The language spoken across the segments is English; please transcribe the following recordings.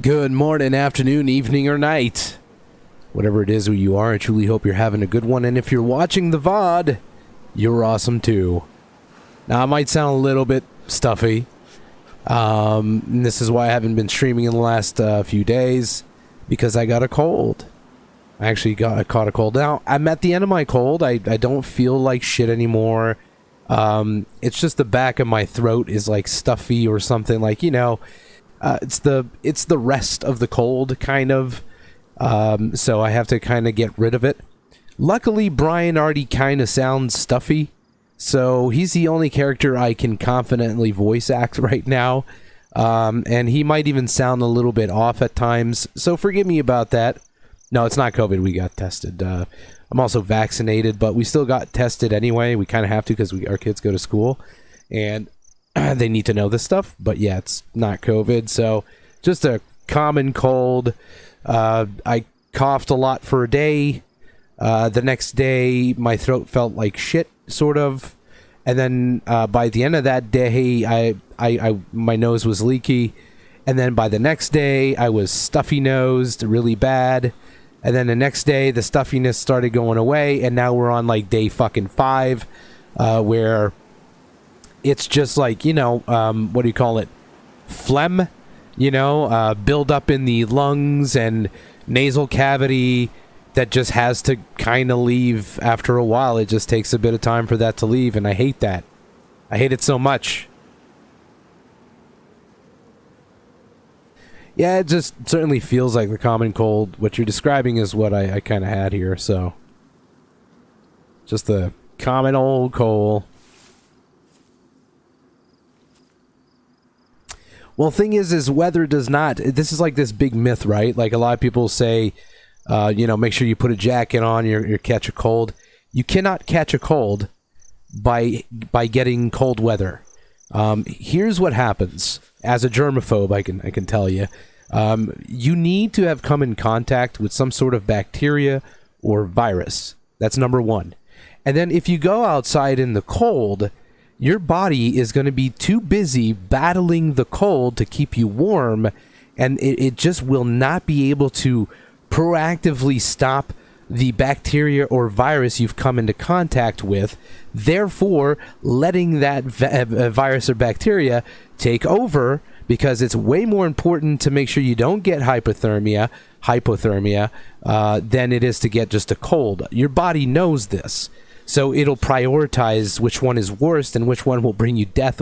Good morning, afternoon, evening, or night. Whatever it is who you are, I truly hope you're having a good one. And if you're watching the VOD, you're awesome too. Now, it might sound a little bit stuffy. And this is why I haven't been streaming in the last few days, because I got a cold. I caught a cold. Now, I'm at the end of my cold. I don't feel like shit anymore. It's just the back of my throat is like stuffy or something, like, you know. It's the rest of the cold, kind of. So I have to kind of get rid of it. Luckily, Brian already kind of sounds stuffy, so he's the only character I can confidently voice act right now. And he might even sound a little bit off at times, so forgive me about that. No, it's not COVID. We got tested. I'm also vaccinated, but we still got tested anyway. We kind of have to because our kids go to school, and they need to know this stuff. But yeah, it's not COVID, so just a common cold. I coughed a lot for a day. The next day, my throat felt like shit, sort of. And then by the end of that day, my nose was leaky. And then by the next day, I was stuffy-nosed really bad. And then the next day, the stuffiness started going away. And now we're on like day fucking 5, where it's just like, you know, what do you call it? Phlegm, you know, build up in the lungs and nasal cavity that just has to kind of leave after a while. It just takes a bit of time for that to leave, and I hate that. I hate it so much. Yeah, it just certainly feels like the common cold. What you're describing is what I kind of had here, so. Just the common old cold. Well, thing is weather does not. This is like this big myth, right? Like a lot of people say, you know, make sure you put a jacket on. You catch a cold. You cannot catch a cold by getting cold weather. Here's what happens. As a germaphobe, I can tell you, you need to have come in contact with some sort of bacteria or virus. That's number one. And then if you go outside in the cold, your body is going to be too busy battling the cold to keep you warm, and it just will not be able to proactively stop the bacteria or virus you've come into contact with, therefore letting that virus or bacteria take over, because it's way more important to make sure you don't get hypothermia, than it is to get just a cold. Your body knows this. So it'll prioritize which one is worst and which one will bring you death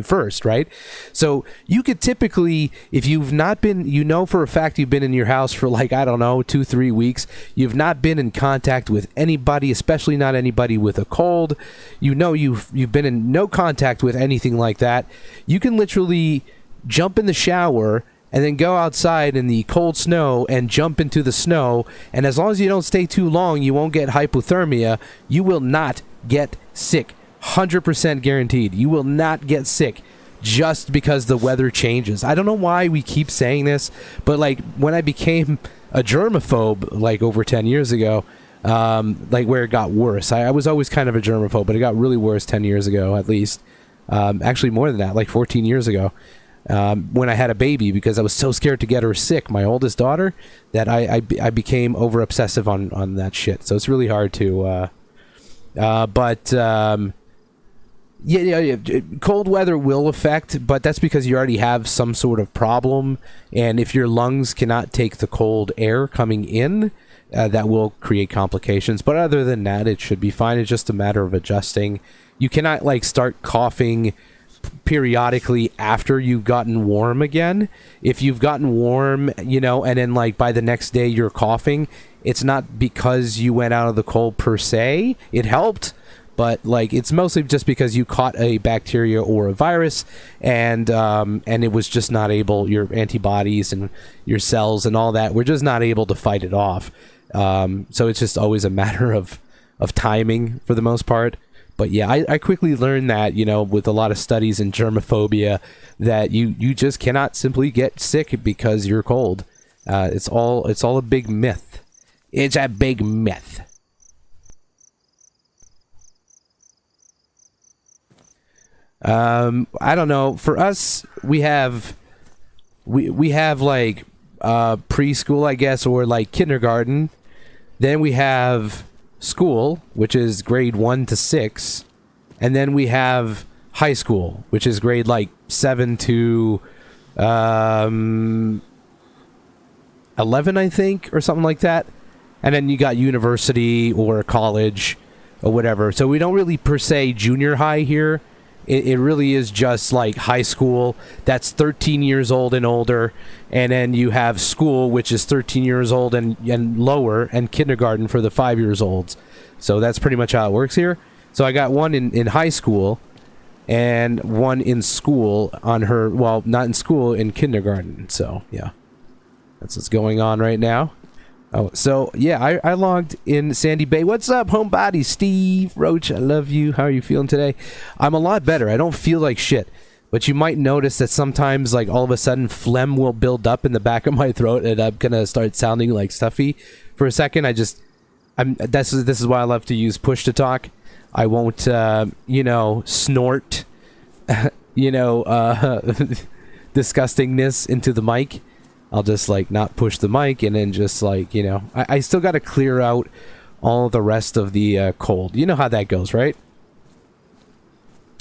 first, right? So you could typically, if you've not been, you know for a fact you've been in your house for like, I don't know, 2-3 weeks, you've not been in contact with anybody, especially not anybody with a cold, you know you've been in no contact with anything like that, you can literally jump in the shower and then go outside in the cold snow and jump into the snow, and as long as you don't stay too long, you won't get hypothermia. You will not get sick. 100% guaranteed. You will not get sick just because the weather changes. I don't know why we keep saying this, but like when I became a germaphobe like over 10 years ago, like where it got worse. I was always kind of a germaphobe, but it got really worse 10 years ago at least. Actually more than that, like 14 years ago. When I had a baby, because I was so scared to get her sick, my oldest daughter, that I became over obsessive on that shit. So it's really hard to, yeah, cold weather will affect, but that's because you already have some sort of problem, and if your lungs cannot take the cold air coming in, that will create complications. But other than that, it should be fine. It's just a matter of adjusting. You cannot like start coughing periodically after you've gotten warm again. If you've gotten warm, you know, and then like by the next day you're coughing, it's not because you went out of the cold per se. It helped, but like it's mostly just because you caught a bacteria or a virus, and it was just not able, your antibodies and your cells and all that were just not able to fight it off. So it's just always a matter of timing for the most part. But yeah, I quickly learned that, you know, with a lot of studies in germophobia, that you just cannot simply get sick because you're cold. It's all a big myth. It's a big myth. I don't know. For us, we have we have like preschool, I guess, or like kindergarten. Then we have school, which is grade 1 to 6, and then we have high school, which is grade like 7 to 11, I think, or something like that. And then you got university or college or whatever. So we don't really per se junior high here. It really is just like high school. That's 13 years old and older. And then you have school, which is 13 years old and lower, and kindergarten for the 5 years olds. So that's pretty much how it works here. So I got one in high school and one in school on her, well, not in school, in kindergarten. So yeah, that's what's going on right now. Oh, so yeah, I logged in Sandy Bay. What's up, homebody? Steve Roach, I love you. How are you feeling today? I'm a lot better. I don't feel like shit. But you might notice that sometimes, like, all of a sudden, phlegm will build up in the back of my throat, and I'm gonna start sounding like stuffy for a second. This is why I love to use push to talk. I won't, snort, disgustingness into the mic. I'll just, like, not push the mic, and then just, like, I still got to clear out all the rest of the cold. You know how that goes, right?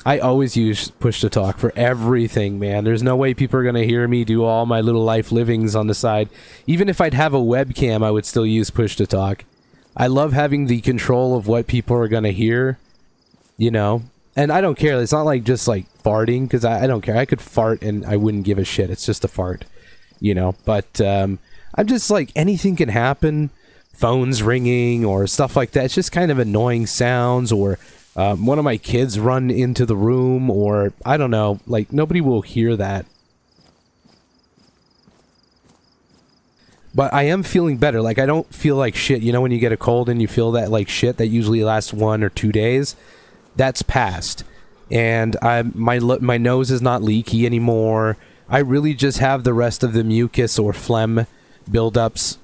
I always use push to talk for everything, man. There's no way people are going to hear me do all my little life livings on the side. Even if I'd have a webcam, I would still use push to talk. I love having the control of what people are going to hear, And I don't care. It's not like just, like, farting, because I don't care. I could fart and I wouldn't give a shit. It's just a fart. But I'm just like, anything can happen, phones ringing or stuff like that. It's just kind of annoying sounds, or one of my kids run into the room, or I don't know, like, nobody will hear that. But I am feeling better. Like, I don't feel like shit. When you get a cold and you feel that like shit that usually lasts 1 or 2 days, that's past. And my nose is not leaky anymore. I really just have the rest of the mucus or phlegm buildups.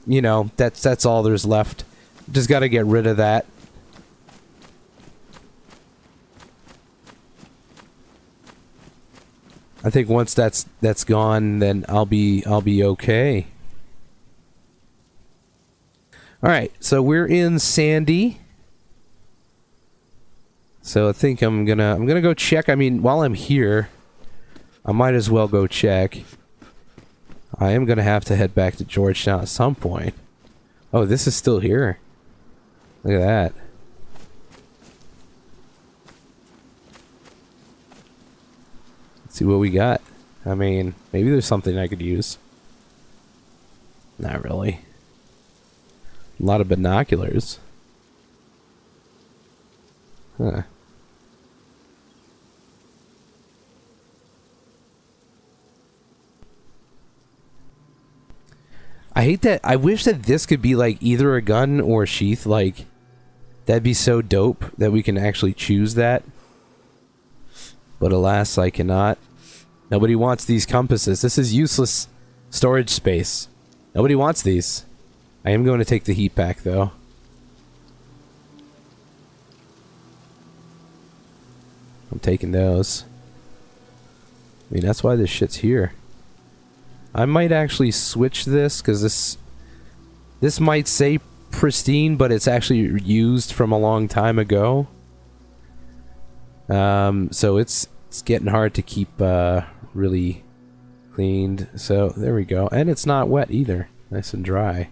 That's all there's left. Just got to get rid of that. I think once that's gone, then I'll be okay. All right, so we're in Sandy. So I think I'm gonna go check. I mean, while I'm here, I might as well go check. I am going to have to head back to Georgetown at some point. Oh, this is still here. Look at that. Let's see what we got. I mean, maybe there's something I could use. Not really. A lot of binoculars. Huh. I hate that. I wish that this could be like either a gun or a sheath. Like, that'd be so dope that we can actually choose that. But alas, I cannot. Nobody wants these compasses. This is useless storage space. Nobody wants these. I am going to take the heat pack, though. I'm taking those. I mean, that's why this shit's here. I might actually switch this, because this might say pristine, but it's actually used from a long time ago. So it's getting hard to keep really cleaned. So there we go. And it's not wet either. Nice and dry.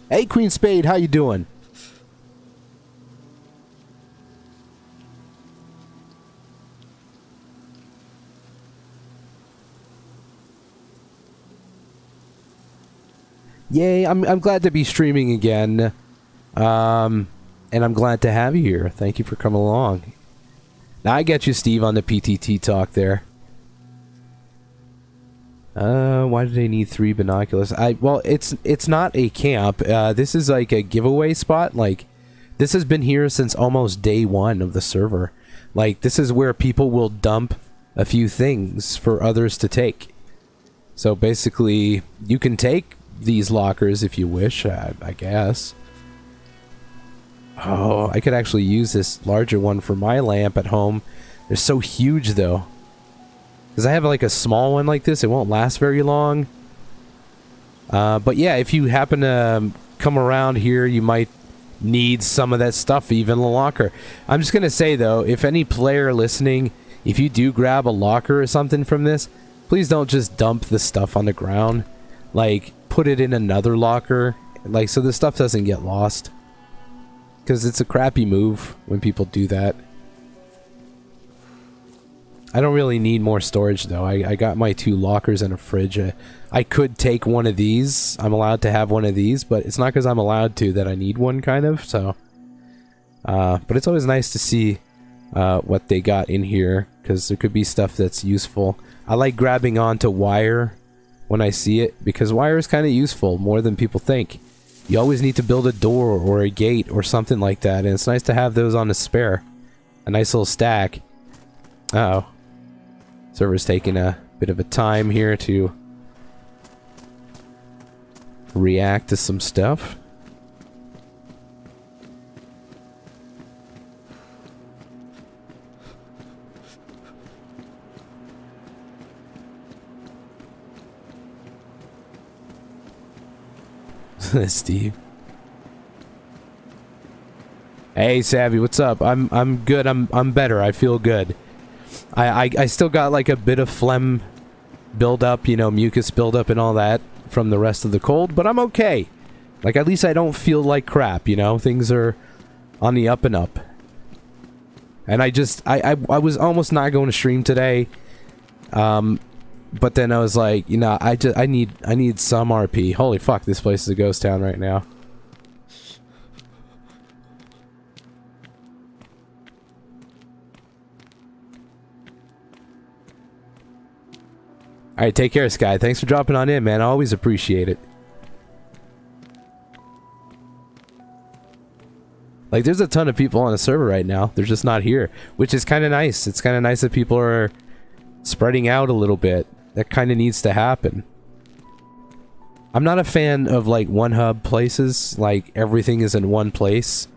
Hey, Queen Spade, how you doing? Yay, I'm glad to be streaming again. And I'm glad to have you here. Thank you for coming along. Now I get you, Steve, on the PTT talk there. Why do they need 3 binoculars? Well, it's not a camp. This is like a giveaway spot. Like, this has been here since almost day 1 of the server. Like, this is where people will dump a few things for others to take. So basically, you can take these lockers if you wish, I guess. Oh, I could actually use this larger one for my lamp at home They're so huge though. Because I have like a small one like this, it won't last very long. But yeah, if you happen to come around here, you might need some of that stuff, even a locker. I'm just going to say though, if any player listening, if you do grab a locker or something from this, please don't just dump the stuff on the ground. Like, put it in another locker, like, so the stuff doesn't get lost. Because it's a crappy move when people do that. I don't really need more storage though. I got my 2 lockers and a fridge. I could take one of these. I'm allowed to have one of these, but it's not because I'm allowed to that I need one, kind of. So, but it's always nice to see what they got in here, because there could be stuff that's useful. I like grabbing onto wire when I see it, because wire is kind of useful, more than people think. You always need to build a door or a gate or something like that, and it's nice to have those on the spare. A nice little stack. Uh-oh. Server's taking a bit of a time here to react to some stuff. Steve. Hey Savvy, what's up? I'm good. I'm better. I feel good. I still got like a bit of phlegm buildup, you know, mucus buildup and all that from the rest of the cold, but I'm okay. Like, at least I don't feel like crap, you know? Things are on the up and up. And I was almost not going to stream today. But then I was like, you know, I need some RP. Holy fuck, this place is a ghost town right now. Alright, take care, Sky. Thanks for dropping on in, man. I always appreciate it. Like, there's a ton of people on the server right now. They're just not here, which is kind of nice. It's kind of nice that people are spreading out a little bit. That kind of needs to happen. I'm not a fan of, like, one hub places. Like, everything is in one place.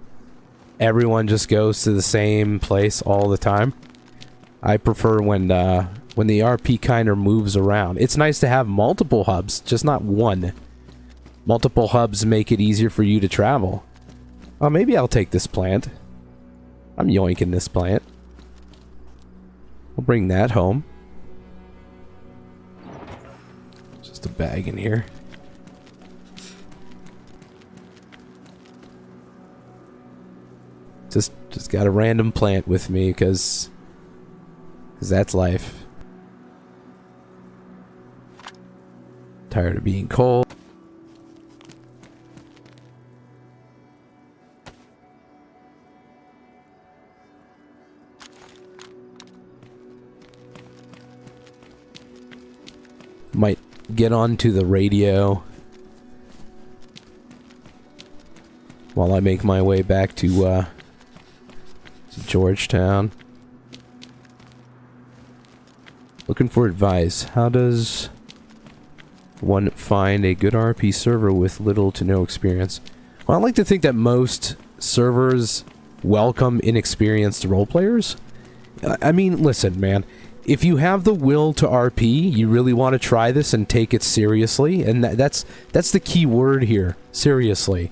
Everyone just goes to the same place all the time. I prefer when the RP kind of moves around. It's nice to have multiple hubs, just not one. Multiple hubs make it easier for you to travel. Oh, maybe I'll take this plant. I'm yoinking this plant. I'll bring that home. Just a bag in here. Just got a random plant with me, because that's life. Tired of being cold. Might get onto the radio while I make my way back to Georgetown. Looking for advice. How does one find a good RP server with little to no experience? Well, I like to think that most servers welcome inexperienced role players. I mean, listen, man. If you have the will to RP, you really want to try this and take it seriously, and that's the key word here, seriously.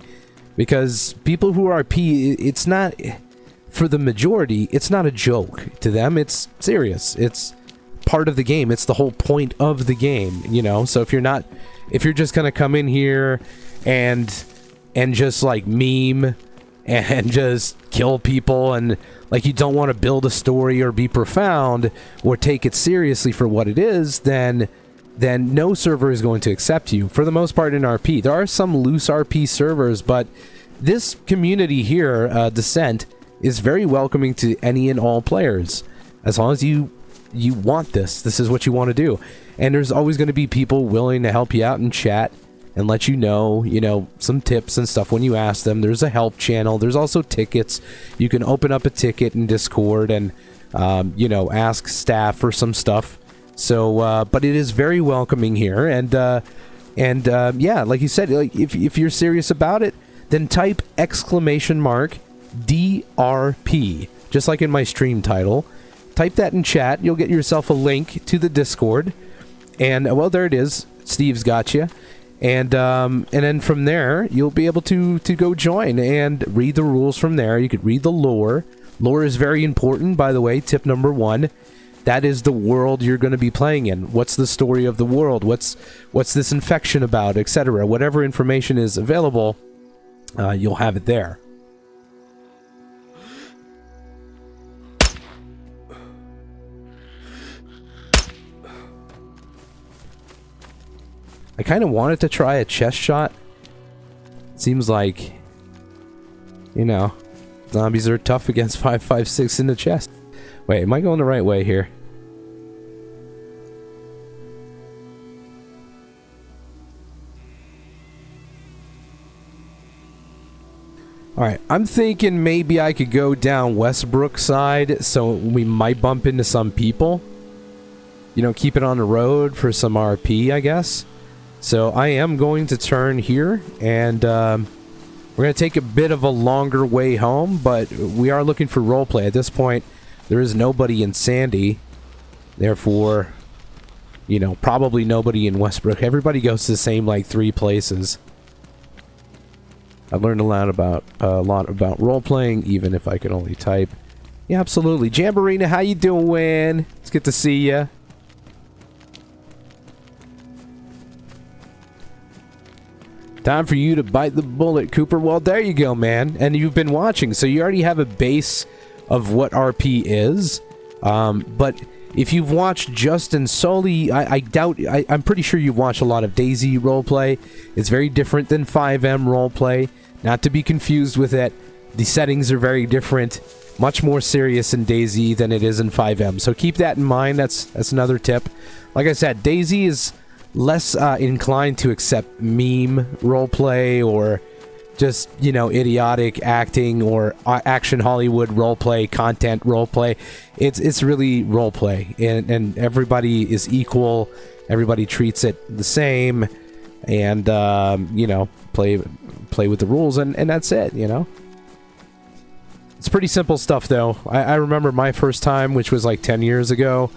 Because people who RP, it's not, for the majority, it's not a joke. To them, it's serious. It's part of the game. It's the whole point of the game, you know? So if you're just gonna come in here and just like meme and just kill people, and like you don't want to build a story or be profound or take it seriously for what it is, then no server is going to accept you. For the most part in RP, there are some loose RP servers, but this community here, Descent, is very welcoming to any and all players. As long as you want this is what you want to do. And there's always going to be people willing to help you out in chat and let you know, some tips and stuff when you ask them. There's a help channel. There's also tickets. You can open up a ticket in Discord and, ask staff for some stuff. So, but it is very welcoming here. And yeah, like you said, like if you're serious about it, then type !DRP, just like in my stream title, type that in chat. You'll get yourself a link to the Discord. And, well, there it is. Steve's got you. And then from there, you'll be able to go join and read the rules from there. You could read the lore. Lore is very important, by the way. Tip number 1. That is the world you're going to be playing in. What's the story of the world? What's this infection about, etc. Whatever information is available, you'll have it there. I kind of wanted to try a chest shot. Seems like, you know, zombies are tough against 5.56 in the chest. Wait, am I going the right way here? Alright, I'm thinking maybe I could go down Westbrook side, so we might bump into some people. You know, keep it on the road for some RP, I guess. So I am going to turn here, and we're going to take a bit of a longer way home, but we are looking for roleplay. At this point, there is nobody in Sandy. Therefore, you know, probably nobody in Westbrook. Everybody goes to the same, like, 3 places. I learned a lot about role-playing, even if I could only type. Yeah, absolutely. Jamborina, how you doing? It's good to see ya. Time for you to bite the bullet, Cooper. Well, there you go, man. And you've been watching, so you already have a base of what RP is. But if you've watched Justin solely, I doubt... I'm pretty sure you've watched a lot of DayZ roleplay. It's very different than 5M roleplay. Not to be confused with it. The settings are very different. Much more serious in DayZ than it is in 5M. So keep that in mind. That's another tip. Like I said, DayZ is less inclined to accept meme roleplay or just, you know, idiotic acting or action Hollywood roleplay, content roleplay. It's really roleplay, and everybody is equal. Everybody treats it the same, and you know, play with the rules, and that's it. You know, it's pretty simple stuff, though. I remember my first time, which was like 10 years ago,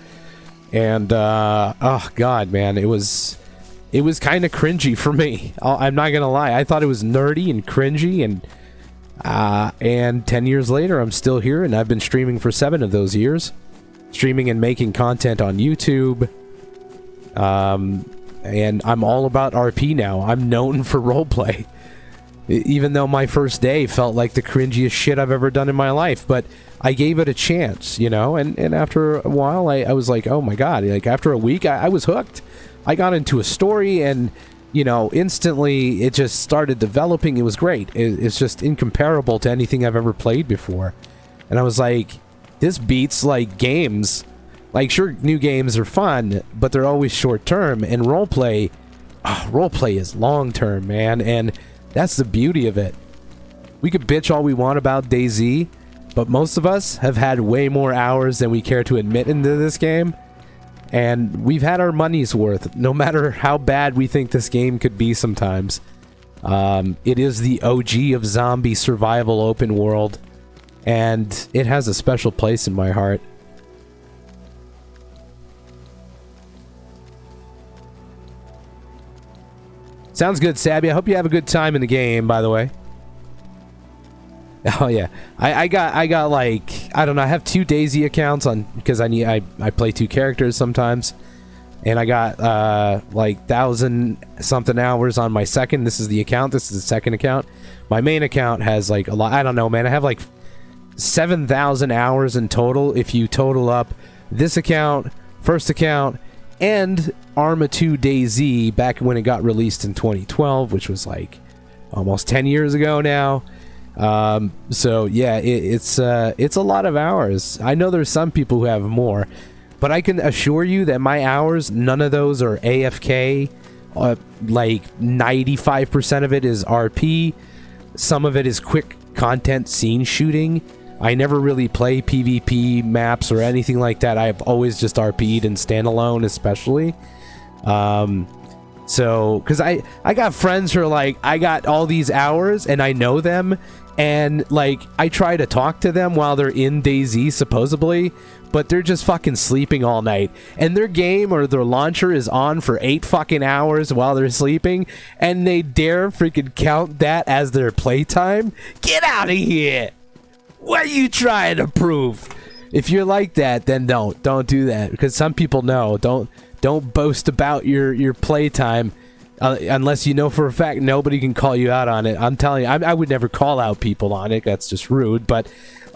and oh god, man, it was kind of cringy for me. I'm not gonna lie. I thought it was nerdy and cringy, and 10 years later, I'm still here, and I've been streaming for 7 of those years, streaming and making content on YouTube. And I'm all about RP now. I'm known for roleplay, even though my first day felt like the cringiest shit I've ever done in my life. But I gave it a chance, you know. And after a while, I was like, oh my god! Like after a week, I was hooked. I got into a story, and you know, instantly it just started developing. It was great. It's just incomparable to anything I've ever played before. And I was like, this beats like games. Like, sure, new games are fun, but they're always short term. And roleplay is long term, man. And that's the beauty of it. We could bitch all we want about DayZ, but most of us have had way more hours than we care to admit into this game. And we've had our money's worth, no matter how bad we think this game could be sometimes. It is the OG of zombie survival open world, and it has a special place in my heart. Sounds good, Sabby. I hope you have a good time in the game, by the way. Oh yeah, I got like, I don't know, I have 2 DayZ accounts on because I play 2 characters sometimes, and I got like 1,000 something hours on my second. This is the account. This is the second account. My main account has like a lot. I don't know, man. I have like 7,000 hours in total if you total up this account, first account, and Arma 2 DayZ back when it got released in 2012, which was like almost 10 years ago now. So yeah, it's a lot of hours. I know there's some people who have more, but I can assure you that my hours, none of those are AFK. Like 95% of it is RP. Some of it is quick content scene shooting. I never really play PvP maps or anything like that. I've always just RP'd and standalone, especially. So, because I got friends who are like, I got all these hours and I know them, and like I try to talk to them while they're in DayZ supposedly, but they're just fucking sleeping all night, and their game or their launcher is on for 8 fucking hours while they're sleeping, and they dare freaking count that as their playtime. Get out of here! What are you trying to prove? If you're like that, then don't do that, because some people know. Don't boast about your playtime unless you know for a fact nobody can call you out on it. I'm telling you, I would never call out people on it. That's just rude. But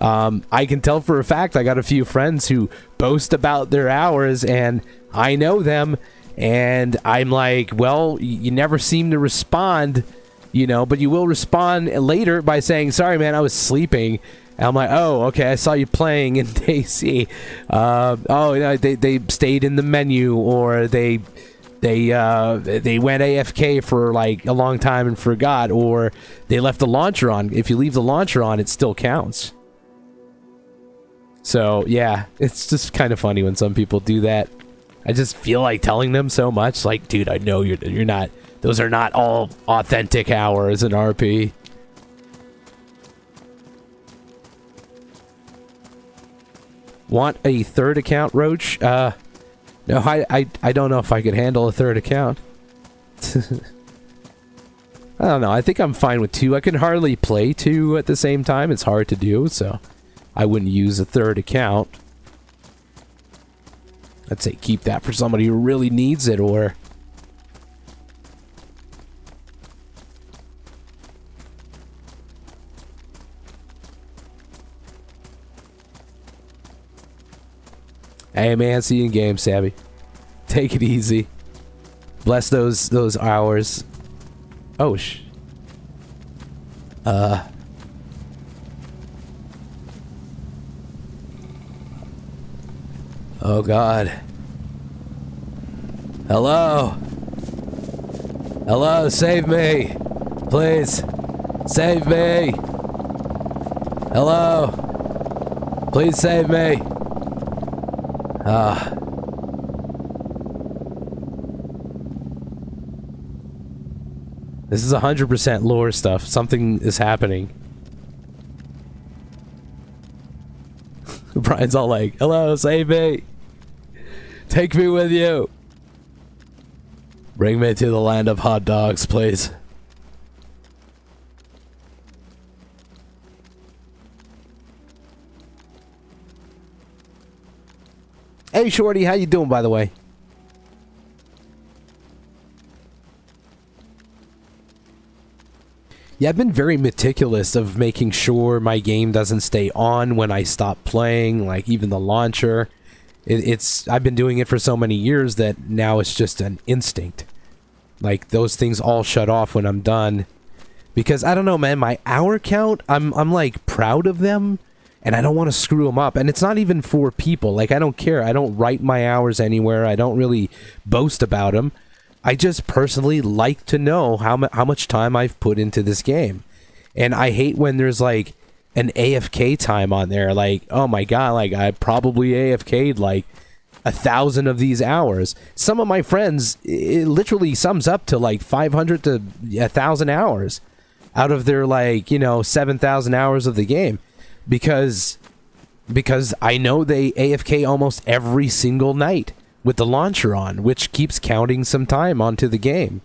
I can tell for a fact I got a few friends who boast about their hours, and I know them. And I'm like, well, you never seem to respond, you know, but you will respond later by saying, sorry, man, I was sleeping. And I'm like, oh, okay, I saw you playing in DayZ. Oh, you know, they stayed in the menu, or they went AFK for like a long time and forgot, or they left the launcher on. If you leave the launcher on, it still counts. So yeah, it's just kind of funny when some people do that. I just feel like telling them so much, like, dude, I know you're not. Those are not all authentic hours in RP. Want a third account, Roach? No, I don't know if I could handle a third account. I don't know. I think I'm fine with 2. I can hardly play 2 at the same time. It's hard to do, so I wouldn't use a third account. I'd say keep that for somebody who really needs it, or... Hey man, see you in game, Savvy. Take it easy. Bless those hours. Oh Oh god. Hello. Hello, save me. Please. Save me. Hello. Please save me. This is 100% lore stuff. Something is happening. Brian's all like, hello, save me. Take me with you. Bring me to the land of hot dogs, please. Hey, Shorty, how you doing, by the way? Yeah, I've been very meticulous of making sure my game doesn't stay on when I stop playing, like even the launcher. I've been doing it for so many years that now it's just an instinct. Like, those things all shut off when I'm done. Because, I don't know, man, my hour count, I'm like, proud of them. And I don't want to screw them up. And it's not even for people. Like, I don't care. I don't write my hours anywhere. I don't really boast about them. I just personally like to know how much time I've put into this game. And I hate when there's, like, an AFK time on there. Like, oh my god, like, I probably AFK'd, like, 1,000 of these hours. Some of my friends, it literally sums up to, like, 500 to 1,000 hours out of their, like, you know, 7,000 hours of the game. Because I know they AFK almost every single night with the launcher on, which keeps counting some time onto the game,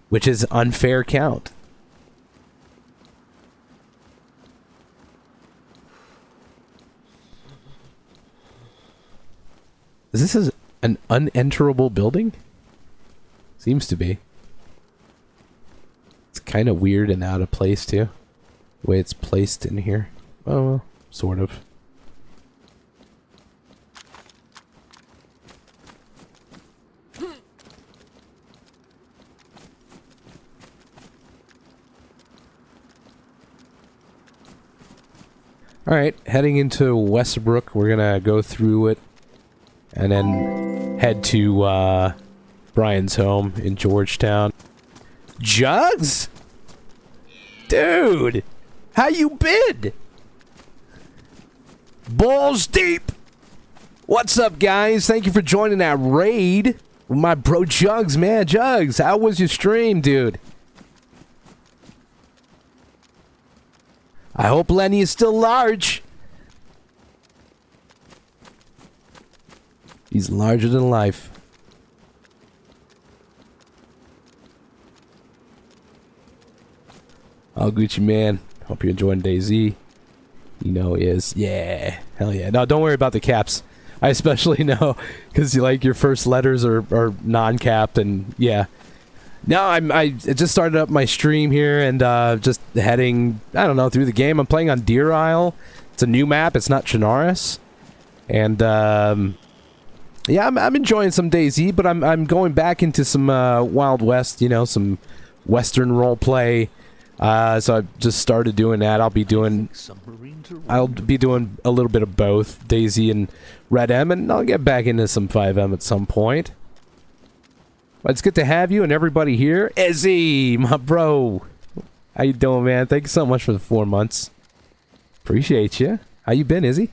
which is unfair count. Is this an unenterable building? Seems to be. It's kind of weird and out of place too. The way it's placed in here. Oh, well, sort of. Alright, heading into Westbrook. We're gonna go through it and then head to Brian's home in Georgetown. Jugs? Dude! How you been? Balls deep. What's up, guys? Thank you for joining that raid. My bro Jugs, man. Jugs, how was your stream, dude? I hope Lenny is still large. He's larger than life. Oh, Gucci man. Hope you're enjoying DayZ. You know he is. Yeah. Hell yeah. No, don't worry about the caps. I especially know because like your first letters are non-capped and yeah. No, I just started up my stream here and just heading, I don't know, through the game. I'm playing on Deer Isle. It's a new map. It's not Chernarus. And yeah, I'm enjoying some DayZ, but I'm going back into some Wild West, you know, some Western role play. So I just started doing that. I'll be doing a little bit of both DayZ and Red M, and I'll get back into some 5M at some point. But it's good to have you and everybody here. Izzy, my bro, how you doing, man? Thank you so much for the 4 months. Appreciate you. How you been, Izzy?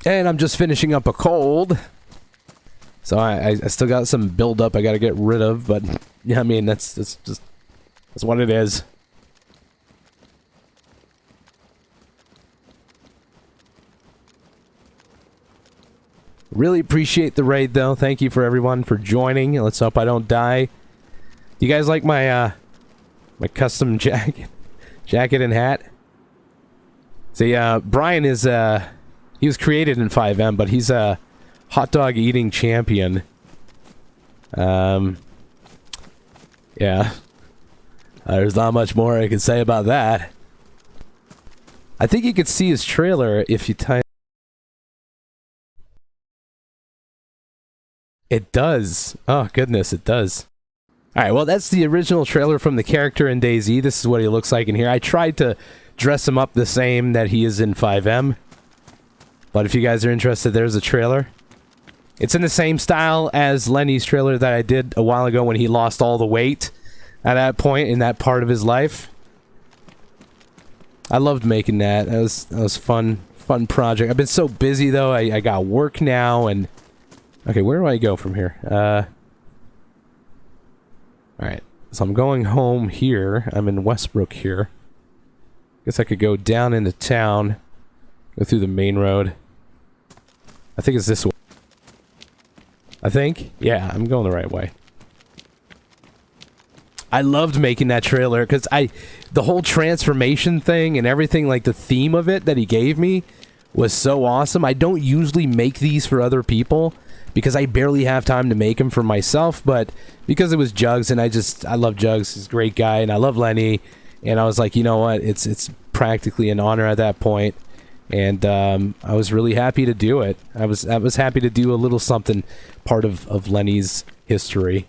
And I'm just finishing up a cold. So I still got some buildup I gotta get rid of, but yeah, I mean that's what it is. Really appreciate the raid though. Thank you for everyone for joining. Let's hope I don't die. You guys like my my custom jacket and hat? See, Brian is he was created in 5M, but he's a hot dog eating champion. Yeah. There's not much more I can say about that. I think you could see his trailer if you type. It does. Oh, goodness, it does. Alright, well, that's the original trailer from the character in DayZ. This is what he looks like in here. I tried to dress him up the same that he is in 5M. But if you guys are interested, there's a trailer. It's in the same style as Lenny's trailer that I did a while ago when he lost all the weight at that point in that part of his life. I loved making that. That was fun project. I've been so busy though. I got work now and okay, where do I go from here? Alright. So I'm going home here. I'm in Westbrook here. Guess I could go down into town. Go through the main road. I think it's this way. I think? Yeah, I'm going the right way. I loved making that trailer because the whole transformation thing and everything, like the theme of it that he gave me was so awesome. I don't usually make these for other people because I barely have time to make them for myself, but because it was Jugs and I love Jugs, he's a great guy, and I love Lenny, and I was like, you know what, it's practically an honor at that point. And I was really happy to do it. I was happy to do a little something, part of Lenny's history.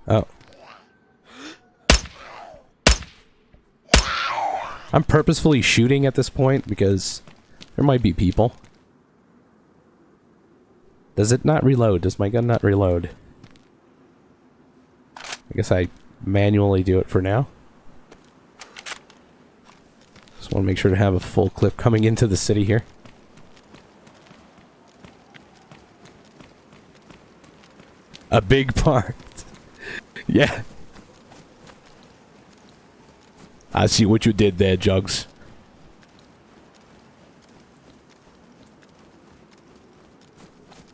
Oh. I'm purposefully shooting at this point because there might be people. Does it not reload? Does my gun not reload? I guess I manually do it for now. Just want to make sure to have a full clip coming into the city here. A big part. Yeah. I see what you did there, Jugs.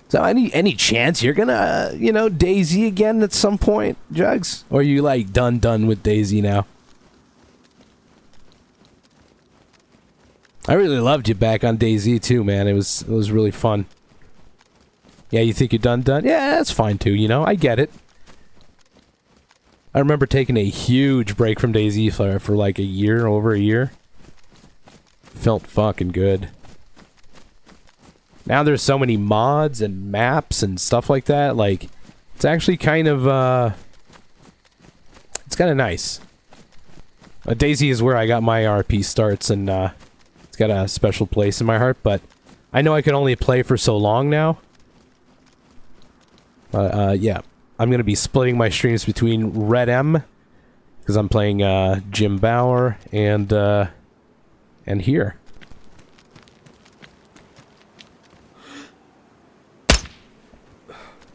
So any chance you're gonna, you know, DayZ again at some point, Jugs? Or are you like done with DayZ now? I really loved you back on DayZ too, man. It was really fun. Yeah, you think you're done? Yeah, that's fine too, you know? I get it. I remember taking a huge break from DayZ for like a year, over a year. Felt fucking good. Now there's so many mods and maps and stuff like that, like, it's actually kind of, it's kind of nice. DayZ is where I got my RP starts, and, it's got a special place in my heart, but I know I can only play for so long now. Yeah. I'm gonna be splitting my streams between Red M Because I'm playing Jim Bauer and here.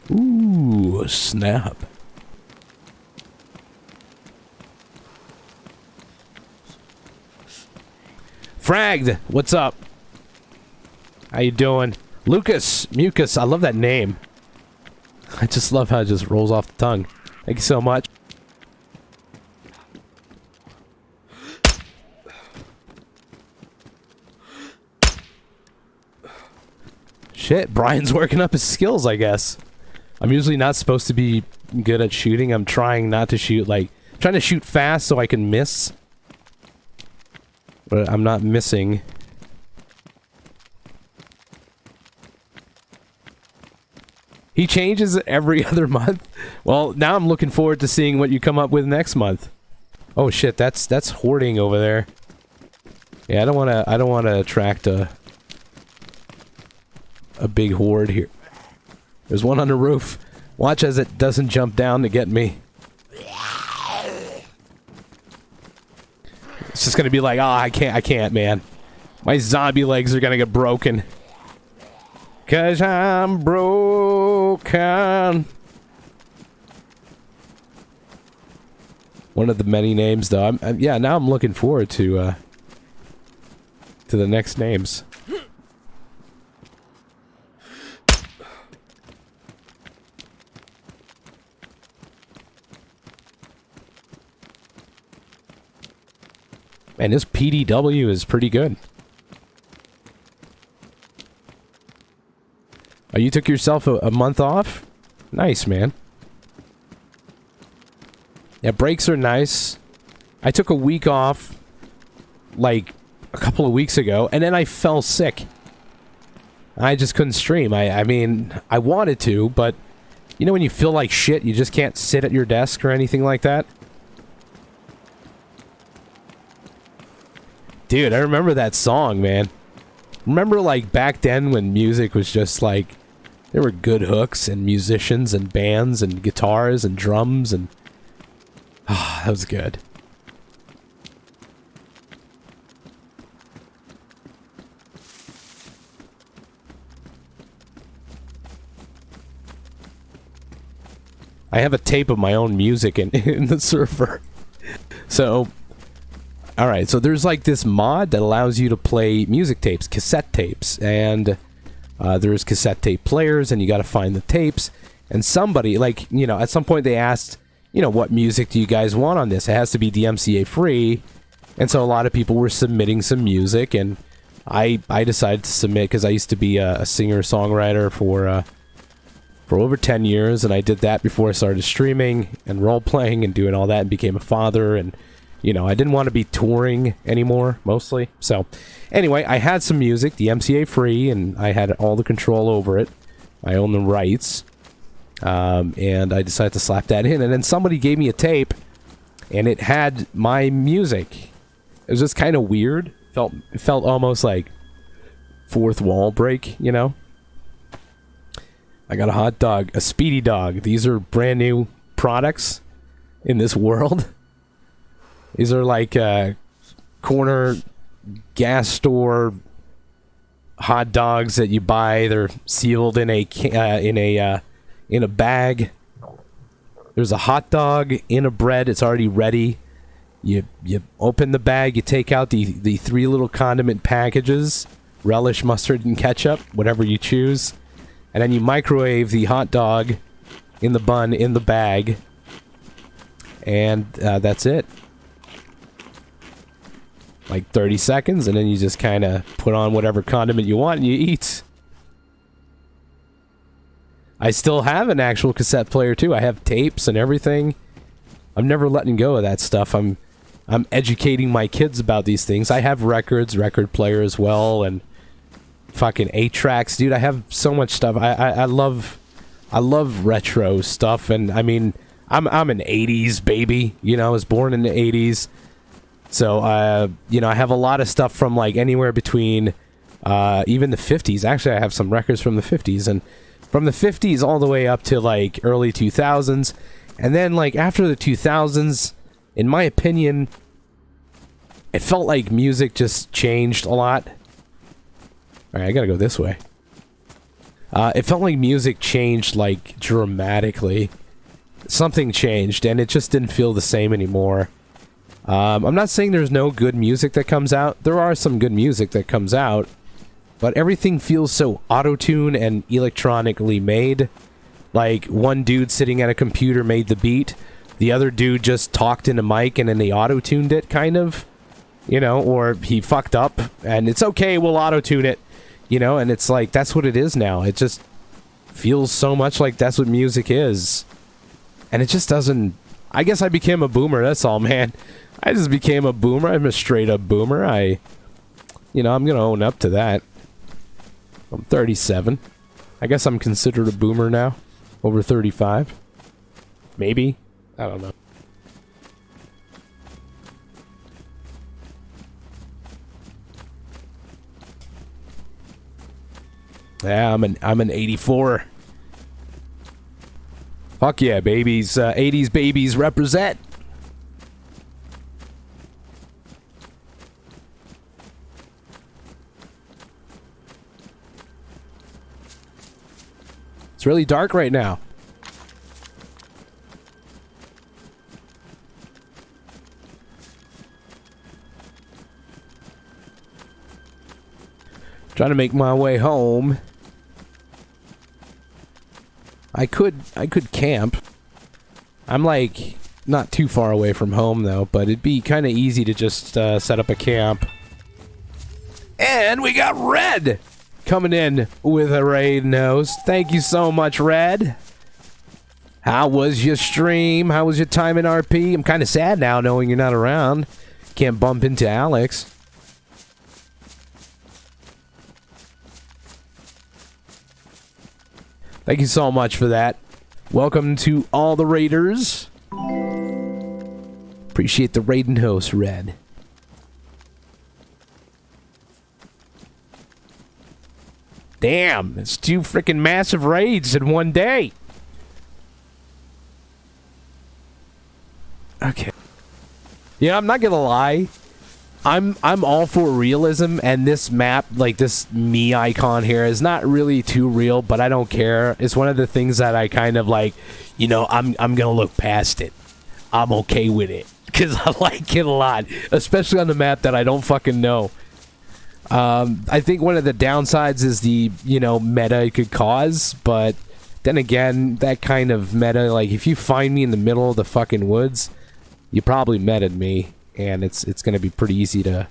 Ooh, snap. Fragged, what's up? How you doing? Lucas, Mucus, I love that name. I just love how it just rolls off the tongue. Thank you so much. Shit, Brian's working up his skills, I guess. I'm usually not supposed to be good at shooting. I'm trying not to shoot, like, trying to shoot fast so I can miss. But I'm not missing. He changes every other month. Well, now I'm looking forward to seeing what you come up with next month. Oh shit, that's hoarding over there. Yeah, I don't wanna attract a big horde here. There's one on the roof. Watch as it doesn't jump down to get me. It's just gonna be like, oh, I can't, man. My zombie legs are gonna get broken. 'Cause I'm broken. One of the many names, though. Yeah, now I'm looking forward to the next names. Man, this PDW is pretty good. Oh, you took yourself a month off? Nice, man. Yeah, breaks are nice. I took a week off, like, a couple of weeks ago, and then I fell sick. I just couldn't stream. I mean, I wanted to, but you know when you feel like shit, you just can't sit at your desk or anything like that? Dude, I remember that song, man. Remember, like, back then when music was just, like, there were good hooks and musicians and bands and guitars and drums and... Ah, that was good. I have a tape of my own music in the server. So... Alright, so there's like this mod that allows you to play music tapes, cassette tapes, and there's cassette tape players, and you gotta find the tapes, and somebody, like, you know, at some point they asked, you know, what music do you guys want on this? It has to be DMCA free, and so a lot of people were submitting some music, and I decided to submit, because I used to be a singer-songwriter for over 10 years, and I did that before I started streaming, and role-playing, and doing all that, and became a father, and... You know, I didn't want to be touring anymore, mostly. So, anyway, I had some music, the MCA free, and I had all the control over it. I own the rights. And I decided to slap that in. And then somebody gave me a tape, and it had my music. It was just kind of weird. It felt almost like fourth wall break, you know? I got a hot dog, a speedy dog. These are brand new products in this world. These are like corner gas store hot dogs that you buy. They're sealed in a bag. There's a hot dog in a bread. It's already ready. You open the bag. You take out the three little condiment packages: relish, mustard, and ketchup, whatever you choose. And then you microwave the hot dog in the bun in the bag, and that's it. Like 30 seconds, and then you just kind of put on whatever condiment you want and you eat. I still have an actual cassette player too. I have tapes and everything. I'm never letting go of that stuff. I'm educating my kids about these things. I have records, record player as well, and fucking 8-tracks, dude. I have so much stuff. I love retro stuff, and I mean, I'm an 80s baby. You know, I was born in the 80s. So, you know, I have a lot of stuff from, like, anywhere between, even the 50s. Actually, I have some records from the 50s, and from the 50s all the way up to, like, early 2000s. And then, like, after the 2000s, in my opinion, it felt like music just changed a lot. Alright, I gotta go this way. It felt like music changed, like, dramatically. Something changed, and it just didn't feel the same anymore. I'm not saying there's no good music that comes out. There are some good music that comes out. But everything feels so auto-tuned and electronically made. Like, one dude sitting at a computer made the beat. The other dude just talked in a mic and then they auto-tuned it, kind of. You know, or he fucked up. And it's okay, we'll auto-tune it. You know, and it's like, that's what it is now. It just feels so much like that's what music is. And it just doesn't... I guess I became a boomer, that's all, man. I just became a boomer. I'm a straight-up boomer. You know, I'm gonna own up to that. I'm 37. I guess I'm considered a boomer now. Over 35. Maybe. I don't know. Yeah, I'm an 84. Fuck yeah, babies. 80s babies represent. It's really dark right now. Trying to make my way home. I could camp. I'm like not too far away from home though, but it'd be kind of easy to just set up a camp. And we got Red coming in with a raid nose. Thank you so much, Red. How was your stream? How was your time in RP? I'm kind of sad now knowing you're not around. Can't bump into Alex. Thank you so much for that. Welcome to all the raiders. Appreciate the raiding host, Red. Damn, it's 2 freaking massive raids in one day. Okay. Yeah, I'm not gonna lie. I'm all for realism, and this map, like this me icon here, is not really too real, but I don't care. It's one of the things that I kind of like, you know, I'm gonna look past it. I'm okay with it because I like it a lot, especially on the map that I don't fucking know. I think one of the downsides is the, you know, meta it could cause, but then again, that kind of meta, like if you find me in the middle of the fucking woods, you probably meted me. And it's gonna be pretty easy to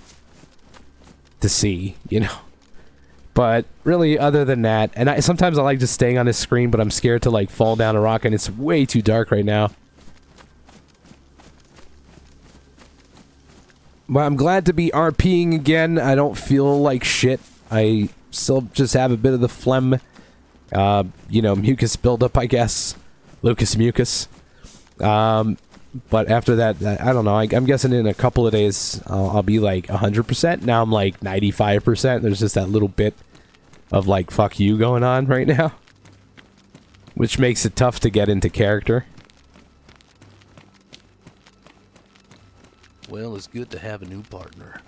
see, you know. But really, other than that, and sometimes I like just staying on this screen, but I'm scared to like fall down a rock, and it's way too dark right now. But I'm glad to be RPing again. I don't feel like shit. I still just have a bit of the phlegm, you know, mucus buildup, I guess. Lucas mucus. But after that, I don't know. I'm guessing in a couple of days, I'll be like 100%. Now I'm like 95%. There's just that little bit of like, fuck you going on right now. Which makes it tough to get into character. Well, it's good to have a new partner.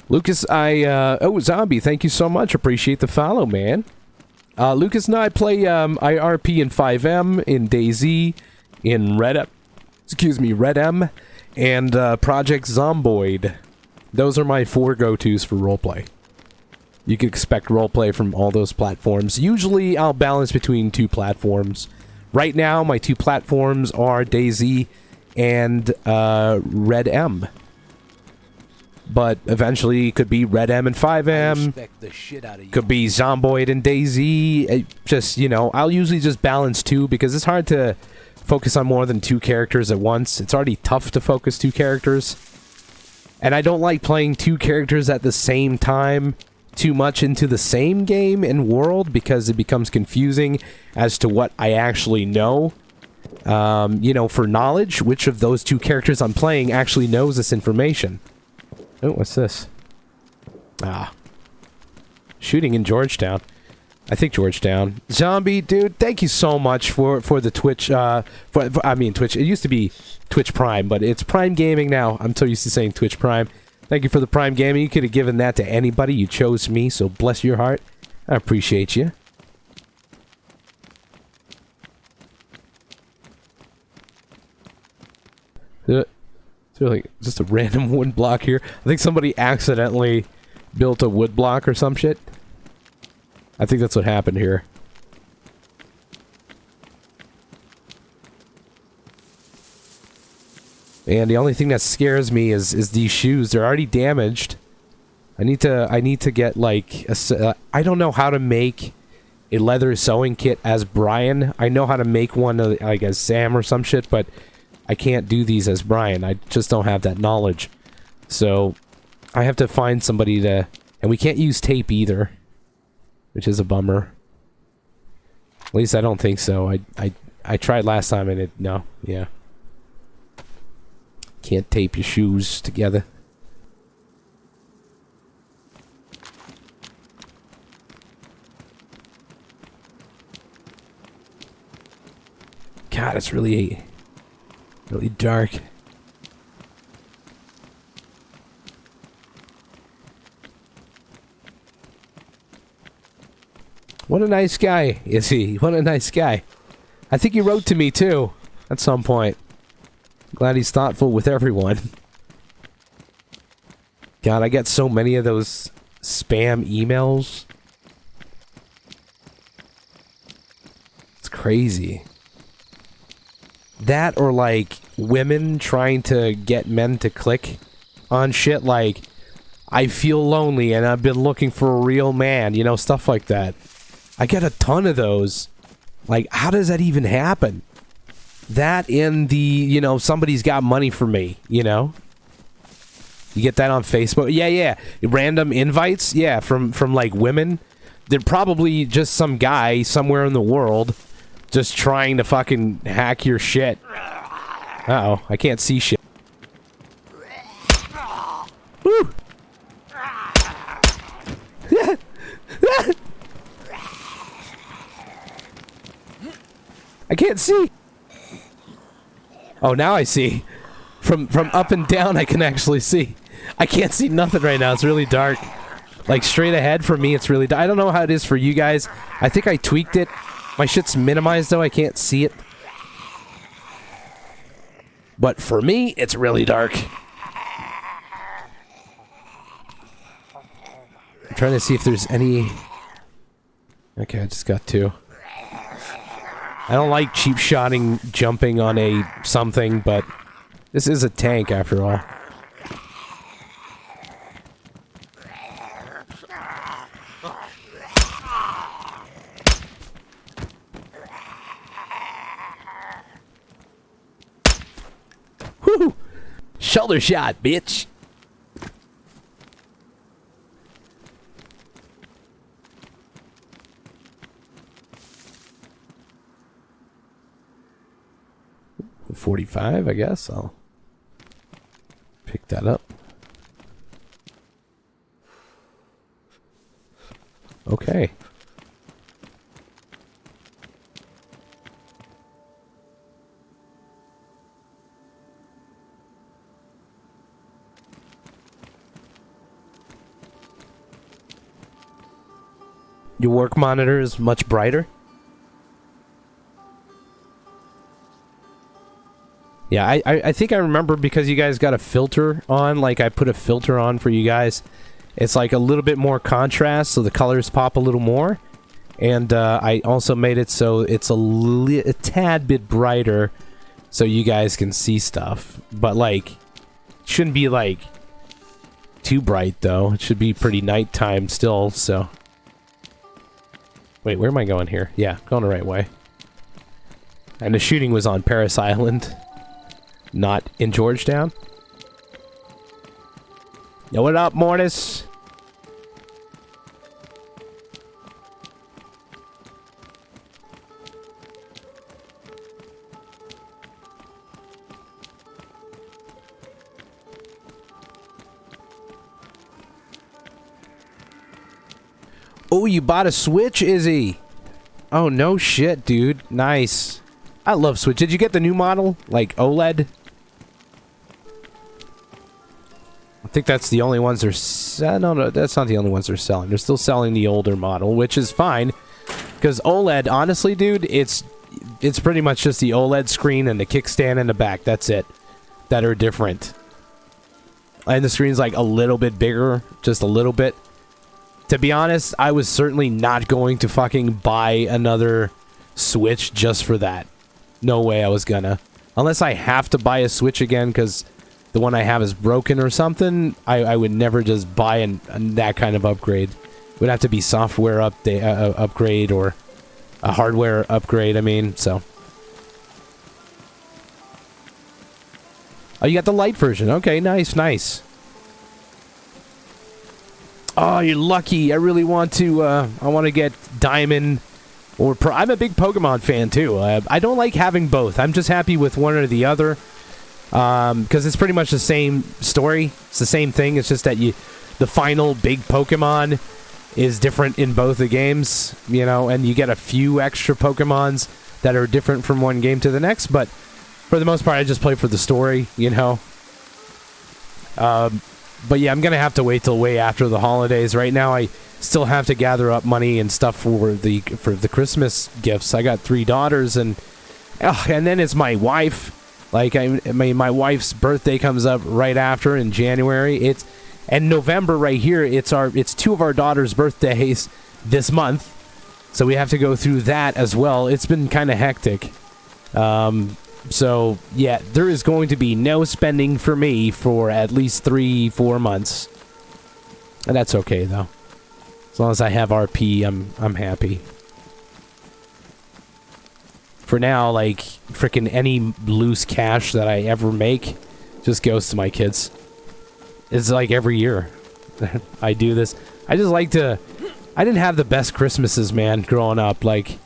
Lucas, oh, Zombie, thank you so much. Appreciate the follow, man. Lucas and I play IRP in 5M, in DayZ, in Red M, and Project Zomboid. Those are my 4 go-tos for roleplay. You can expect roleplay from all those platforms. Usually, I'll balance between 2 platforms. Right now, my 2 platforms are DayZ and Red M. But eventually, it could be Red M and 5M. Could be Zomboid and DayZ. Just, you know, I'll usually just balance 2 because it's hard to focus on more than 2 characters at once. It's already tough to focus 2 characters. And I don't like playing 2 characters at the same time too much into the same game and world because it becomes confusing as to what I actually know. You know, for knowledge, which of those 2 characters I'm playing actually knows this information. Oh, what's this? Ah. Shooting in Georgetown. I think Georgetown. Zombie, dude, thank you so much for the Twitch, I mean Twitch. It used to be Twitch Prime, but it's Prime Gaming now. I'm so used to saying Twitch Prime. Thank you for the Prime Gaming. You could have given that to anybody. You chose me, so bless your heart. I appreciate you. It's really just a random wood block here. I think somebody accidentally built a wood block or some shit. I think that's what happened here. And the only thing that scares me is these shoes. They're already damaged. I need to get like I don't know how to make a leather sewing kit as Brian. I know how to make one like as Sam or some shit, but I can't do these as Brian. I just don't have that knowledge. So I have to find somebody to, and we can't use tape either, which is a bummer. At least I don't think so. I tried last time and it, no, yeah. Can't tape your shoes together. God, it's really dark. What a nice guy, is he? What a nice guy. I think he wrote to me, too, at some point. Glad he's thoughtful with everyone. God, I get so many of those spam emails. It's crazy. That or, like, women trying to get men to click on shit like, I feel lonely and I've been looking for a real man, you know, stuff like that. I get a ton of those. Like, how does that even happen? That in the, you know, somebody's got money for me, you know? You get that on Facebook? Yeah. Random invites? Yeah, from like, women. They're probably just some guy somewhere in the world just trying to fucking hack your shit. Uh-oh, I can't see shit. Woo! I can't see. Oh, now I see. From up and down, I can actually see. I can't see nothing right now. It's really dark. Like, straight ahead for me, it's really dark. I don't know how it is for you guys. I think I tweaked it. My shit's minimized, though. I can't see it. But for me, it's really dark. I'm trying to see if there's any... Okay, I just got two. I don't like cheap shotting jumping on a something, but this is a tank after all. Whoo! Shoulder shot, bitch! $45, I guess. I'll pick that up. Okay. Your work monitor is much brighter? Yeah, I think I remember because you guys got a filter on, like I put a filter on for you guys. It's like a little bit more contrast, so the colors pop a little more. And I also made it so it's a tad bit brighter so you guys can see stuff. But like, it shouldn't be like too bright though. It should be pretty nighttime still, so. Wait, where am I going here? Yeah, going the right way. And the shooting was on Paris Island. Not in Georgetown. Yo, what up, Mortis? Oh, you bought a Switch, Izzy? Oh, no shit, dude. Nice. I love Switch. Did you get the new model? Like OLED? I think that's the only ones they're... No, that's not the only ones they're selling. They're still selling the older model, which is fine. Because OLED, honestly, dude, it's pretty much just the OLED screen and the kickstand in the back. That's it. That are different. And the screen's like a little bit bigger. Just a little bit. To be honest, I was certainly not going to fucking buy another Switch just for that. No way I was gonna. Unless I have to buy a Switch again because the one I have is broken or something, I would never just buy that kind of upgrade. It would have to be software upgrade or a hardware upgrade, I mean, so. Oh, you got the light version. Okay, nice, nice. Oh, you're lucky. I really want to, I want to get Diamond or I'm a big Pokemon fan, too. I don't like having both. I'm just happy with one or the other. Because it's pretty much the same story. It's the same thing. It's just that the final big Pokemon is different in both the games, you know, and you get a few extra Pokemons that are different from one game to the next. But for the most part, I just play for the story, you know. But yeah, I'm gonna have to wait till way after the holidays. Right now, I still have to gather up money and stuff for the Christmas gifts. I got 3 daughters, and then it's my wife. Like my wife's birthday comes up right after in January. And November right here. It's 2 of our daughters' birthdays this month, so we have to go through that as well. It's been kind of hectic. So, yeah, there is going to be no spending for me for at least 3-4 months. And that's okay, though. As long as I have RP, I'm happy. For now, like, freaking any loose cash that I ever make just goes to my kids. It's like every year I do this. I just like to... I didn't have the best Christmases, man, growing up, like...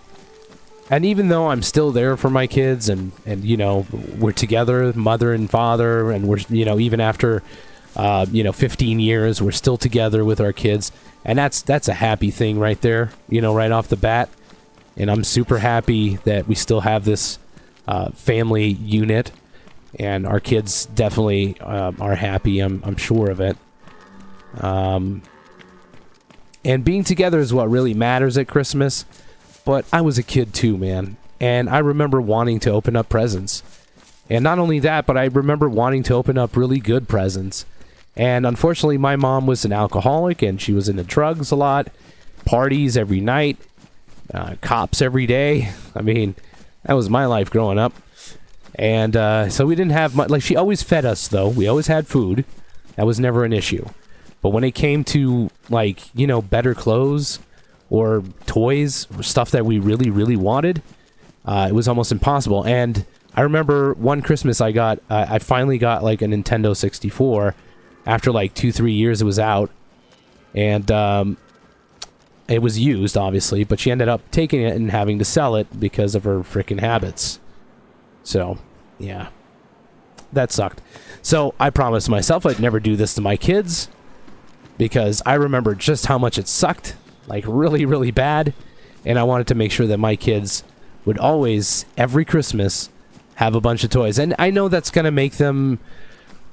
And even though I'm still there for my kids and you know, we're together, mother and father, and we're, you know, even after, 15 years, we're still together with our kids. And that's a happy thing right there, you know, right off the bat. And I'm super happy that we still have this family unit. And our kids definitely are happy, I'm sure of it. And being together is what really matters at Christmas. But I was a kid too, man. And I remember wanting to open up presents. And not only that, but I remember wanting to open up really good presents. And unfortunately, my mom was an alcoholic and she was into drugs a lot. Parties every night. Cops every day. I mean, that was my life growing up. And so we didn't have much. Like, she always fed us, though. We always had food. That was never an issue. But when it came to, like, you know, better clothes... or toys, or stuff that we really, really wanted, it was almost impossible. And I remember one Christmas I finally got like a Nintendo 64 after like 2-3 years it was out. And it was used, obviously, but she ended up taking it and having to sell it because of her freaking habits. So, yeah. That sucked. So I promised myself I'd never do this to my kids because I remember just how much it sucked. Like, really, really bad. And I wanted to make sure that my kids would always, every Christmas, have a bunch of toys. And I know that's going to make them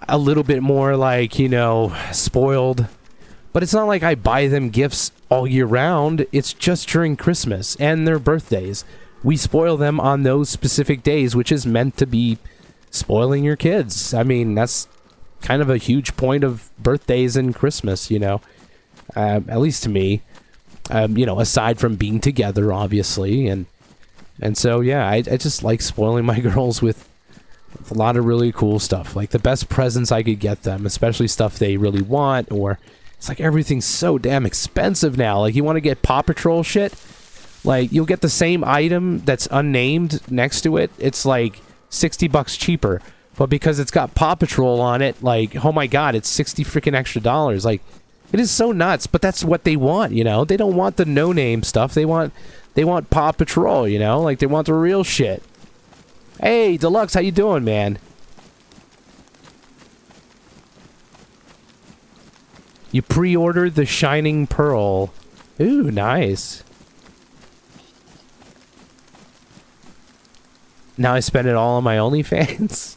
a little bit more, like, you know, spoiled. But it's not like I buy them gifts all year round. It's just during Christmas and their birthdays. We spoil them on those specific days, which is meant to be spoiling your kids. I mean, that's kind of a huge point of birthdays and Christmas, you know. At least to me. You know, aside from being together, obviously, and so, yeah, I just like spoiling my girls with a lot of really cool stuff, like the best presents I could get them, especially stuff they really want, or it's like everything's so damn expensive now. Like, you want to get Paw Patrol shit, like, you'll get the same item that's unnamed next to it, it's like $60 cheaper, but because it's got Paw Patrol on it, like, oh my god, it's 60 freaking extra dollars, like, it is so nuts, but that's what they want, you know? They don't want the no-name stuff. They want Paw Patrol, you know? Like, they want the real shit. Hey, Deluxe, how you doing, man? You pre-ordered the Shining Pearl. Ooh, nice. Now I spend it all on my OnlyFans.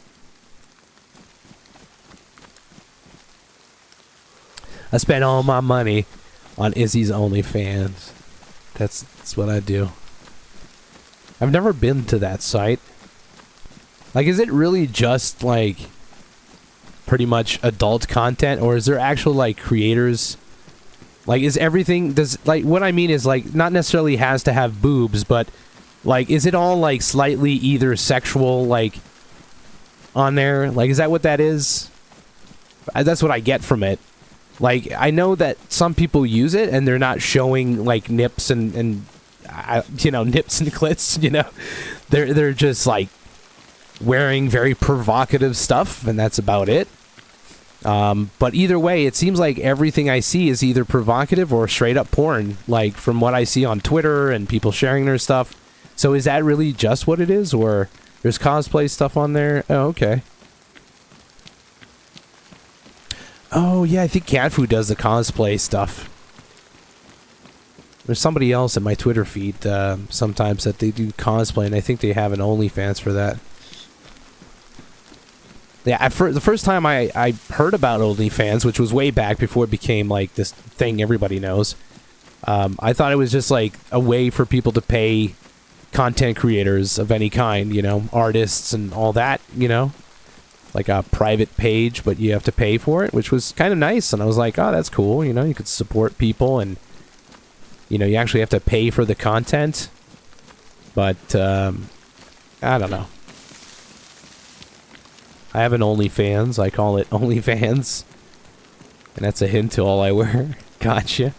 I spend all my money on Izzy's OnlyFans. That's what I do. I've never been to that site. Like, is it really just, like, pretty much adult content? Or is there actual, like, creators? Like, is everything... Like, what I mean is, like, not necessarily has to have boobs, but, like, is it all, like, slightly either sexual, like, on there? Like, is that what that is? That's what I get from it. Like, I know that some people use it, and they're not showing, like, nips and you know, nips and clits, you know? They're just, like, wearing very provocative stuff, and that's about it. But either way, it seems like everything I see is either provocative or straight up porn, like from what I see on Twitter and people sharing their stuff. So is that really just what it is, or there's cosplay stuff on there? Oh, okay. Oh, yeah, I think Cat Food does the cosplay stuff. There's somebody else in my Twitter feed sometimes that they do cosplay, and I think they have an OnlyFans for that. Yeah, the first time I heard about OnlyFans, which was way back before it became like this thing everybody knows, I thought it was just like a way for people to pay content creators of any kind, you know, artists and all that, you know, like a private page, but you have to pay for it, which was kind of nice. And I was like, oh, that's cool. You know, you could support people and, you know, you actually have to pay for the content. But, I don't know. I have an OnlyFans. I call it OnlyFans. And that's a hint to all I wear. Gotcha.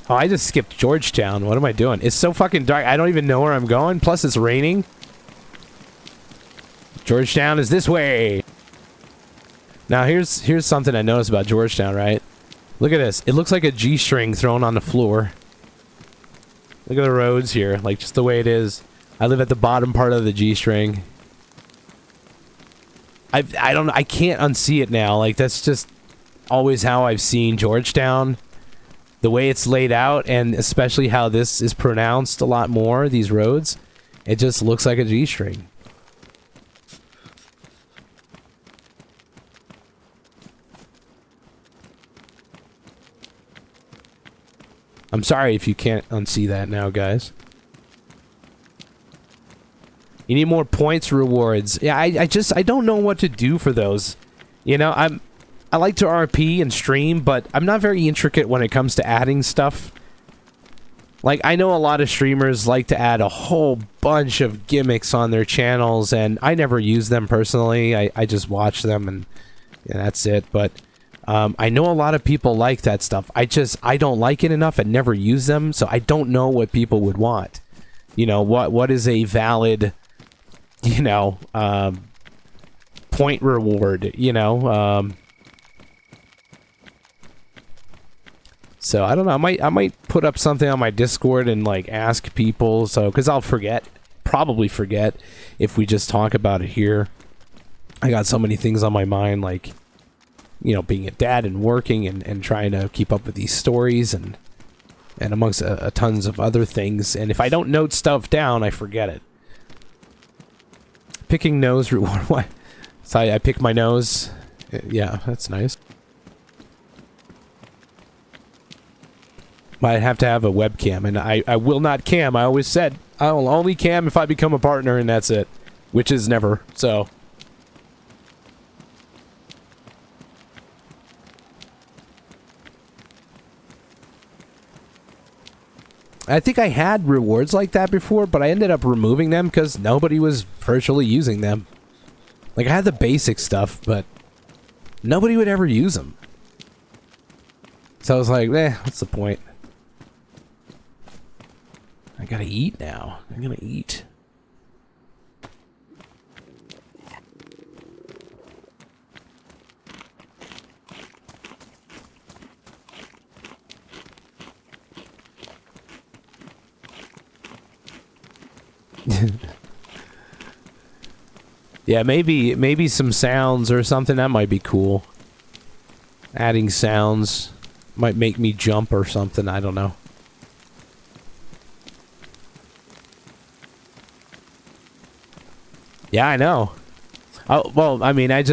Oh, I just skipped Georgetown. What am I doing? It's so fucking dark. I don't even know where I'm going. Plus, it's raining. Georgetown is this way. Now, here's something I noticed about Georgetown, right? Look at this. It looks like a G-string thrown on the floor. Look at the roads here. Like, just the way it is. I live at the bottom part of the G-string. I can't unsee it now. Like, that's just always how I've seen Georgetown. The way it's laid out, and especially how this is pronounced a lot more, these roads, it just looks like a G-string. I'm sorry if you can't unsee that now, guys. You need more points rewards. Yeah, I don't know what to do for those. You know, I like to RP and stream, but I'm not very intricate when it comes to adding stuff. Like, I know a lot of streamers like to add a whole bunch of gimmicks on their channels, and I never use them personally. I just watch them, and that's it. But I know a lot of people like that stuff. I don't like it enough and never use them, so I don't know what people would want. You know, what is a valid, you know, point reward, you know? So I don't know. I might put up something on my Discord and like ask people. So because I'll probably forget if we just talk about it here. I got so many things on my mind, like, you know, being a dad and working and trying to keep up with these stories and amongst tons of other things. And if I don't note stuff down, I forget it. Picking nose reward. What? So I pick my nose. Yeah, that's nice. I'd have to have a webcam, and I will not cam. I always said I will only cam if I become a partner, and that's it. Which is never, so. I think I had rewards like that before, but I ended up removing them because nobody was virtually using them. Like, I had the basic stuff, but nobody would ever use them. So I was like, what's the point? I gotta eat now. I'm gonna eat. Yeah, maybe some sounds or something. That might be cool. Adding sounds. Might make me jump or something, I don't know. Yeah, I know. Oh, well, I mean, I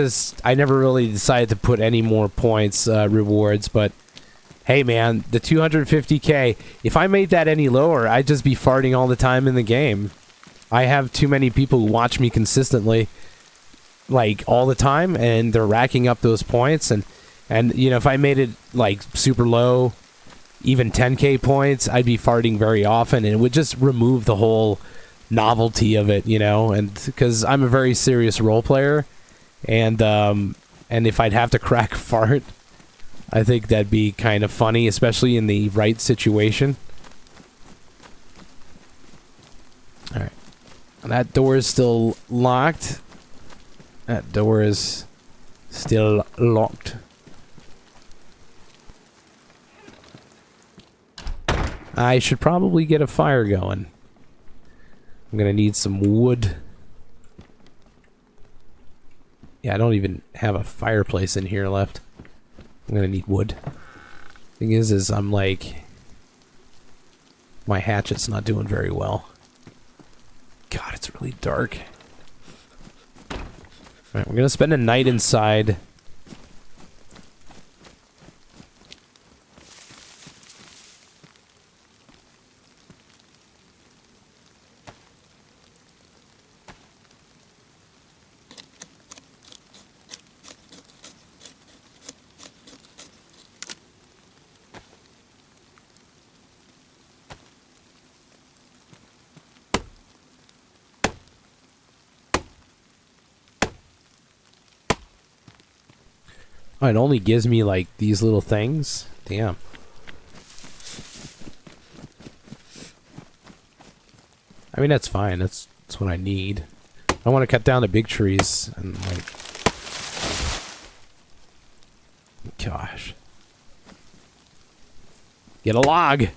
never really decided to put any more points, rewards, but hey, man, the 250k, if I made that any lower, I'd just be farting all the time in the game. I have too many people who watch me consistently, like, all the time, and they're racking up those points, and you know, if I made it, like, super low, even 10k points, I'd be farting very often, and it would just remove the whole novelty of it, you know, and because I'm a very serious role player, and if I'd have to crack a fart, I think that'd be kind of funny, especially in the right situation. Alright. That door is still locked. That door is still locked. I should probably get a fire going. I'm gonna need some wood. Yeah, I don't even have a fireplace in here left. I'm gonna need wood. Thing is I'm like... my hatchet's not doing very well. God, it's really dark. Alright, we're gonna spend a night inside. Oh, it only gives me, like, these little things? Damn. I mean, that's fine. That's what I need. I want to cut down the big trees and, like... gosh. Get a log!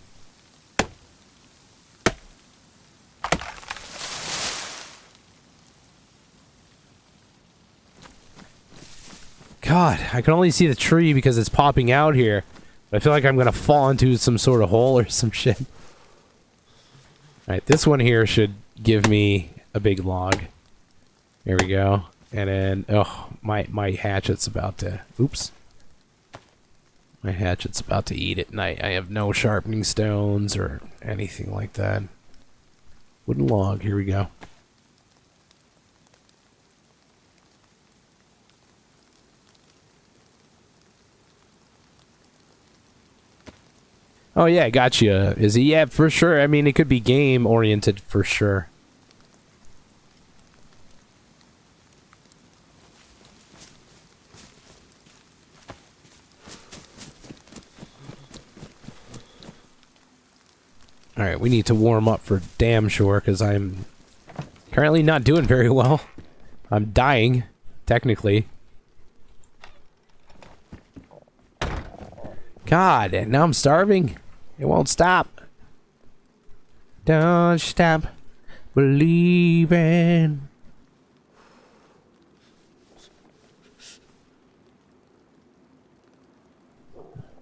God, I can only see the tree because it's popping out here. I feel like I'm gonna fall into some sort of hole or some shit. Alright, this one here should give me a big log. There we go. And then, oh, my hatchet's about to... oops. My hatchet's about to eat it, and I have no sharpening stones or anything like that. Wooden log, here we go. Oh yeah, gotcha. Is he? Yeah, for sure. I mean, it could be game oriented for sure. Alright, we need to warm up for damn sure, because I'm currently not doing very well. I'm dying, technically. God, and now I'm starving. It won't stop. Don't stop believing.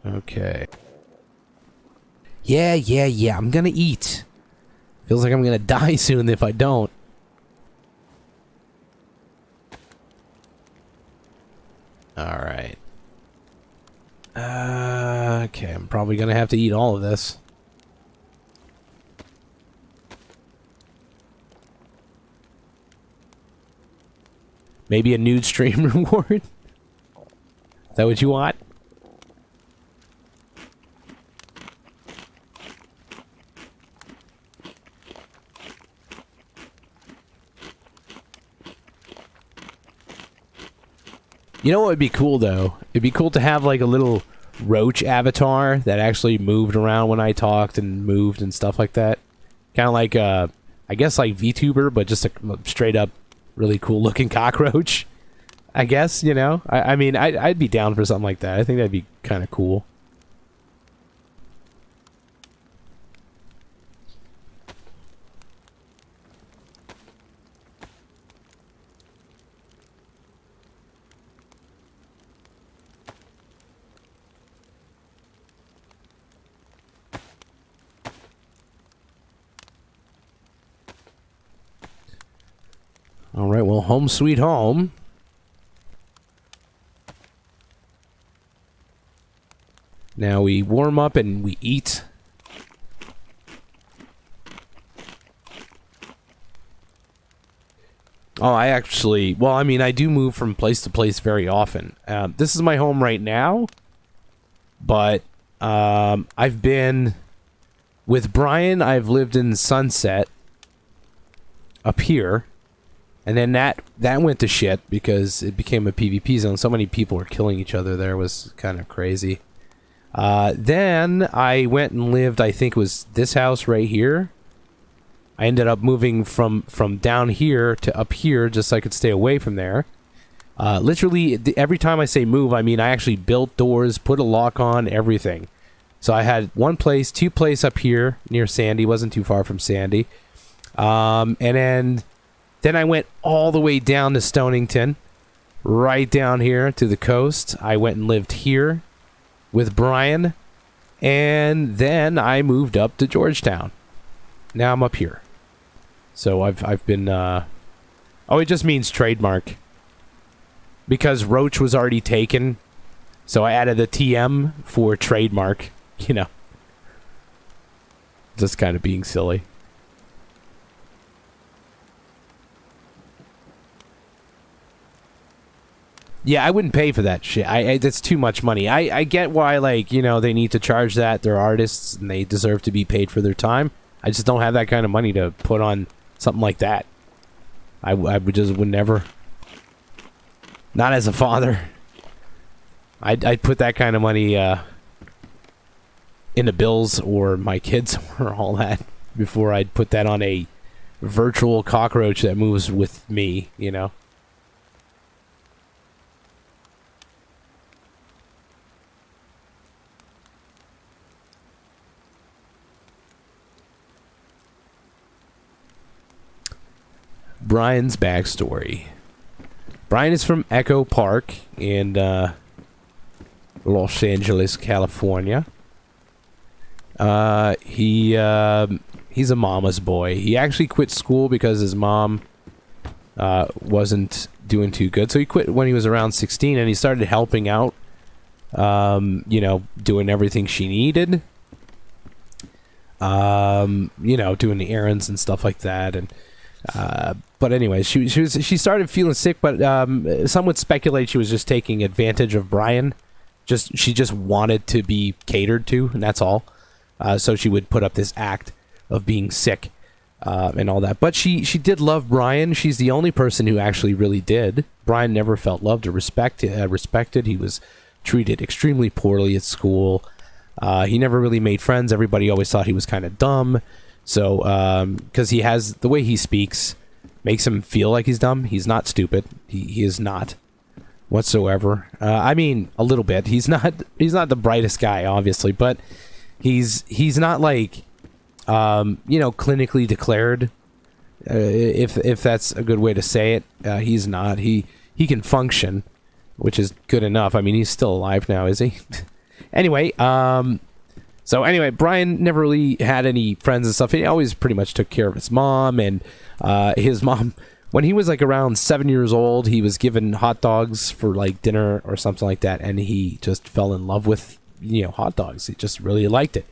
Okay. Yeah. I'm gonna eat. Feels like I'm gonna die soon if I don't. Alright. Okay, I'm probably gonna have to eat all of this. Maybe a nude stream reward? Is that what you want? You know what would be cool, though? It'd be cool to have, like, a little roach avatar that actually moved around when I talked and moved and stuff like that. Kind of like, I guess, like VTuber, but just a straight-up really cool-looking cockroach. I guess, you know? I mean, I'd be down for something like that. I think that'd be kind of cool. All right, well, home sweet home. Now we warm up and we eat. Oh, I do move from place to place very often. This is my home right now, but I've been with Brian. I've lived in Sunset up here, and then that went to shit because it became a PvP zone. So many people were killing each other there. It was kind of crazy. Then I went and lived, I think it was this house right here. I ended up moving from down here to up here just so I could stay away from there. Literally, every time I say move, I mean I actually built doors, put a lock on, everything. So I had two places up here near Sandy, wasn't too far from Sandy. And then I went all the way down to Stonington, right down here to the coast. I went and lived here with Brian, and then I moved up to Georgetown. Now I'm up here. So I've been it just means trademark. Because Roach was already taken, so I added the TM for trademark, you know. Just kind of being silly. Yeah, I wouldn't pay for that shit. That's too much money. I get why, like, you know, they need to charge that. They're artists, and they deserve to be paid for their time. I just don't have that kind of money to put on something like that. I would never. Not as a father. I'd put that kind of money into bills or my kids or all that before I'd put that on a virtual cockroach that moves with me, you know. Brian's backstory. Brian is from Echo Park in Los Angeles, California. He's a mama's boy. He actually quit school because his mom wasn't doing too good. So he quit when he was around 16, and he started helping out, you know, doing everything she needed. You know, doing the errands and stuff like that, and but anyway, she started feeling sick, but some would speculate she was just taking advantage of Brian. She just wanted to be catered to, and that's all. So she would put up this act of being sick and all that. But she did love Brian. She's the only person who actually really did. Brian never felt loved or respected. He was treated extremely poorly at school. He never really made friends. Everybody always thought he was kind of dumb. So, because he has the way he speaks makes him feel like he's dumb. He's not stupid. He is not whatsoever. I mean, a little bit. He's not the brightest guy, obviously, but he's not like, you know, clinically declared. If that's a good way to say it, he's not. He can function, which is good enough. I mean, he's still alive now, is he? Anyway, So anyway, Brian never really had any friends and stuff. He always pretty much took care of his mom, and his mom, when he was like around 7 years old, he was given hot dogs for like dinner or something like that, and he just fell in love with, you know, hot dogs. He just really liked it.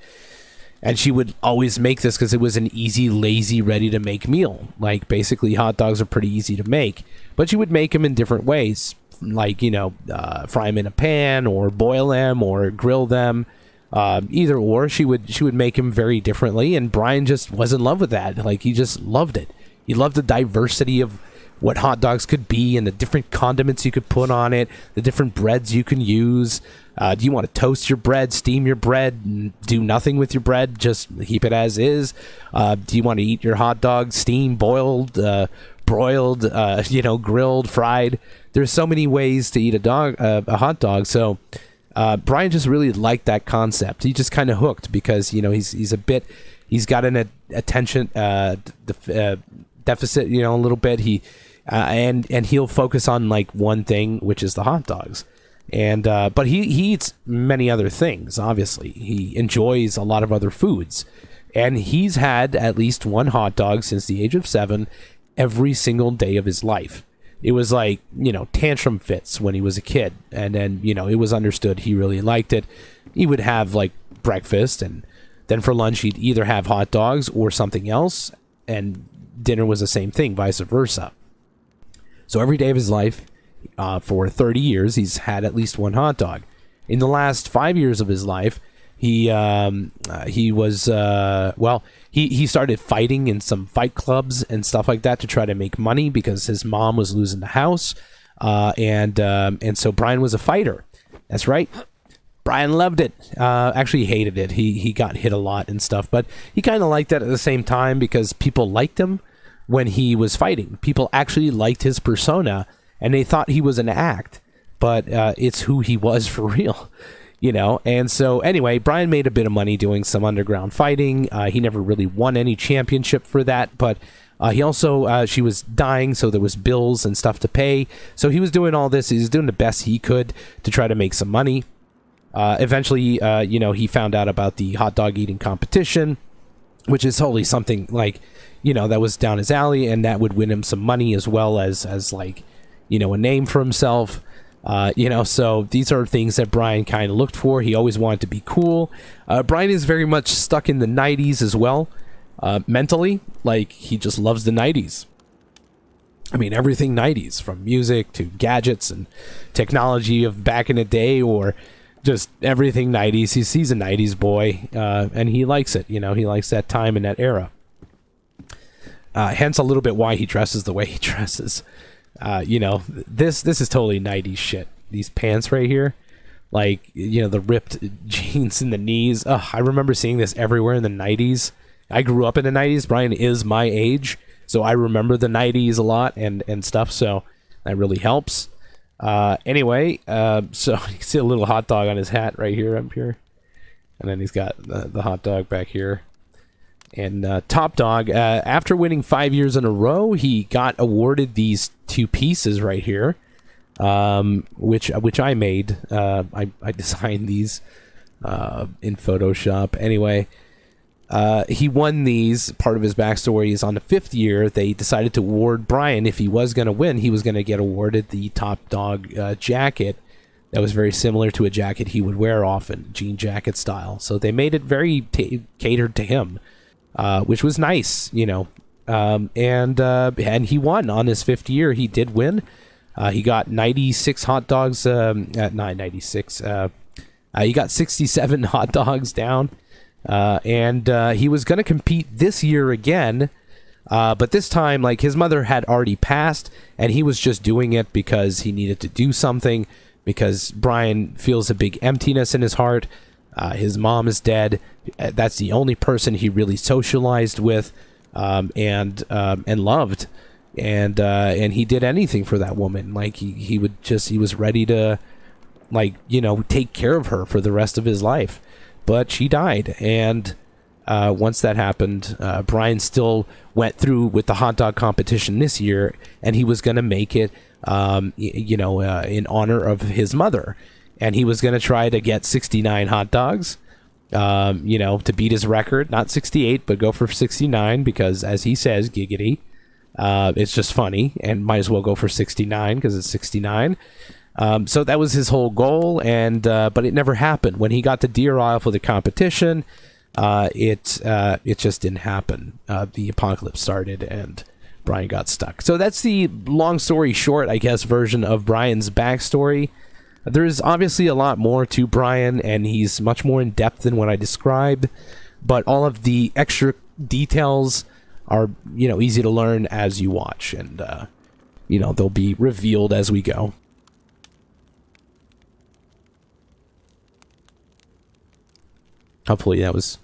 And she would always make this because it was an easy, lazy, ready-to-make meal. Like, basically, hot dogs are pretty easy to make. But she would make them in different ways. Like, you know, fry them in a pan, or boil them, or grill them. Either or, she would make him very differently, and Brian just was in love with that. Like, he just loved it. He loved the diversity of what hot dogs could be, and the different condiments you could put on it, the different breads you can use. Do you want to toast your bread, steam your bread, and do nothing with your bread, just keep it as is? Do you want to eat your hot dog steamed, boiled, broiled, you know, grilled, fried? There's so many ways to eat a hot dog. So Brian just really liked that concept. He just kind of hooked because, you know, he's got an attention deficit, you know, a little bit. And he'll focus on like one thing, which is the hot dogs. And but he eats many other things. Obviously, he enjoys a lot of other foods, and he's had at least one hot dog since the age of 7 every single day of his life. It was like, tantrum fits when he was a kid. And then, it was understood he really liked it. He would have like breakfast, and then for lunch he'd either have hot dogs or something else, and dinner was the same thing, vice versa. So every day of his life, for 30 years, he's had at least one hot dog. In the last 5 years of his life, he started fighting in some fight clubs and stuff like that to try to make money because his mom was losing the house, and so Brian was a fighter. That's right. Brian loved it. Actually, he hated it. He got hit a lot and stuff, but he kind of liked that at the same time because people liked him when he was fighting. People actually liked his persona, and they thought he was an act, but it's who he was for real, And so anyway, Brian made a bit of money doing some underground fighting. He never really won any championship for that, but he also, she was dying, so there was bills and stuff to pay. So he was doing all this. He was doing the best he could to try to make some money. Eventually, he found out about the hot dog eating competition, which is totally something like, that was down his alley, and that would win him some money as well as like, a name for himself. So these are things that Brian kind of looked for. He always wanted to be cool. Brian is very much stuck in the 90s as well, mentally. Like, he just loves the 90s. I mean, everything 90s, from music to gadgets and technology of back in the day, or just everything 90s. He's a 90s boy, and he likes it. He likes that time and that era. Hence a little bit why he dresses the way he dresses. This is totally 90s shit. These pants right here, like, the ripped jeans in the knees. I remember seeing this everywhere in the 90s. I grew up in the 90s. Brian is my age, so I remember the 90s a lot and stuff, so that really helps. Anyway, so you can see a little hot dog on his hat right here, up here. And then he's got the hot dog back here. And Top Dog, after winning 5 years in a row, he got awarded these two pieces right here, which I made. I designed these in Photoshop. Anyway, he won these. Part of his backstory is on the 5th year, they decided to award Brian, if he was going to win, he was going to get awarded the Top Dog jacket that was very similar to a jacket he would wear often, jean jacket style. So they made it very catered to him. Which was nice, and he won on his 5th year. He did win. He got 96 hot dogs, at 96. He got 67 hot dogs down, and he was going to compete this year again, but this time, like, his mother had already passed, and he was just doing it because he needed to do something, because Brian feels a big emptiness in his heart. His mom is dead. That's the only person he really socialized with, and loved, and he did anything for that woman. Like, he was ready to, like, take care of her for the rest of his life. But she died, and once that happened, Brian still went through with the hot dog competition this year, and he was going to make it, in honor of his mother. And he was going to try to get 69 hot dogs, to beat his record. Not 68, but go for 69, because, as he says, giggity, it's just funny, and might as well go for 69 because it's 69. So that was his whole goal, and but it never happened. When he got to Deer Isle for the competition, it just didn't happen. The apocalypse started, and Brian got stuck. So that's the long story short, I guess, version of Brian's backstory. There's obviously a lot more to Brian, and he's much more in depth than what I described, but all of the extra details are, easy to learn as you watch, and, they'll be revealed as we go. Hopefully that was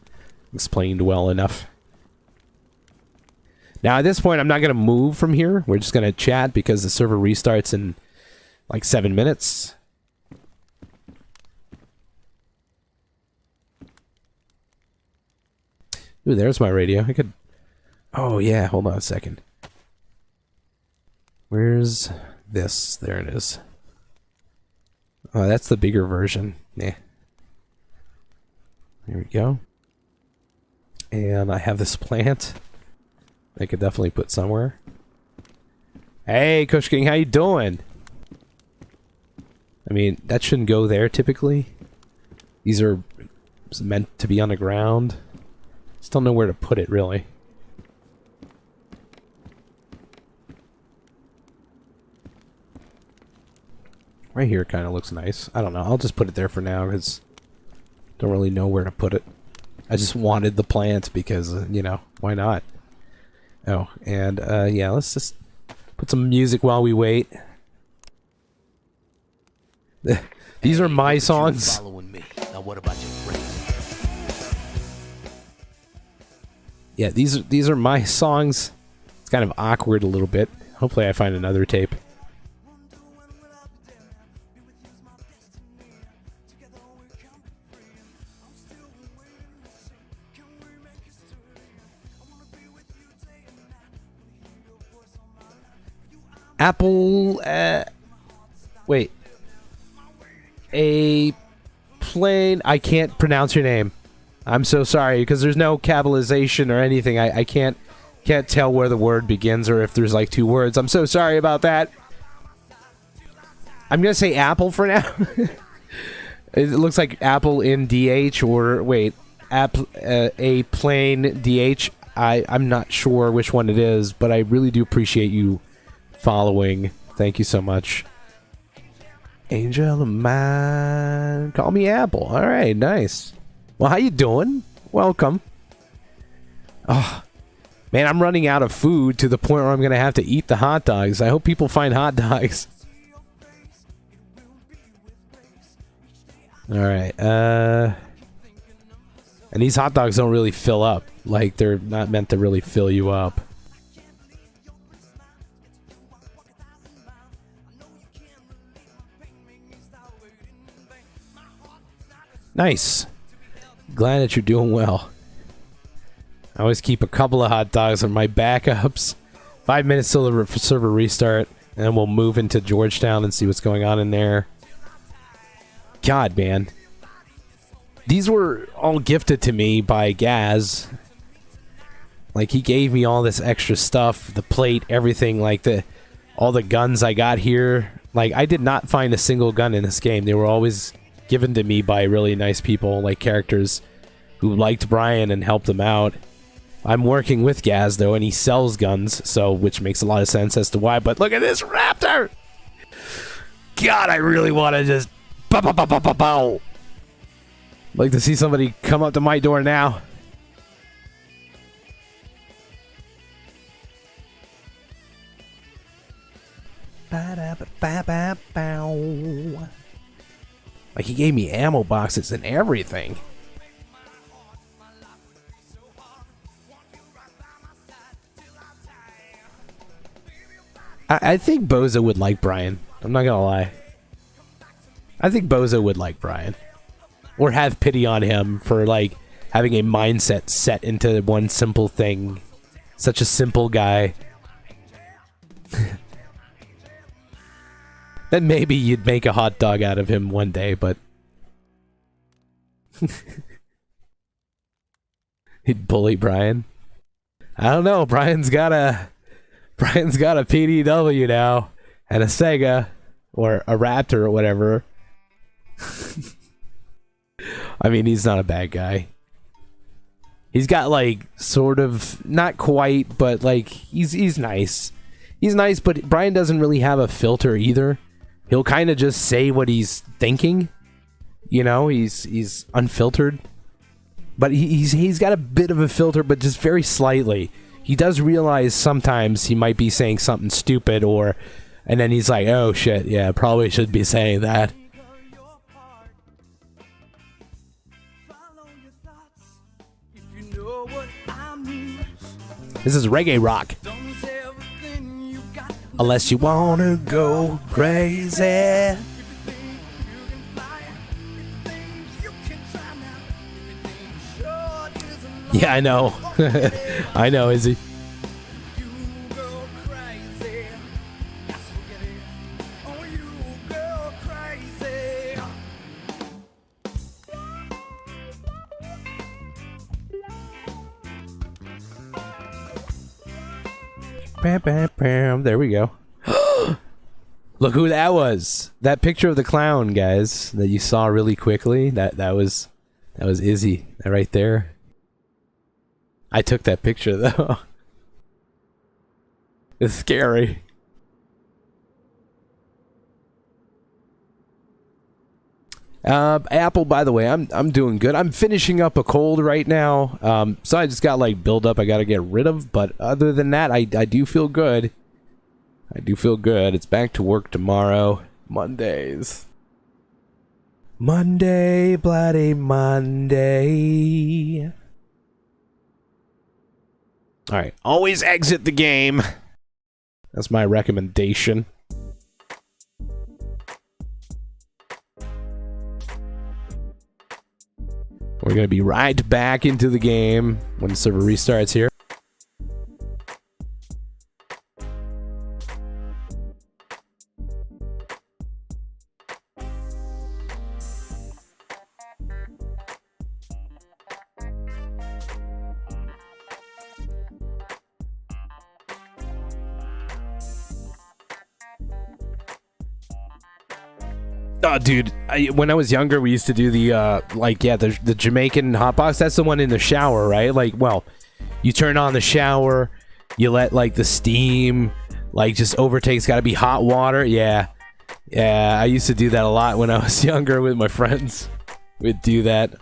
explained well enough. Now, at this point, I'm not going to move from here. We're just going to chat because the server restarts in like 7 minutes. Ooh, there's my radio. I could... Oh, yeah. Hold on a second. Where's this? There it is. Oh, that's the bigger version. Yeah. There we go. And I have this plant I could definitely put somewhere. Hey, Kush King, how you doing? I mean, that shouldn't go there typically. These are meant to be on the ground. Just don't know where to put it, really. Right here kind of looks nice. I don't know. I'll just put it there for now because don't really know where to put it. I just wanted the plant because, you know, why not? Oh, and yeah, let's just put some music while we wait. These are my songs. Following me. Now what about your friends? Yeah, these are my songs. It's kind of awkward a little bit. Hopefully I find another tape. Apple, wait. A plane. I can't pronounce your name. I'm so sorry because there's no capitalization or anything. I can't tell where the word begins or if there's like two words. I'm so sorry about that. I'm gonna say Apple for now. It looks like Apple in DH or wait, a plane DH. I'm not sure which one it is, but I really do appreciate you following. Thank you so much. Angel of mine, call me Apple. All right, nice. Well, how you doing? Welcome. Oh, man, I'm running out of food to the point where I'm gonna have to eat the hot dogs. I hope people find hot dogs. All right. And these hot dogs don't really fill up. Like they're not meant to really fill you up. Nice. Glad that you're doing well. I always keep a couple of hot dogs on my backups. 5 minutes till the server restart, and then we'll move into Georgetown and see what's going on in there. God, man. These were all gifted to me by Gaz. Like, he gave me all this extra stuff, the plate, everything, like all the guns I got here. Like, I did not find a single gun in this game. They were always given to me by really nice people, like characters who liked Brian and helped him out. I'm working with Gaz though, and he sells guns, so which makes a lot of sense as to why. But look at this raptor! God, I really want to just bow, bow, bow, bow, bow, bow. Like to see somebody come up to my door now. Ba-da-ba-ba-ba-bow. Like, he gave me ammo boxes and everything. I think Bozo would like Brian. I'm not gonna lie. I think Bozo would like Brian. Or have pity on him for, like, having a mindset set into one simple thing. Such a simple guy. Then maybe you'd make a hot dog out of him one day, but... He'd bully Brian. I don't know, Brian's got a PDW now, and a Sega, or a Raptor or whatever. I mean, he's not a bad guy. He's got, like, sort of, not quite, but, like, he's nice. He's nice, but Brian doesn't really have a filter either. He'll kind of just say what he's thinking. You know, he's unfiltered. But he's got a bit of a filter, but just very slightly. He does realize sometimes he might be saying something stupid, and then he's like, oh shit, yeah, probably should be saying that. This is reggae rock. Unless you wanna go crazy. Yeah, I know. I know, Izzy. Bam, bam, bam. There we go. Look who that was. That picture of the clown, guys, that you saw really quickly. That was Izzy. That right there. I took that picture though. It's scary. Apple, by the way, I'm doing good. I'm finishing up a cold right now. So I just got like buildup I gotta get rid of, but other than that, I do feel good. I do feel good. It's back to work tomorrow. Mondays. Monday, bloody Monday. Alright, always exit the game. That's my recommendation. We're gonna be right back into the game when the server restarts here. Oh, dude, when I was younger, we used to do the, the Jamaican hotbox. That's the one in the shower, right? Like, well, you turn on the shower, you let, like, the steam, like, just overtake. It's gotta be hot water. Yeah. Yeah, I used to do that a lot when I was younger with my friends. We'd do that.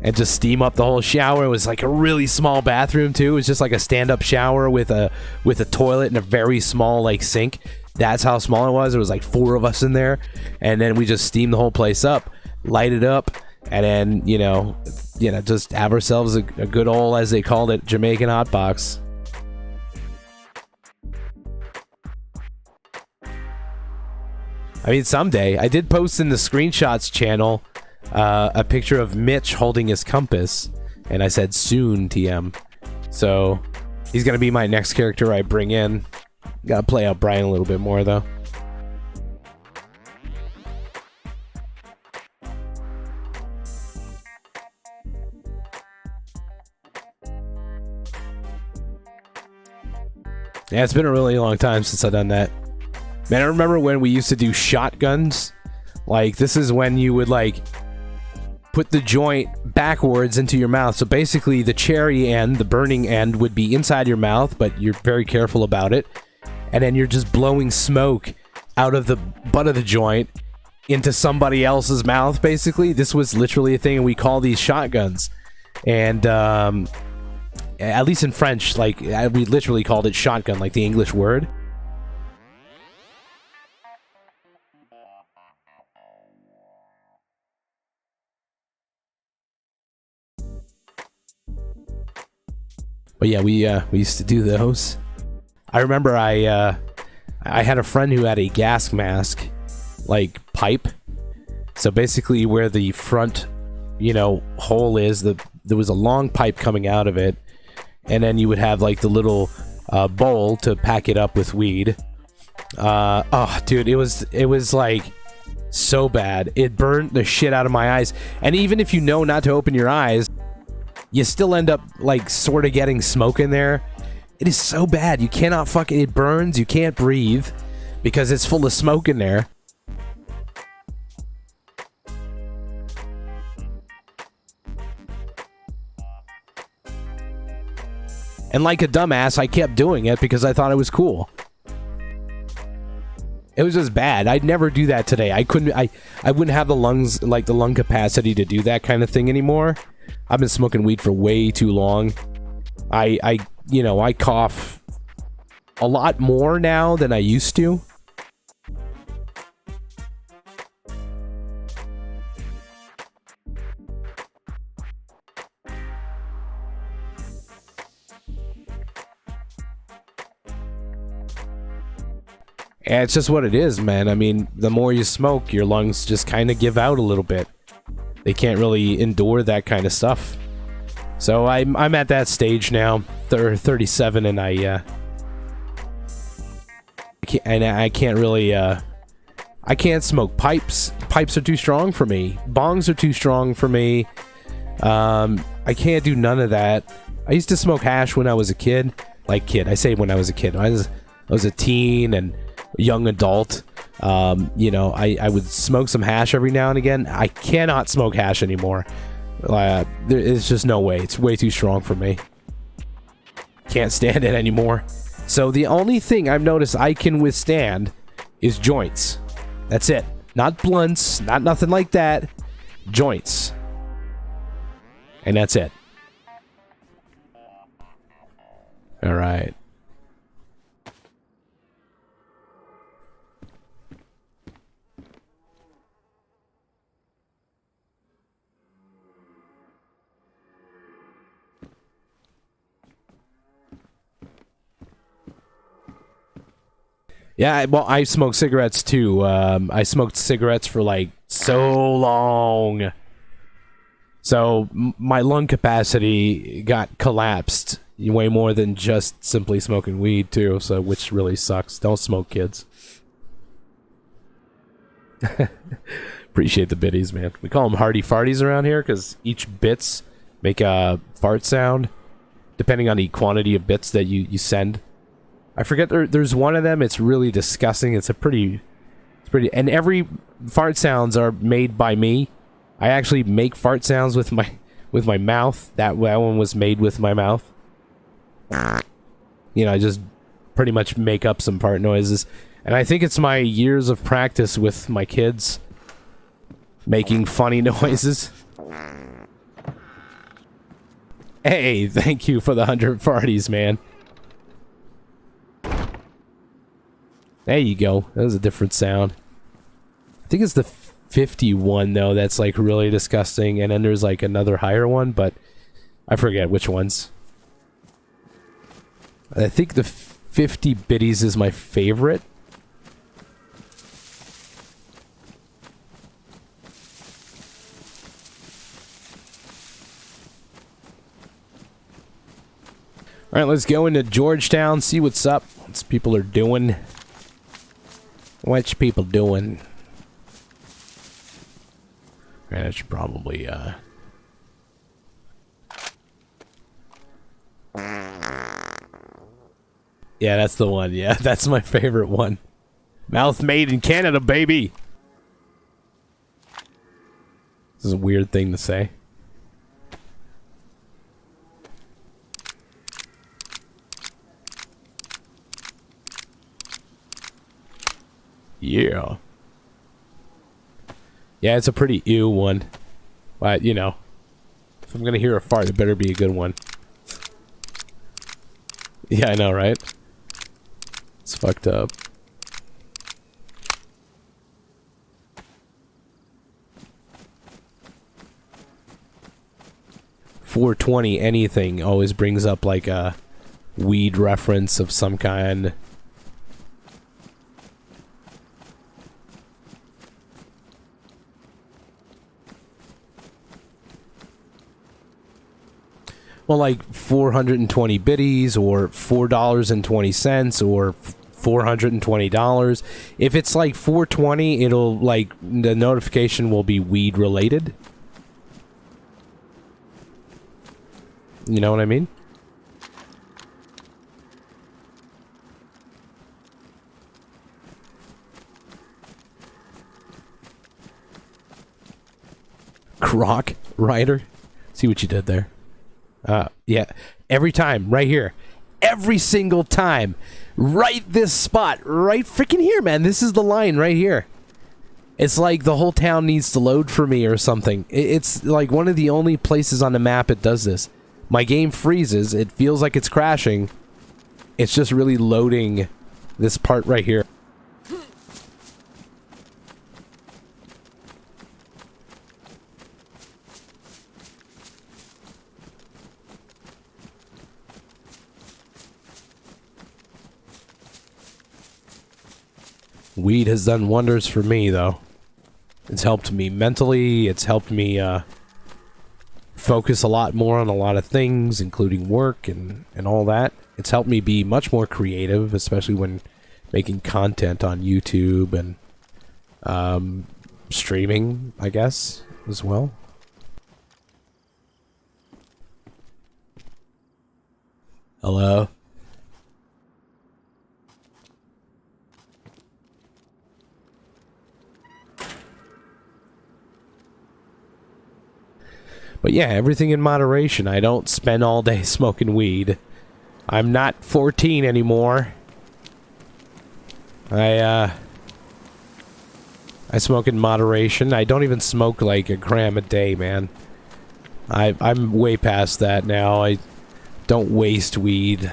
And just steam up the whole shower. It was, like, a really small bathroom, too. It was just, like, a stand-up shower with a toilet and a very small, like, sink. That's how small it was. There was like 4 of us in there, and then we just steamed the whole place up, light it up, and then just have ourselves a good old, as they called it, Jamaican hot box. I mean, someday I did post in the screenshots channel a picture of Mitch holding his compass, and I said soon, TM. So he's gonna be my next character I bring in. Gotta play out Brian a little bit more, though. Yeah, it's been a really long time since I've done that. Man, I remember when we used to do shotguns. Like, this is when you would, like, put the joint backwards into your mouth. So basically, the cherry end, the burning end, would be inside your mouth, but you're very careful about it. And then you're just blowing smoke out of the butt of the joint into somebody else's mouth, basically. This was literally a thing, and we call these shotguns. And, at least in French, like, we literally called it shotgun, like the English word. But yeah, we used to do those. I remember I had a friend who had a gas mask, like, pipe. So basically where the front, hole is, there was a long pipe coming out of it. And then you would have, like, the little bowl to pack it up with weed. Oh, dude, it was, like, so bad. It burned the shit out of my eyes. And even if you know not to open your eyes, you still end up, like, sort of getting smoke in there. It is so bad. You cannot it burns. You can't breathe because it's full of smoke in there. And like a dumbass, I kept doing it because I thought it was cool. It was just bad. I'd never do that today. I wouldn't have the lungs, like the lung capacity to do that kind of thing anymore. I've been smoking weed for way too long. I cough a lot more now than I used to. And it's just what it is, man. I mean, the more you smoke, your lungs just kind of give out a little bit. They can't really endure that kind of stuff. So I'm at that stage now, 37, and I can't really I can't smoke pipes. Pipes are too strong for me. Bongs are too strong for me. I can't do none of that. I used to smoke hash when I was a kid. Like, kid, I say when I was a kid. I was a teen, and young adult. You know, I would smoke some hash every now and again. I cannot smoke hash anymore. There's just no way. It's way too strong for me. Can't stand it anymore. So the only thing I've noticed I can withstand is joints. That's it. Not blunts, not nothing like that. Joints. And that's it. All right. Yeah, well, I smoke cigarettes too. I smoked cigarettes for like so long. So my lung capacity got collapsed way more than just simply smoking weed too, so which really sucks. Don't smoke, kids. Appreciate the biddies, man. We call them hardy farties around here because each bits make a fart sound depending on the quantity of bits that you send. I forget there's one of them. It's really disgusting. It's pretty, and every fart sounds are made by me. I actually make fart sounds with my mouth. That one was made with my mouth. You know, I just pretty much make up some fart noises. And I think it's my years of practice with my kids making funny noises. Hey, thank you for the 100 farties, man. There you go. That was a different sound. I think it's the 51 though that's like really disgusting, and then there's like another higher one, but I forget which ones. I think the 50 biddies is my favorite. All right, let's go into Georgetown, see what's up, what people are doing. What's people doing? Right, I should probably, Yeah, that's the one. Yeah, that's my favorite one. Mouth made in Canada, baby! This is a weird thing to say. Yeah. Yeah, it's a pretty ew one. But, you know, if I'm gonna hear a fart, it better be a good one. Yeah, I know, right? It's fucked up. .420 anything always brings up like a weed reference of some kind. Well, like 420 biddies or $4.20 or $420. If it's like 420, it'll like the notification will be weed related. You know what I mean? Croc Rider. See what you did there. Yeah, every time, right here. Every single time. Right this spot. Right freaking here, man. This is the line right here. It's like the whole town needs to load for me or something. It's like one of the only places on the map it does this. My game freezes. It feels like it's crashing. It's just really loading this part right here. Weed has done wonders for me, though. It's helped me mentally. It's helped me focus a lot more on a lot of things, including work and all that. It's helped me be much more creative, especially when making content on YouTube and streaming, I guess, as well. Hello? But yeah, everything in moderation. I don't spend all day smoking weed. I'm not 14 anymore. I smoke in moderation. I don't even smoke like a gram a day, man. I'm way past that now. I don't waste weed.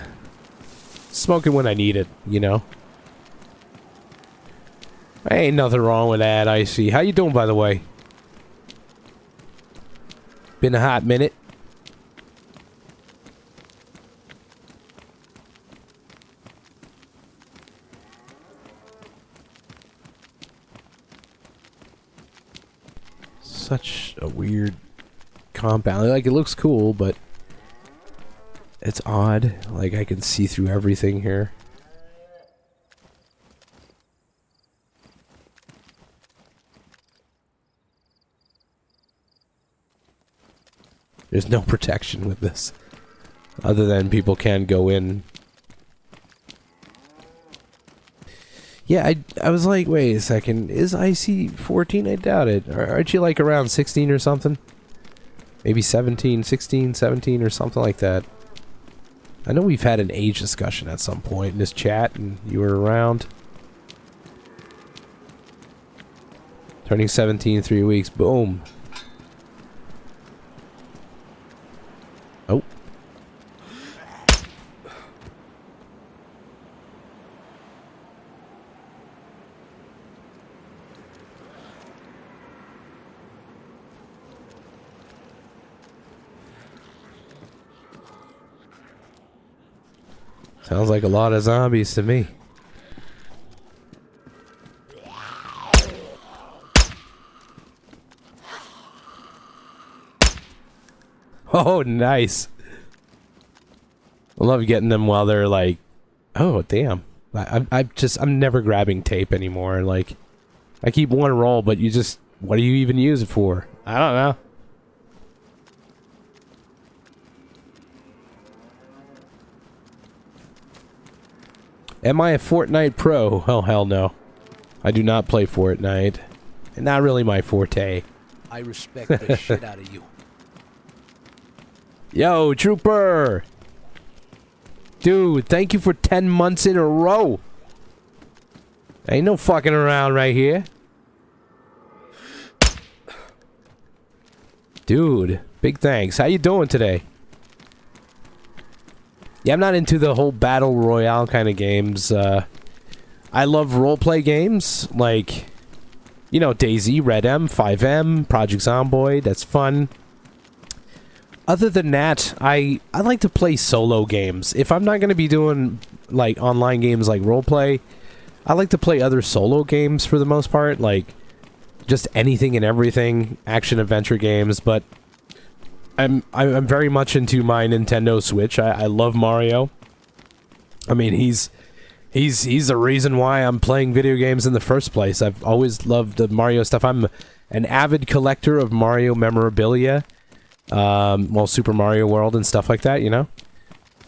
Smoke it when I need it, you know? Ain't nothing wrong with that, I see. How you doing, by the way? Been a hot minute. Such a weird compound. Like, it looks cool, but it's odd. Like, I can see through everything here. There's no protection with this. Other than people can go in. Yeah, I was like, wait a second. Is IC 14? I doubt it. Aren't you like around 16 or something? Maybe 17, 16, 17 or something like that. I know we've had an age discussion at some point in this chat and you were around. Turning 17 in 3 weeks. Boom. Oh. Sounds like a lot of zombies to me. Oh, nice. I love getting them while they're like, oh, damn. I'm never grabbing tape anymore. Like, I keep one roll, but you just, what do you even use it for? I don't know. Am I a Fortnite pro? Oh, hell no. I do not play Fortnite. Not really my forte. I respect the shit out of you. Yo, Trooper! Dude, thank you for 10 months in a row. Ain't no fucking around right here. Dude, big thanks. How you doing today? Yeah, I'm not into the whole battle royale kind of games. I love roleplay games, like, you know, DayZ, Red M, 5M, Project Zomboid. That's fun. Other than that, I like to play solo games. If I'm not going to be doing, like, online games like roleplay, I like to play other solo games for the most part, like, just anything and everything, action-adventure games, but I'm very much into my Nintendo Switch. I love Mario. I mean, he's the reason why I'm playing video games in the first place. I've always loved the Mario stuff. I'm an avid collector of Mario memorabilia. Well, Super Mario World and stuff like that, you know?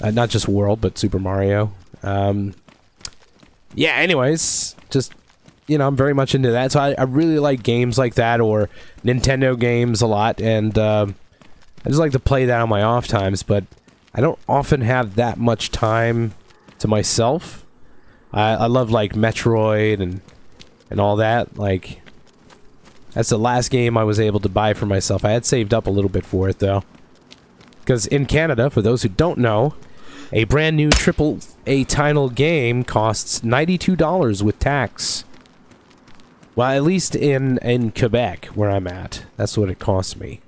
Not just World, but Super Mario. Yeah, anyways, just, you know, I'm very much into that. So I really like games like that, or Nintendo games a lot, and I just like to play that on my off times, but I don't often have that much time to myself. I love, like, Metroid and all that. Like, that's the last game I was able to buy for myself. I had saved up a little bit for it, though. Because in Canada, for those who don't know, a brand new AAA title game costs $92 with tax. Well, at least in Quebec, where I'm at. That's what it costs me.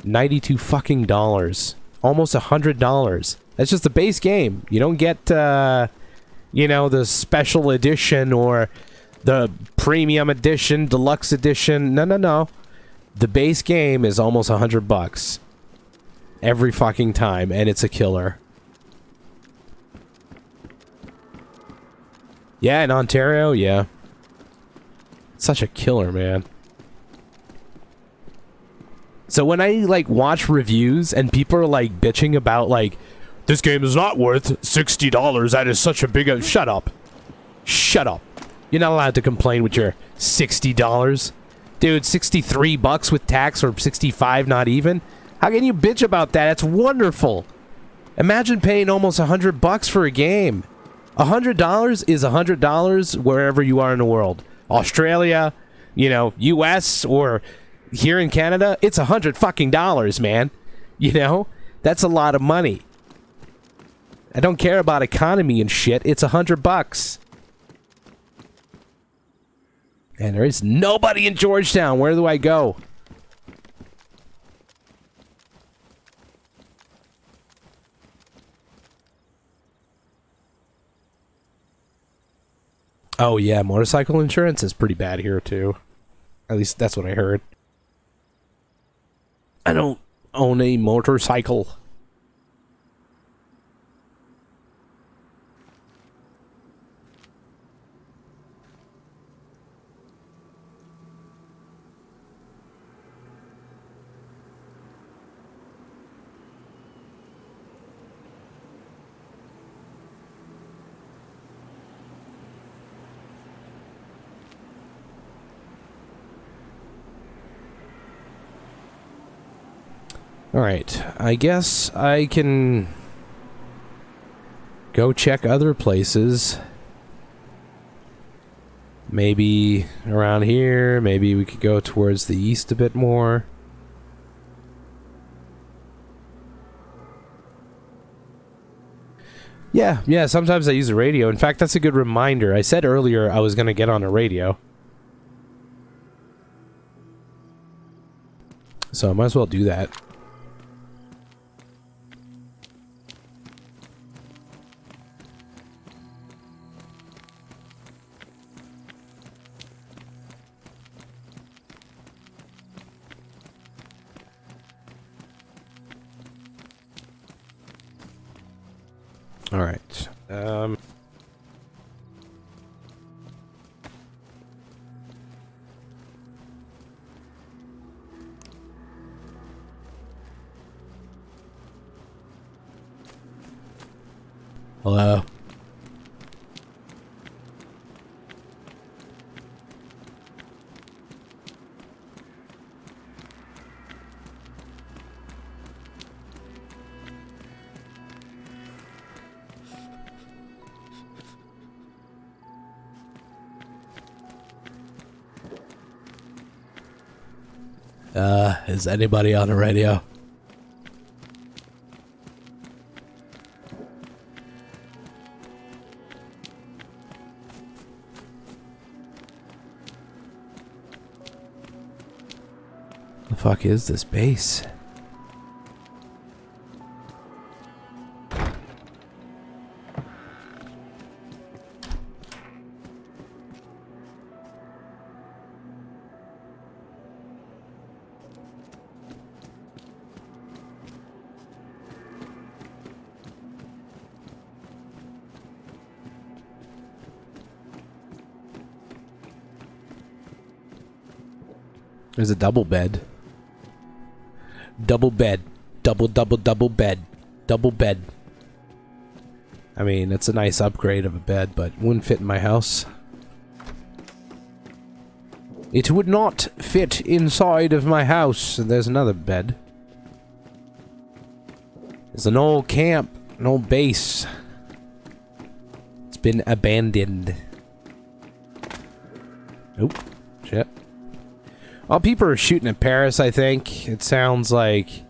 92 fucking dollars. Almost $100. That's just the base game. You don't get, you know, the special edition or the premium edition, deluxe edition. No. The base game is almost $100 every fucking time, and it's a killer. Yeah, in Ontario, yeah. Such a killer, man. So when I, like, watch reviews and people are, like, bitching about, like, this game is not worth $60, that is such a big... Shut up. Shut up. You're not allowed to complain with your $60. Dude, 63 bucks with tax or 65 not even? How can you bitch about that? That's wonderful. Imagine paying almost 100 bucks for a game. $100 is $100 wherever you are in the world. Australia, you know, US, or here in Canada, it's $100 fucking dollars, man. You know? That's a lot of money. I don't care about economy and shit. It's 100 bucks. And there is nobody in Georgetown. Where do I go? Oh yeah, motorcycle insurance is pretty bad here too. At least that's what I heard. I don't own a motorcycle. Alright, I guess I can go check other places. Maybe around here, maybe we could go towards the east a bit more. Yeah, sometimes I use the radio. In fact, that's a good reminder. I said earlier I was going to get on a radio. So I might as well do that. All right. Hello. Is anybody on the radio? The fuck is this base? There's a double bed. Double bed. Double bed. Double bed. I mean, it's a nice upgrade of a bed, but wouldn't fit in my house. It would not fit inside of my house. And there's another bed. There's an old camp, an old base. It's been abandoned. Oh, shit. Oh, people are shooting at Paris, I think. It sounds like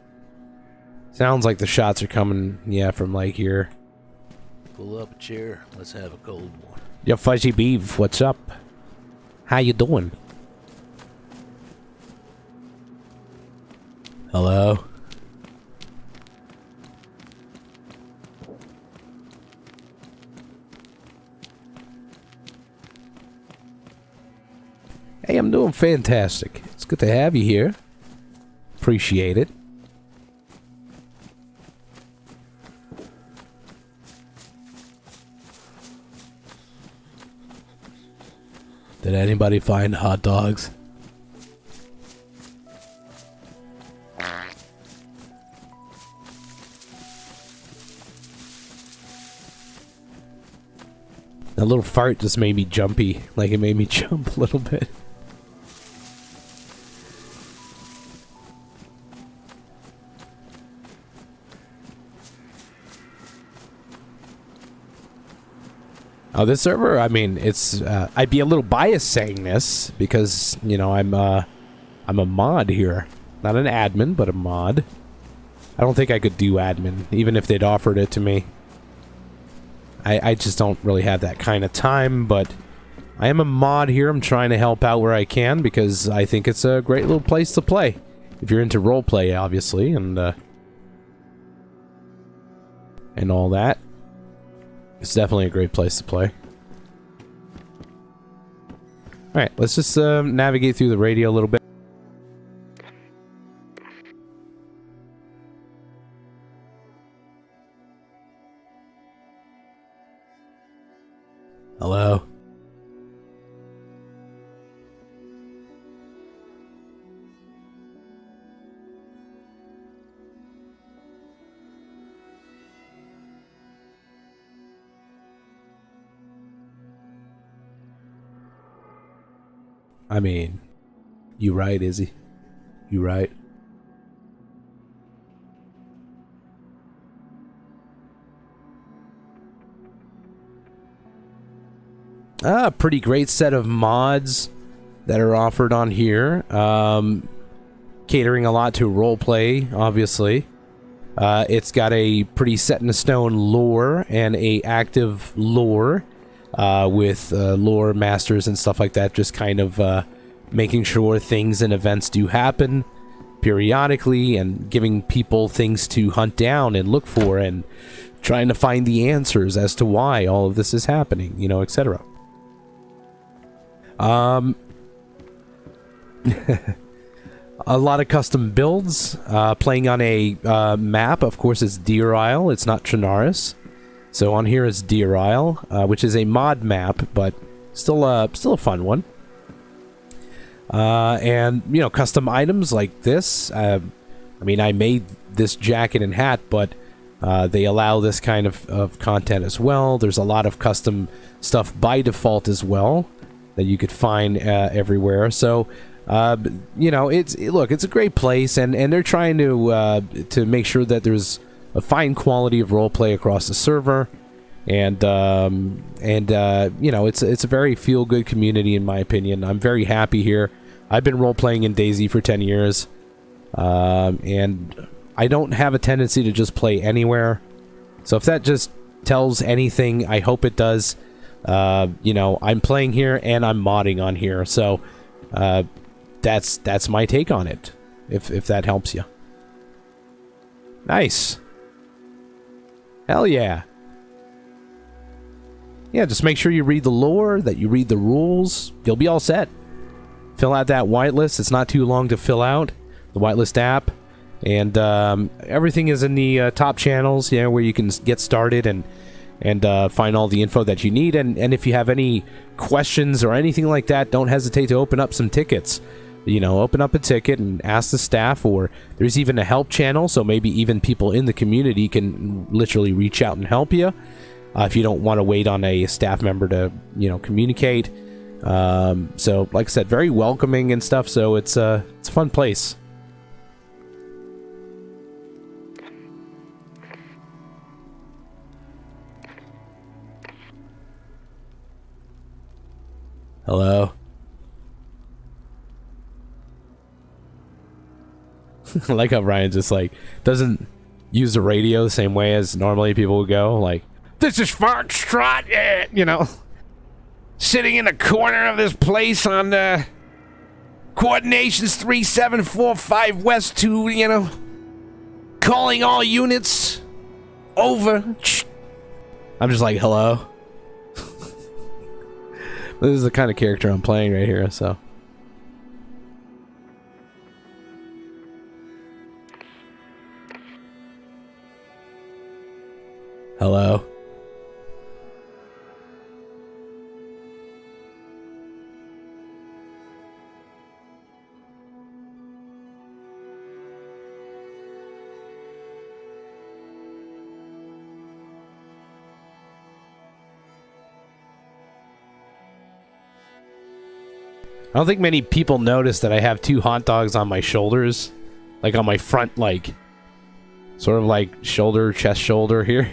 the shots are coming, yeah, from like here. Pull up a chair. Let's have a cold one. Yo, Fuzzy Beef, what's up? How you doing? Hello? Hey, I'm doing fantastic. It's good to have you here. Appreciate it. Did anybody find hot dogs? That little fart just made me jumpy. Like it made me jump a little bit. Oh, this server, I mean, it's, I'd be a little biased saying this because, you know, I'm a mod here. Not an admin, but a mod. I don't think I could do admin, even if they'd offered it to me. I just don't really have that kind of time, but I am a mod here. I'm trying to help out where I can because I think it's a great little place to play. If you're into roleplay, obviously, and all that. It's definitely a great place to play. Alright, let's just navigate through the radio a little bit. Hello? I mean, you right, Izzy. You right. Pretty great set of mods that are offered on here. Catering a lot to roleplay, obviously. It's got a pretty set-in-stone lore and a active lore. With lore masters and stuff like that, just kind of making sure things and events do happen periodically and giving people things to hunt down and look for and trying to find the answers as to why all of this is happening, you know, etc. A lot of custom builds, playing on a map. Of course, it's Deer Isle, it's not Chernarus. So on here is Deer Isle, which is a mod map, but still a fun one. And, you know, custom items like this. I mean, I made this jacket and hat, but they allow this kind of content as well. There's a lot of custom stuff by default as well that you could find everywhere. So, you know, it's a great place, and they're trying to make sure that there's a fine quality of roleplay across the server, and you know, it's a very feel-good community in my opinion. I'm very happy here. I've been role-playing in DayZ for 10 years, and I don't have a tendency to just play anywhere. So if that just tells anything, I hope it does. You know, I'm playing here and I'm modding on here, so that's my take on it. If that helps you. Nice. Hell yeah. Yeah, just make sure you read the lore, that you read the rules. You'll be all set. Fill out that whitelist. It's not too long to fill out. The whitelist app. And everything is in the top channels, you know, where you can get started and find all the info that you need. And if you have any questions or anything like that, don't hesitate to open up some tickets. You know, open up a ticket and ask the staff, or there's even a help channel, so maybe even people in the community can literally reach out and help you if you don't want to wait on a staff member to, you know, communicate. So, like I said, very welcoming and stuff, so it's a fun place. Hello? I like how Ryan just, like, doesn't use the radio the same way as normally people would go. Like, this is Foxtrot, you know, sitting in the corner of this place on coordinations 3745 West 2, you know, calling all units over. I'm just like, hello? This is the kind of character I'm playing right here, so. Hello? I don't think many people notice that I have two hot dogs on my shoulders. Like on my front, like, sort of like shoulder, chest, shoulder here.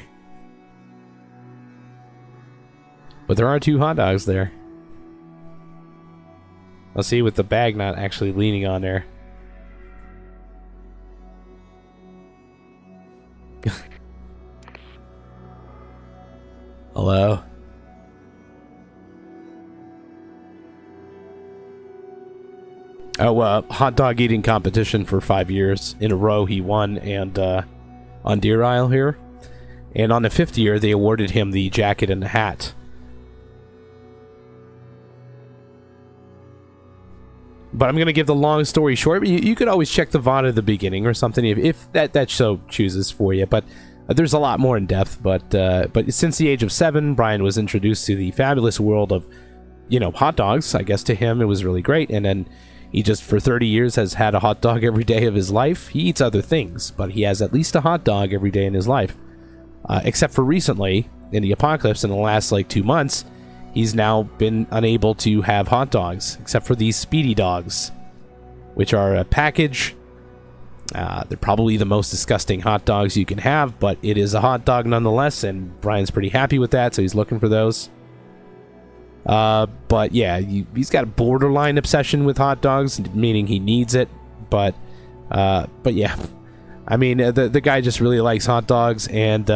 But there are 2 hot dogs there. I'll see with the bag not actually leaning on there. Hello? Oh, hot dog eating competition for 5 years in a row he won, and on Deer Isle here. And on the 5th year, they awarded him the jacket and the hat. But I'm going to give the long story short. You could always check the VOD at the beginning or something if that show chooses for you. But there's a lot more in depth. But since the age of 7, Brian was introduced to the fabulous world of, hot dogs. I guess to him it was really great. And then he just, for 30 years, has had a hot dog every day of his life. He eats other things, but he has at least a hot dog every day in his life. Except for recently, in the apocalypse, in the last, 2 months, he's now been unable to have hot dogs, except for these Speedy Dogs, which are a package. They're probably the most disgusting hot dogs you can have, but it is a hot dog nonetheless, and Brian's pretty happy with that, so he's looking for those. But yeah, he's got a borderline obsession with hot dogs, meaning he needs it, but yeah. I mean, the guy just really likes hot dogs, and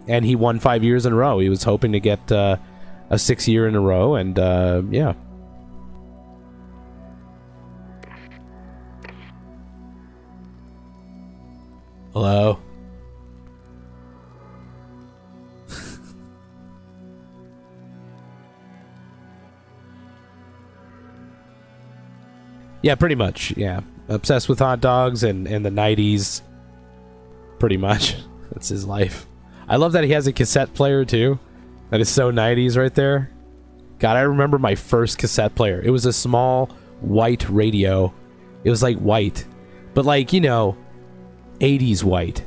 he won 5 years in a row. He was hoping to get a 6th year in a row, and yeah. Hello? Yeah, pretty much, yeah. Obsessed with hot dogs and the 90s. Pretty much. That's his life. I love that he has a cassette player, too. That is so 90s right there. God, I remember my first cassette player. It was a small white radio. It was white. But 80s white.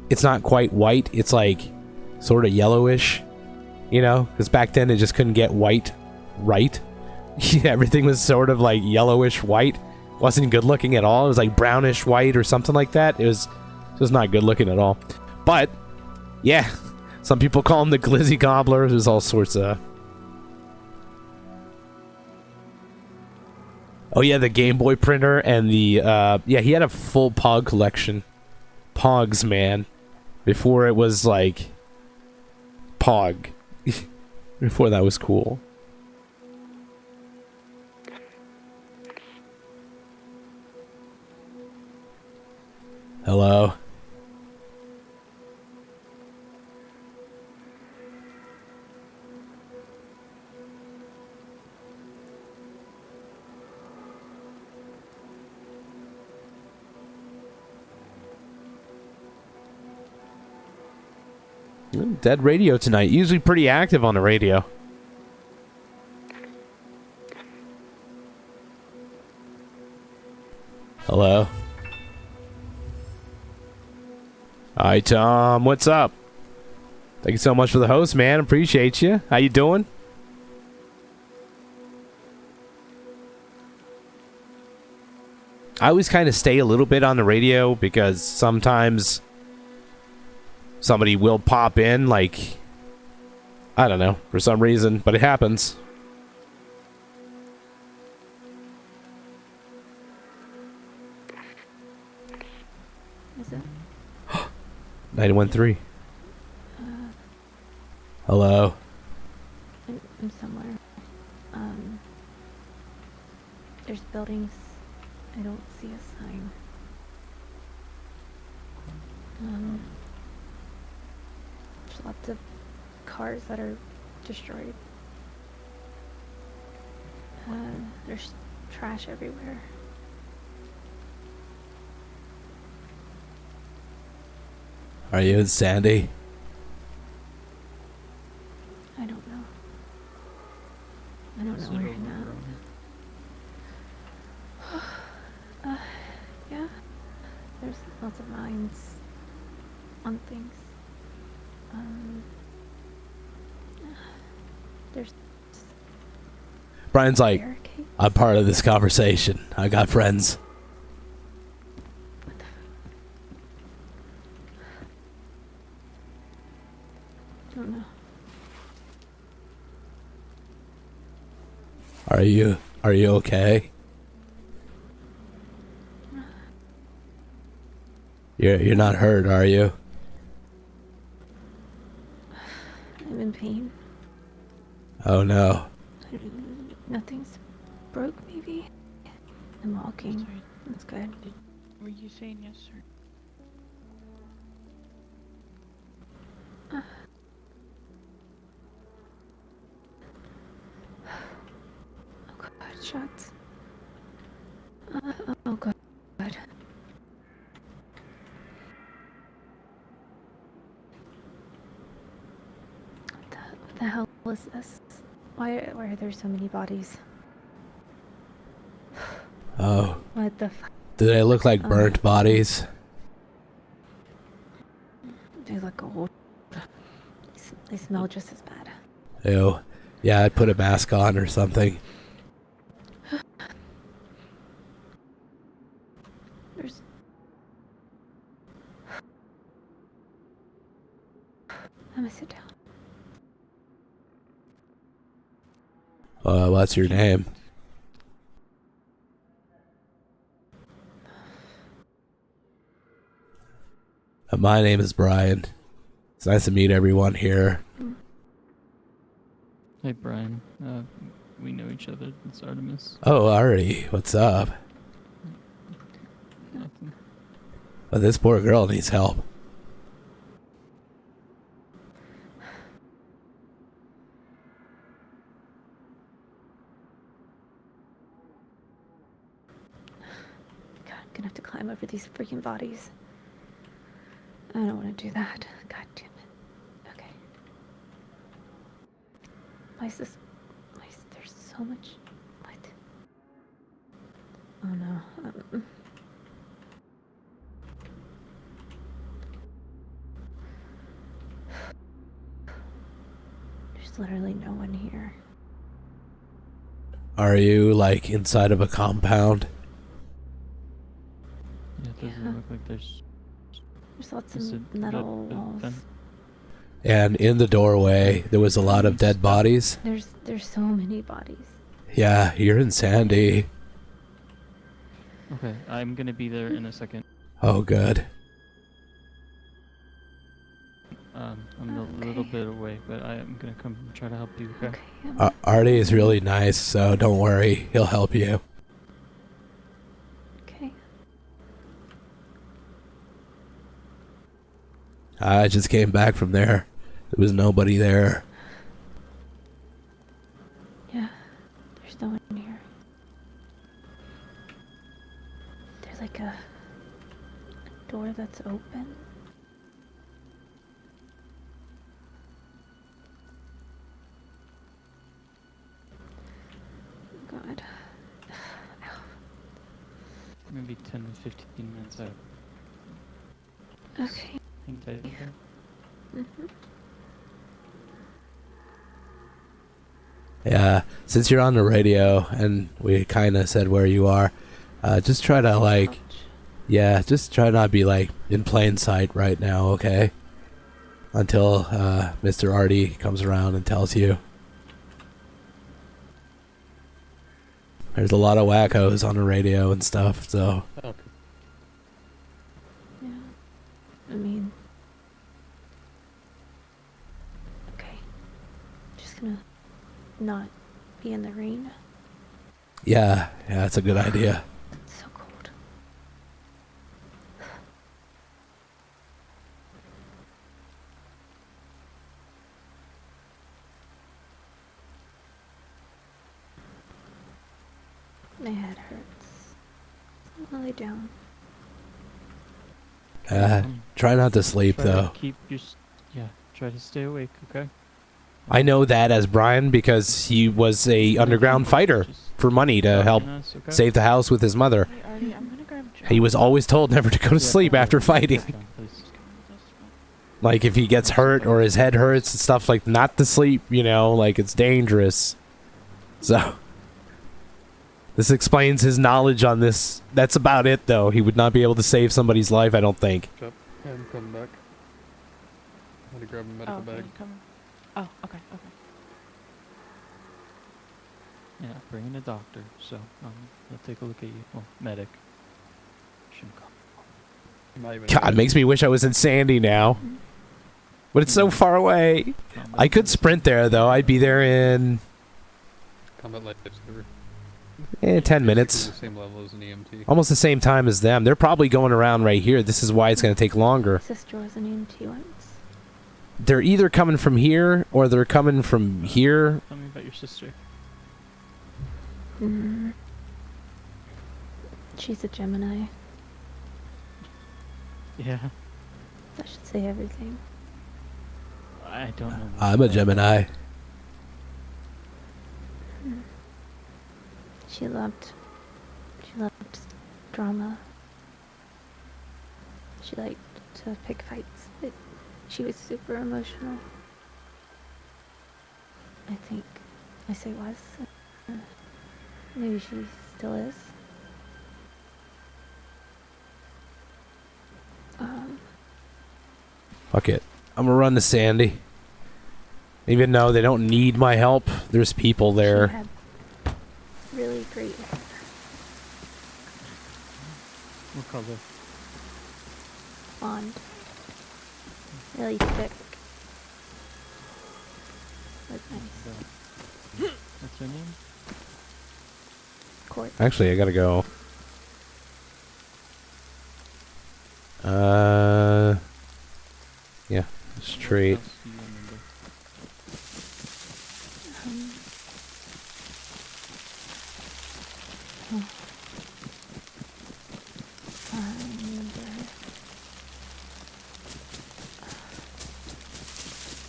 It's not quite white. It's sort of yellowish. Because back then it just couldn't get white right. Everything was sort of yellowish white. Wasn't good looking at all. It was brownish white or something like that. It was just not good looking at all. But yeah, some people call him the Glizzy Gobbler. There's all sorts of... Oh yeah, the Game Boy printer and the yeah, he had a full Pog collection. Pogs, man. Before it was Pog. Before that was cool. Hello? Dead radio tonight. Usually pretty active on the radio. Hello? Hi, Tom. What's up? Thank you so much for the host, man. Appreciate you. How you doing? I always kind of stay a little bit on the radio because sometimes somebody will pop in, I don't know, for some reason, but it happens. Is it? 91.3. Hello. I'm somewhere. There's buildings. I don't see a sign. There's lots of cars that are destroyed. There's trash everywhere. Are you in Sandy? I don't know. I don't know where you're at. Yeah. There's lots of mines on things. There's Brian's barricades. I'm part of this conversation. I got friends. I don't know. Are you okay? You're not hurt, are you? I'm in pain. Oh no. Nothing's broke, maybe? I'm walking. Sorry, That's good. were you saying yes, sir? Oh god, shots. Oh god. What the hell is this? Why are there so many bodies? Oh. What the fuck? Do they look like burnt bodies? They look old. They smell just as bad. Ew. Yeah, I'd put a mask on or something. There's... I'm gonna sit down. What's your name? My name is Brian. It's nice to meet everyone here. Hey Brian, we know each other. It's Artemis. Oh, Artie, what's up? Nothing. Well, this poor girl needs help. God, I'm gonna have to climb over these freaking bodies. I don't want to do that. God damn it. Okay. Why is this... there's so much... What? Oh no. There's literally no one here. Are you, like, inside of a compound? Yeah, it doesn't Yeah. look like there's. There's lots Is of it metal red- walls. then? And in the doorway, there was a lot of dead bodies. There's so many bodies. Yeah, you're in Sandy. Okay, I'm gonna be there in a second. Oh, good. I'm a little bit away, but I am gonna come and try to help you. Okay. Okay. Artie is really nice, so don't worry. He'll help you. Okay. I just came back from there. There was nobody there. Yeah. There's no one here. There's like a door that's open. God. Maybe 10 to 15 minutes out. Okay. Hang tight, okay? Mm-hmm. Yeah, since you're on the radio and we kind of said where you are, just try to, like, yeah, just try not to be, like, in plain sight right now, okay? Until Mr. Artie comes around and tells you. There's a lot of wackos on the radio and stuff, so. Okay. Yeah. I mean. Okay. Just gonna not be in the rain. Yeah, that's a good idea. It's so cold. My head hurts. I'll lay down. Try not to sleep, Try to though. keep your. Try to stay awake, okay? I know that as Brian because he was a underground fighter Just for money to help join us, okay? save the house with his mother. Hey, Artie, I'm gonna grab John. He was always told never to go to Yeah, sleep after fighting. That's fine, please. Like if he gets hurt or his head hurts and stuff, like not to sleep, you know, like it's dangerous. So this explains his knowledge on this. That's about it, though. He would not be able to save somebody's life, I don't think. Have him come back. I'm gonna grab a medical Oh, bag. okay, come. Oh, okay, okay. Yeah, bring in a doctor. So, he'll take a look at you. Well, medic. Shouldn't call. You might even God, makes me wish I was in Sandy now. But it's so far away. Combat I could med. sprint there, though. I'd be there in combat lifesaver. 10 Basically minutes. the same level as an EMT. Almost the same time as them. They're probably going around right here. This is why it's going to take longer. Sister was an EMT once. They're either coming from here or they're coming from here. Tell me about your sister. Mm. She's a Gemini. Yeah. That should say everything. I don't know. I'm a Gemini. She loved drama. She liked to pick fights, but she was super emotional. I think I say was. Maybe she still is. Fuck it. I'm gonna run to Sandy. Even though they don't need my help, there's people She there. had really great hair. What color? Blonde. Really thick. Was nice. What's her name? Court. Actually, I gotta go. Yeah, straight. What else do you remember? I remember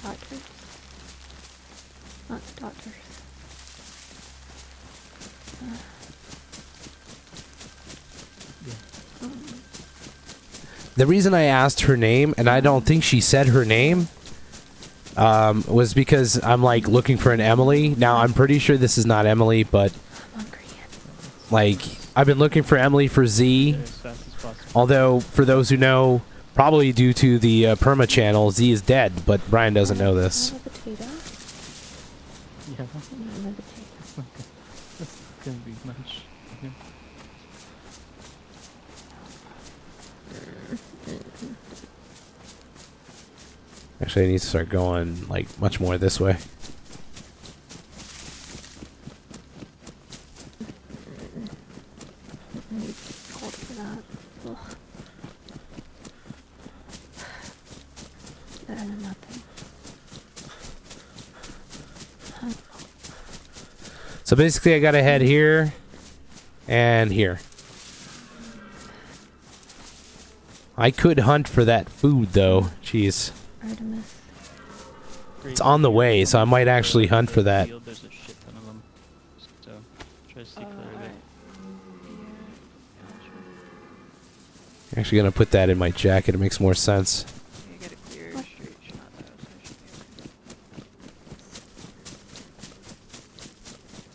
doctors. Not doctors. The reason I asked her name, and I don't think she said her name, was because I'm like looking for an Emily. Now I'm pretty sure this is not Emily, but I'm hungry. like I've been looking for Emily for Z. As fast as possible. Although for those who know, probably due to the Perma channel, Z is dead. But Brian doesn't know this. I have a potato. Yeah. I need a potato. That's not gonna be much. Yeah. Actually, I need to start going like much more this way. I need cold for that. Ugh. Better than nothing. So basically, I gotta head here and here. I could hunt for that food though. Jeez. Artemis. It's on the way, so I might actually hunt for that. Field, there's a shit ton of them. So try to stay clear of it. Actually gonna put that in my jacket. It makes more sense. You get a clear straight shot though, so it should be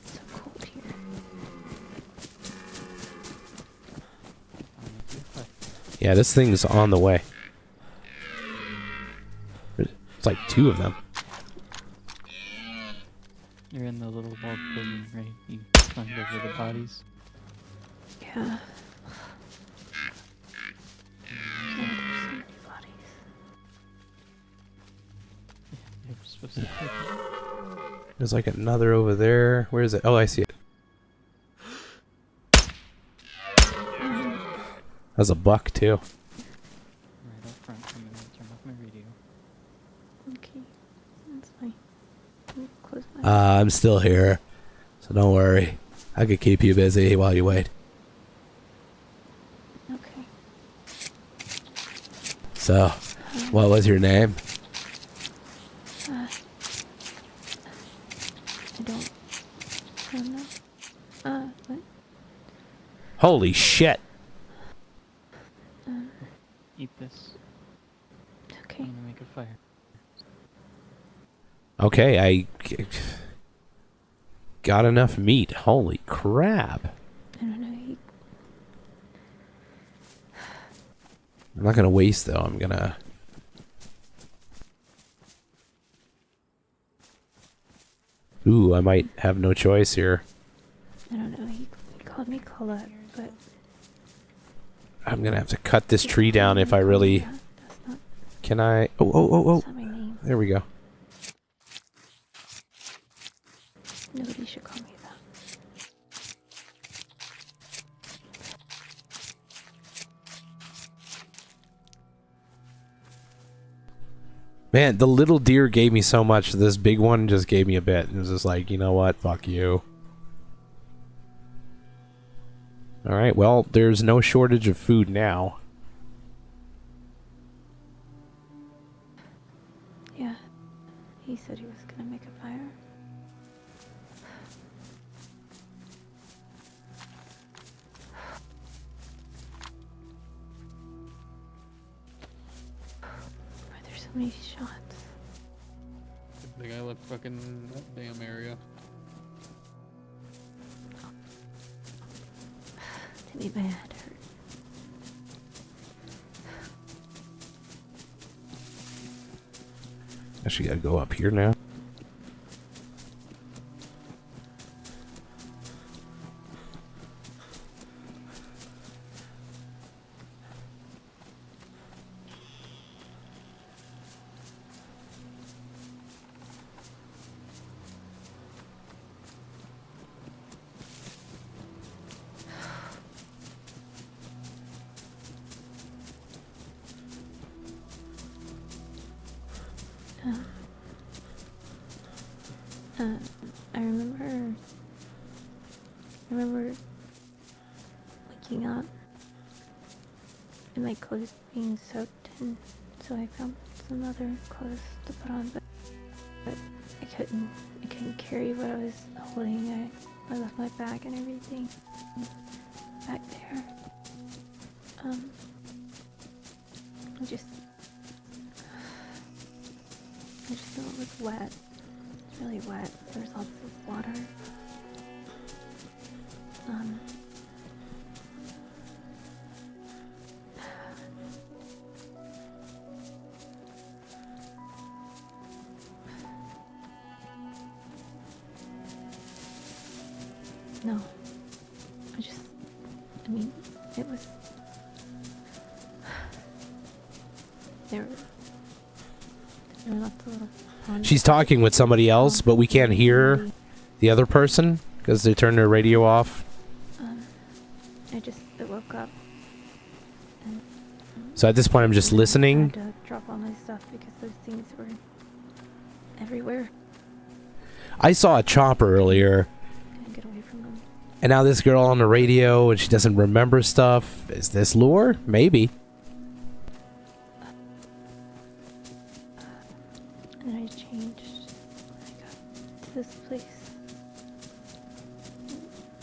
So cold here. Yeah, this thing's on the way. It's like two of them. You're in the little walled building, right? You climbed over the bodies. Yeah. Yeah, there's so many bodies. You were supposed to take it. There's like another over there. Where is it? Oh, I see it. That's a buck too. Right up front. I'm gonna turn off my radio. Okay. That's fine. I'll close my I'm still here, so don't worry. I could keep you busy while you wait. Okay. So, what was your name? I don't know. What? Holy shit! Eat this. Okay. I'm gonna make a fire. Okay, I got enough meat. Holy crap! I don't know. I'm not gonna waste though. I'm gonna. Ooh, I might have no choice here. Colette, but I'm gonna have to cut this tree down if I really... That's not, Can I... Oh. that's not my name. There we go. Nobody should call me that. Man, the little deer gave me so much. This big one just gave me a bit. It was just like, you know what? Fuck you. Alright, well, there's no shortage of food now. Yeah, he said he was gonna make a fire. Why are there so many shots? The guy left fucking that damn area. To me, my head hurt. Actually, gotta go up here now. I remember waking up and my clothes being soaked, and so I found some other clothes to put on, but I couldn't carry what I was holding. I left my bag and everything back there. I just know it was wet, really wet. There was lots of water. No, I mean, it was, there were lots of little ponds. She's talking with somebody else, but we can't hear the other person because they turned their radio off. I woke up, and So at this point, I'm just I listening. had to drop all my stuff because those things were everywhere. I saw a chopper earlier, Couldn't get away from them. and now this girl on the radio, and she doesn't remember stuff. Is this lore? Maybe. And then I changed. I got to this place.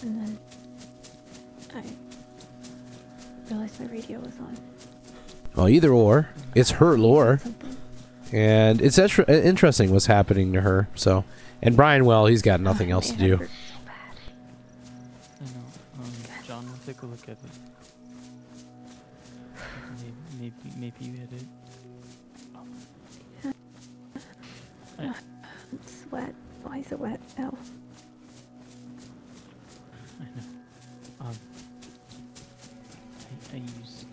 And then I realized my radio was on. Well, either or. It's her lore. Something. And it's interesting what's happening to her. So, and Brian, well, he's got nothing Oh, else to my head do. hurts so bad. I know. John, we'll take a look at it. Maybe you hit it. It's wet. Why is it wet now? I know. I used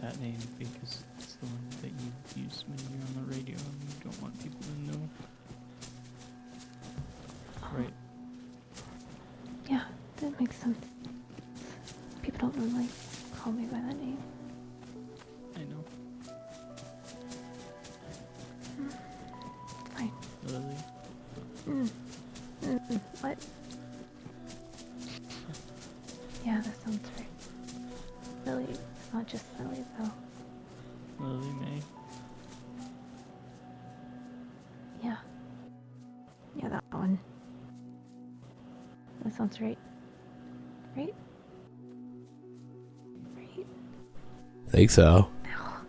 that name because it's the one that you use when you're on the radio and you don't want people to know. Right. Yeah, that makes sense. People don't normally call me by that name. I know. Fine. Lily. What? Yeah, that sounds right. Lily, it's not just Lily though. Lily May. Yeah. Yeah, that one. That sounds right. Right? Right? Think so. Ow.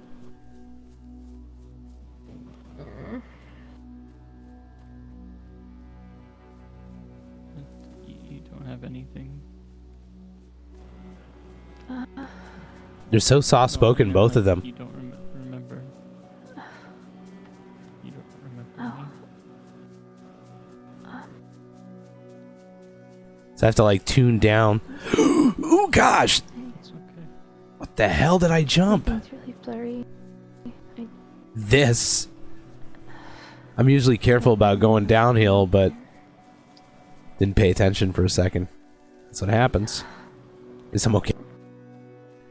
You don't have anything. They're so soft-spoken, No, both of them. You don't remember. You don't remember Oh. me. So I have to like tune down. Ooh! gosh! It's okay. What the hell did I jump? It's really blurry. This. I'm usually careful about going downhill, but didn't pay attention for a second. That's what happens. At least I'm okay.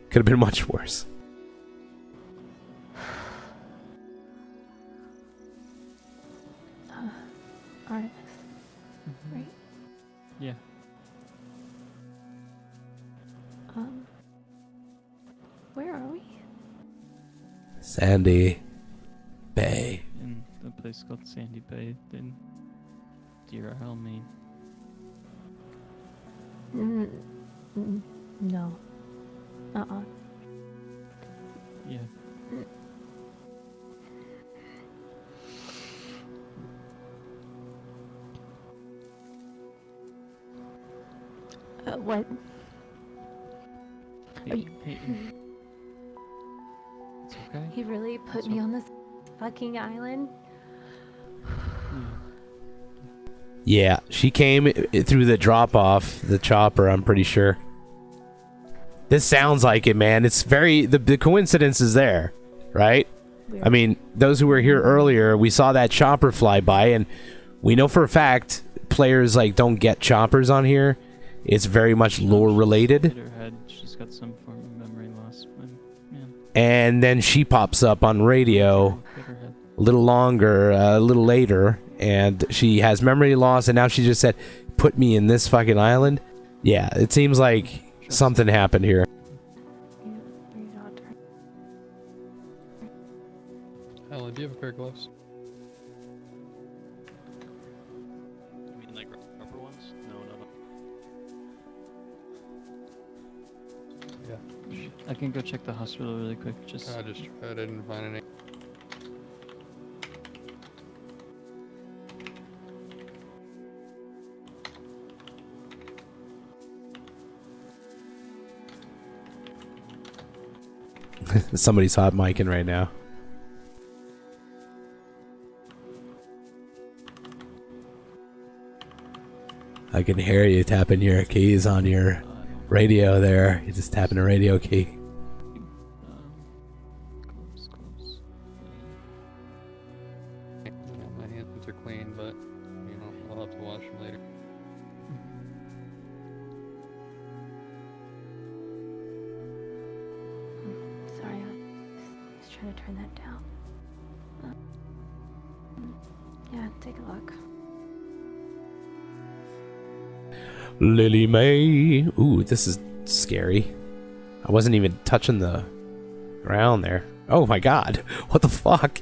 Could have been much worse. Artemis, Mhm. right? Yeah. Where are we? Sandy Bay. In a place called Sandy Bay in Deer Isle, Maine. No. Yeah. What? Peyton. It's okay. He really put me on this fucking island? Yeah, she came through the drop off, the chopper, I'm pretty sure. This sounds like it, man. It's very, the coincidence is there, right? I mean, those who were here earlier, we saw that chopper fly by, and we know for a fact players like don't get choppers on here. It's very much lore related. Hit her head. She's got some form of memory loss. Man. And then she pops up on radio Hit her head. a little longer, a little later, and she has memory loss, and now she just said, put me in this fucking island. Yeah, it seems like something happened here. Alan, do you have a pair of gloves? You mean like rubber ones? No. Yeah. I can go check the hospital really quick. Just I just tried. I didn't find any. Somebody's hot micing right now. I can hear you tapping your keys on your radio there. You're just tapping a radio key. Gloves. Yeah, my hands are clean, but you know I'll have to wash them later. Sorry, I was trying to turn that down. Yeah, take a look. Lily May. Ooh, this is scary. I wasn't even touching the ground there. Oh my god. What the fuck?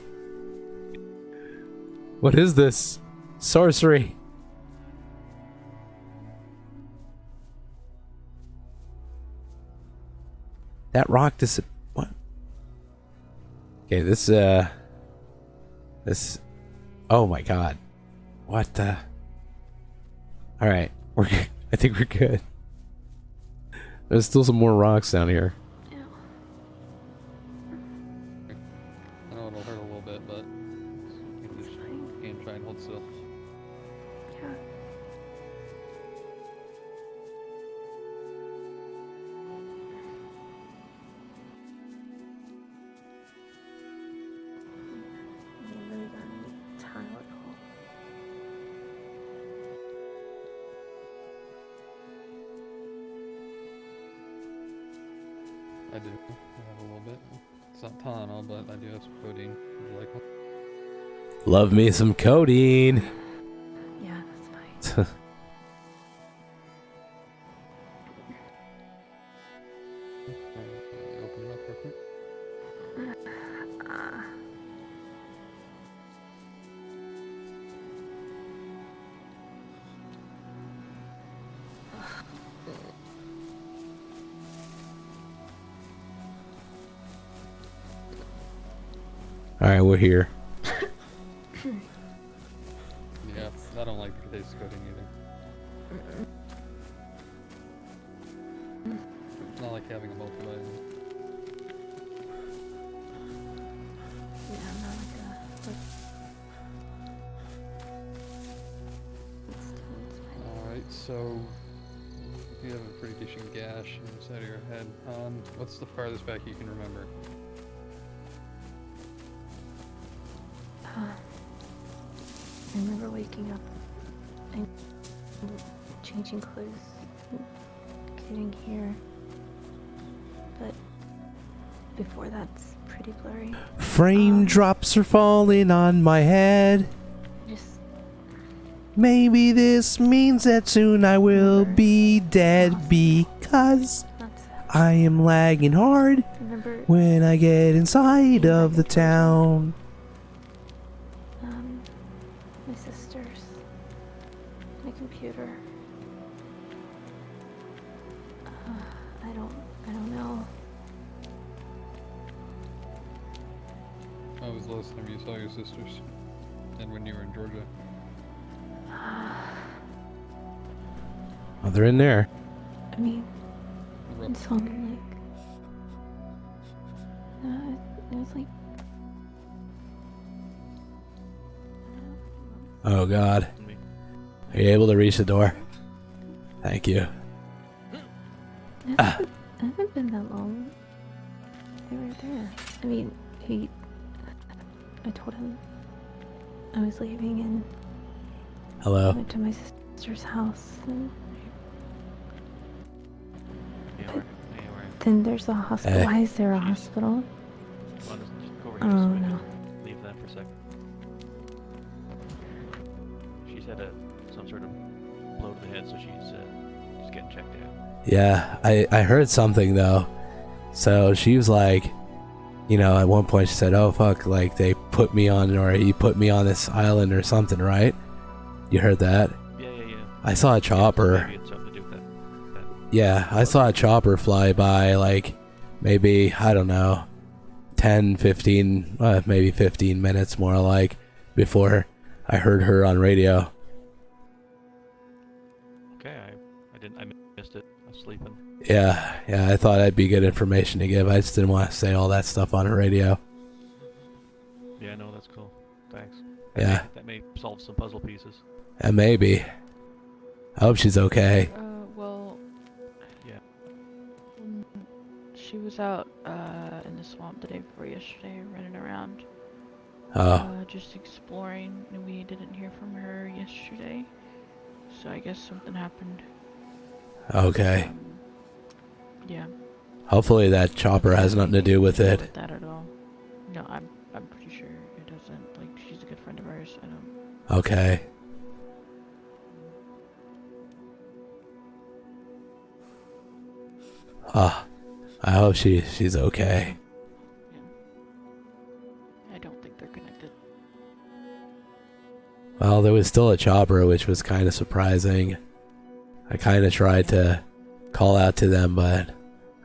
What is this? Sorcery. That rock what? Okay, this oh my god. What the? Alright, I think we're good. There's still some more rocks down here. Yeah. I know it'll hurt a little bit, but you It's just fine. can't try and hold still. Yeah. You really got any tile at all? I do. I have a little bit. It's not Tylenol, but I do have some codeine. Would you like one? Love me some codeine. Yeah, that's fine. Open it up real quick. Alright, we're here. Yeah, I don't like the taste of codeine either. It's not like having a multivitamin. Yeah, not like it's still, it's fine. Alright, so You have a pretty decent gash in the side of your head. What's the farthest back you can remember? I remember waking up and changing clothes, and getting here. But before that's pretty blurry. Frame drops are falling on my head. Just Maybe this means that soon I will be dead because that's I am lagging hard remember when I get inside of the town. my sisters, my computer. I don't know. When was the last time you saw your sisters? And when you were in Georgia? Oh, they're in there. I mean, Rough. it's only like it was like Oh God. Are you able to reach the door? Thank you. it hasn't been that long. They were there. I mean, I told him I was leaving and Hello. went to my sister's house. And then there's a hospital. Hey. Why is there a Jeez. hospital? Well, just go over Oh here so we no. can leave that for a second. She's had some sort of blow to the head, so she's getting checked out. Yeah, I heard something though. So she was like, you know, at one point she said, "Oh fuck, like they put me on, or he put me on this island or something," right? You heard that? Yeah. I saw a chopper. Maybe it's something to do with that. Yeah, I saw a chopper fly by, like, maybe, I don't know, 10, 15, maybe 15 minutes more like, before I heard her on radio. Okay, I missed it. I was sleeping. Yeah, I thought that'd be good information to give. I just didn't want to say all that stuff on the radio. Yeah, no, that's cool. Thanks. Yeah, That may solve some puzzle pieces. and maybe. I hope she's okay. Well, Yeah. she was out in the swamp the day before yesterday, running around, Oh, just exploring, and we didn't hear from her yesterday. So I guess something happened. okay. Yeah. Hopefully that chopper has nothing to do with it. With that at all? No, I'm pretty sure it doesn't. Like, she's a good friend of ours. I don't. Okay. Ah, I hope she's okay. Yeah. I don't think they're connected. Well, there was still a chopper, which was kind of surprising. I kind of tried to call out to them, but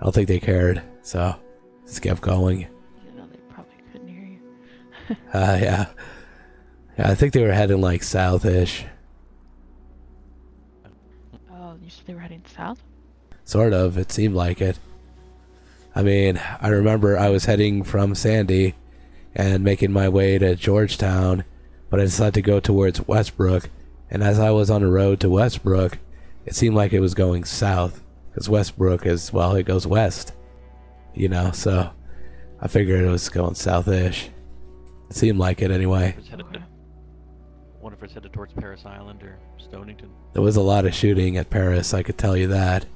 I don't think they cared, so just kept going. You know, they probably couldn't hear you. Yeah. Yeah, I think they were heading like south-ish. Oh, you said they were heading south? Sort of, it seemed like it. I mean, I remember I was heading from Sandy and making my way to Georgetown, but I decided to go towards Westbrook, and as I was on the road to Westbrook, it seemed like it was going south, because Westbrook is, well, it goes west, you know, so I figured it was going south-ish. It seemed like it anyway. It's headed Okay. wonder if it's headed towards Paris Island or Stonington. There was a lot of shooting at Paris, I could tell you that.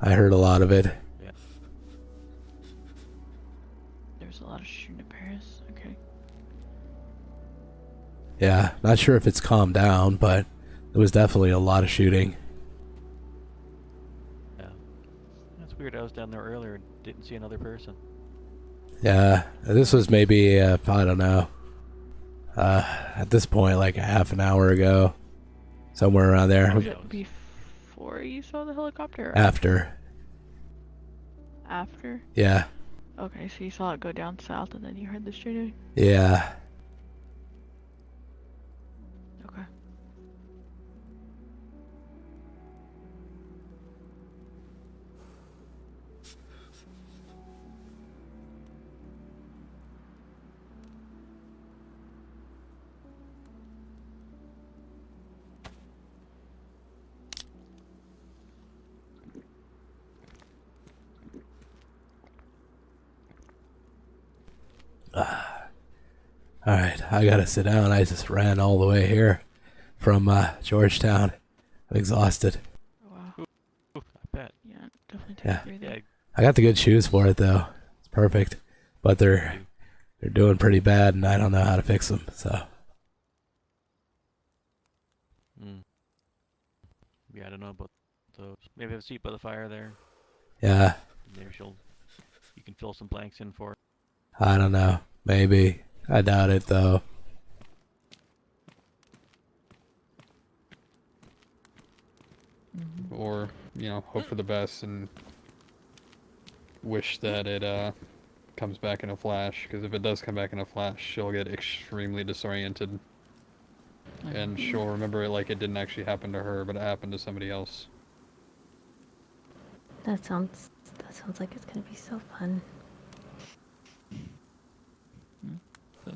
I heard a lot of it. Yeah. There's a lot of shooting in Paris. Okay. Yeah, not sure if it's calmed down, but there was definitely a lot of shooting. Yeah. That's weird. I was down there earlier and didn't see another person. Yeah, this was maybe, I don't know, at this point, like a half an hour ago. Somewhere around there. Oh, Was yeah. it before you saw the helicopter? Or After. after? Yeah. Okay, so you saw it go down south and then you heard the shooting? Yeah. Okay. Alright, I gotta sit down. I just ran all the way here from Georgetown. I'm exhausted. Oh, wow. Ooh, I bet. Yeah, definitely take Yeah. a breather. Yeah. I got the good shoes for it though. It's perfect. But they're doing pretty bad and I don't know how to fix them, so. Mm. Yeah, I don't know about those. Maybe have a seat by the fire there. Yeah, Maybe you can fill some blanks in for. I don't know. Maybe. I doubt it though. Or, hope for the best and wish that it comes back in a flash, because if it does come back in a flash, she'll get extremely disoriented. And she'll remember it like it didn't actually happen to her, but it happened to somebody else. That sounds like it's gonna be so fun. So,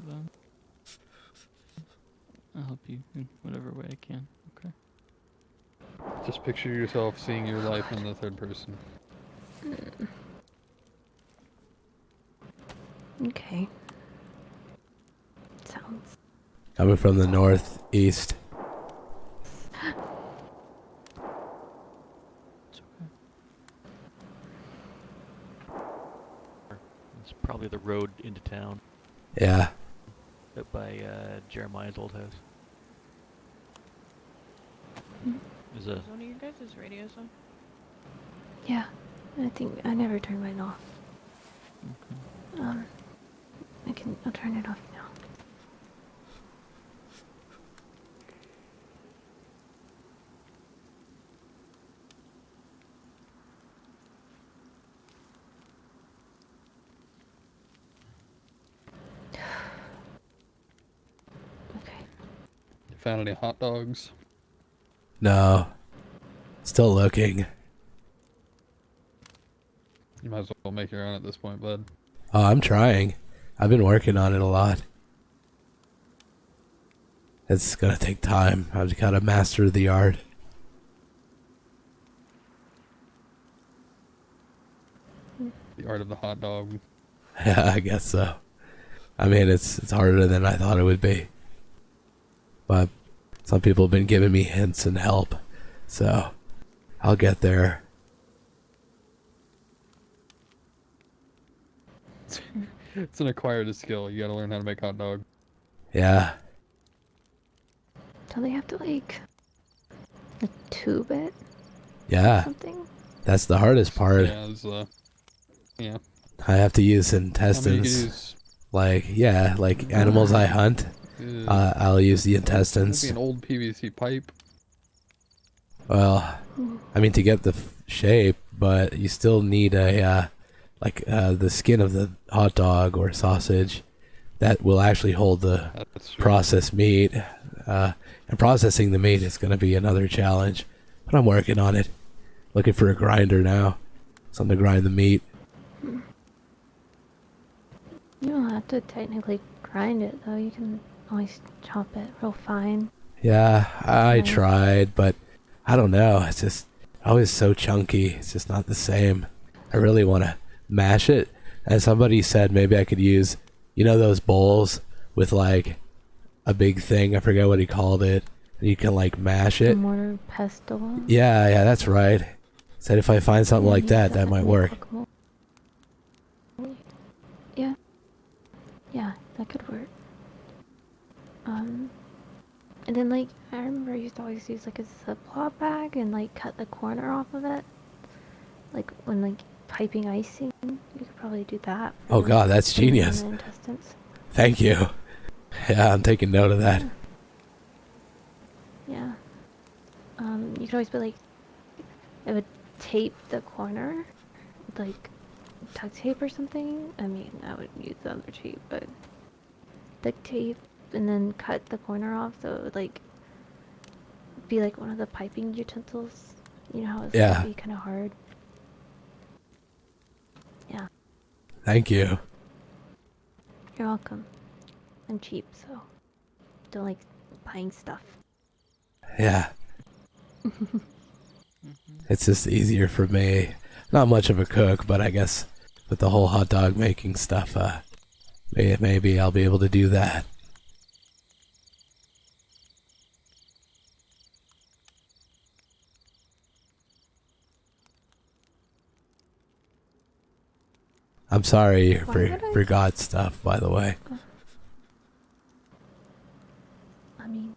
I'll help you in whatever way I can. Okay. Just picture yourself seeing your life in the third person. Okay. Sounds. Coming from the northeast. It's okay. It's probably the road into town, Yeah. up by Jeremiah's old house. There's a Is one of your guys' radios on? Yeah. I think I never turned mine off. Okay. I'll turn it off now. Okay. You found any hot dogs? No. Still looking. You might as well make your own at this point, bud. Oh, I'm trying. I've been working on it a lot. It's gonna take time. I've gotta master the art. The art of the hot dog. Yeah, I guess so. I mean, it's harder than I thought it would be. But some people have been giving me hints and help. So, I'll get there. It's an acquired skill. You gotta learn how to make hot dog. Yeah. Don't they have to like tube it or Yeah. something? That's the hardest part. Yeah, it's, yeah. I have to use How many you can intestines. use? Like animals I hunt. I'll use the It'd be intestines. an old PVC pipe. Well, I mean to get the shape, but you still need a the skin of the hot dog or sausage that will actually hold the That's true. processed meat. And processing the meat is going to be another challenge, but I'm working on it. Looking for a grinder now, something to grind the meat. You don't have to technically grind it though. You can always chop it real fine. Yeah, I Okay. tried, but I don't know. It's just always so chunky. It's just not the same. I really want to mash it. And somebody said maybe I could use, those bowls with like a big thing. I forget what he called it. And you can like mash A it. mortar pestle. Yeah, that's right. Said if I find something Yeah, like use that might in work. guacamole. Yeah. Yeah, that could work. And then like I remember I used to always use like a Ziploc bag and like cut the corner off of it. Like when like piping icing, you could probably do that. for Oh the- God, that's for the genius. intestines. Thank you. Yeah, I'm taking note of that. Yeah. You could always put like, I would tape the corner, with, like duct tape or something. I mean, I would use the other tape, but duct tape, and then cut the corner off so it would like be like one of the piping utensils. You know how it's Yeah. gonna be kind of hard. Yeah, Thank you. you're welcome. I'm cheap, so don't like buying stuff. Yeah. It's just easier for me. Not much of a cook, but I guess with the whole hot dog making stuff, Maybe I'll be able to do that. I'm sorry Why for would I forgot stuff, by the way. I mean,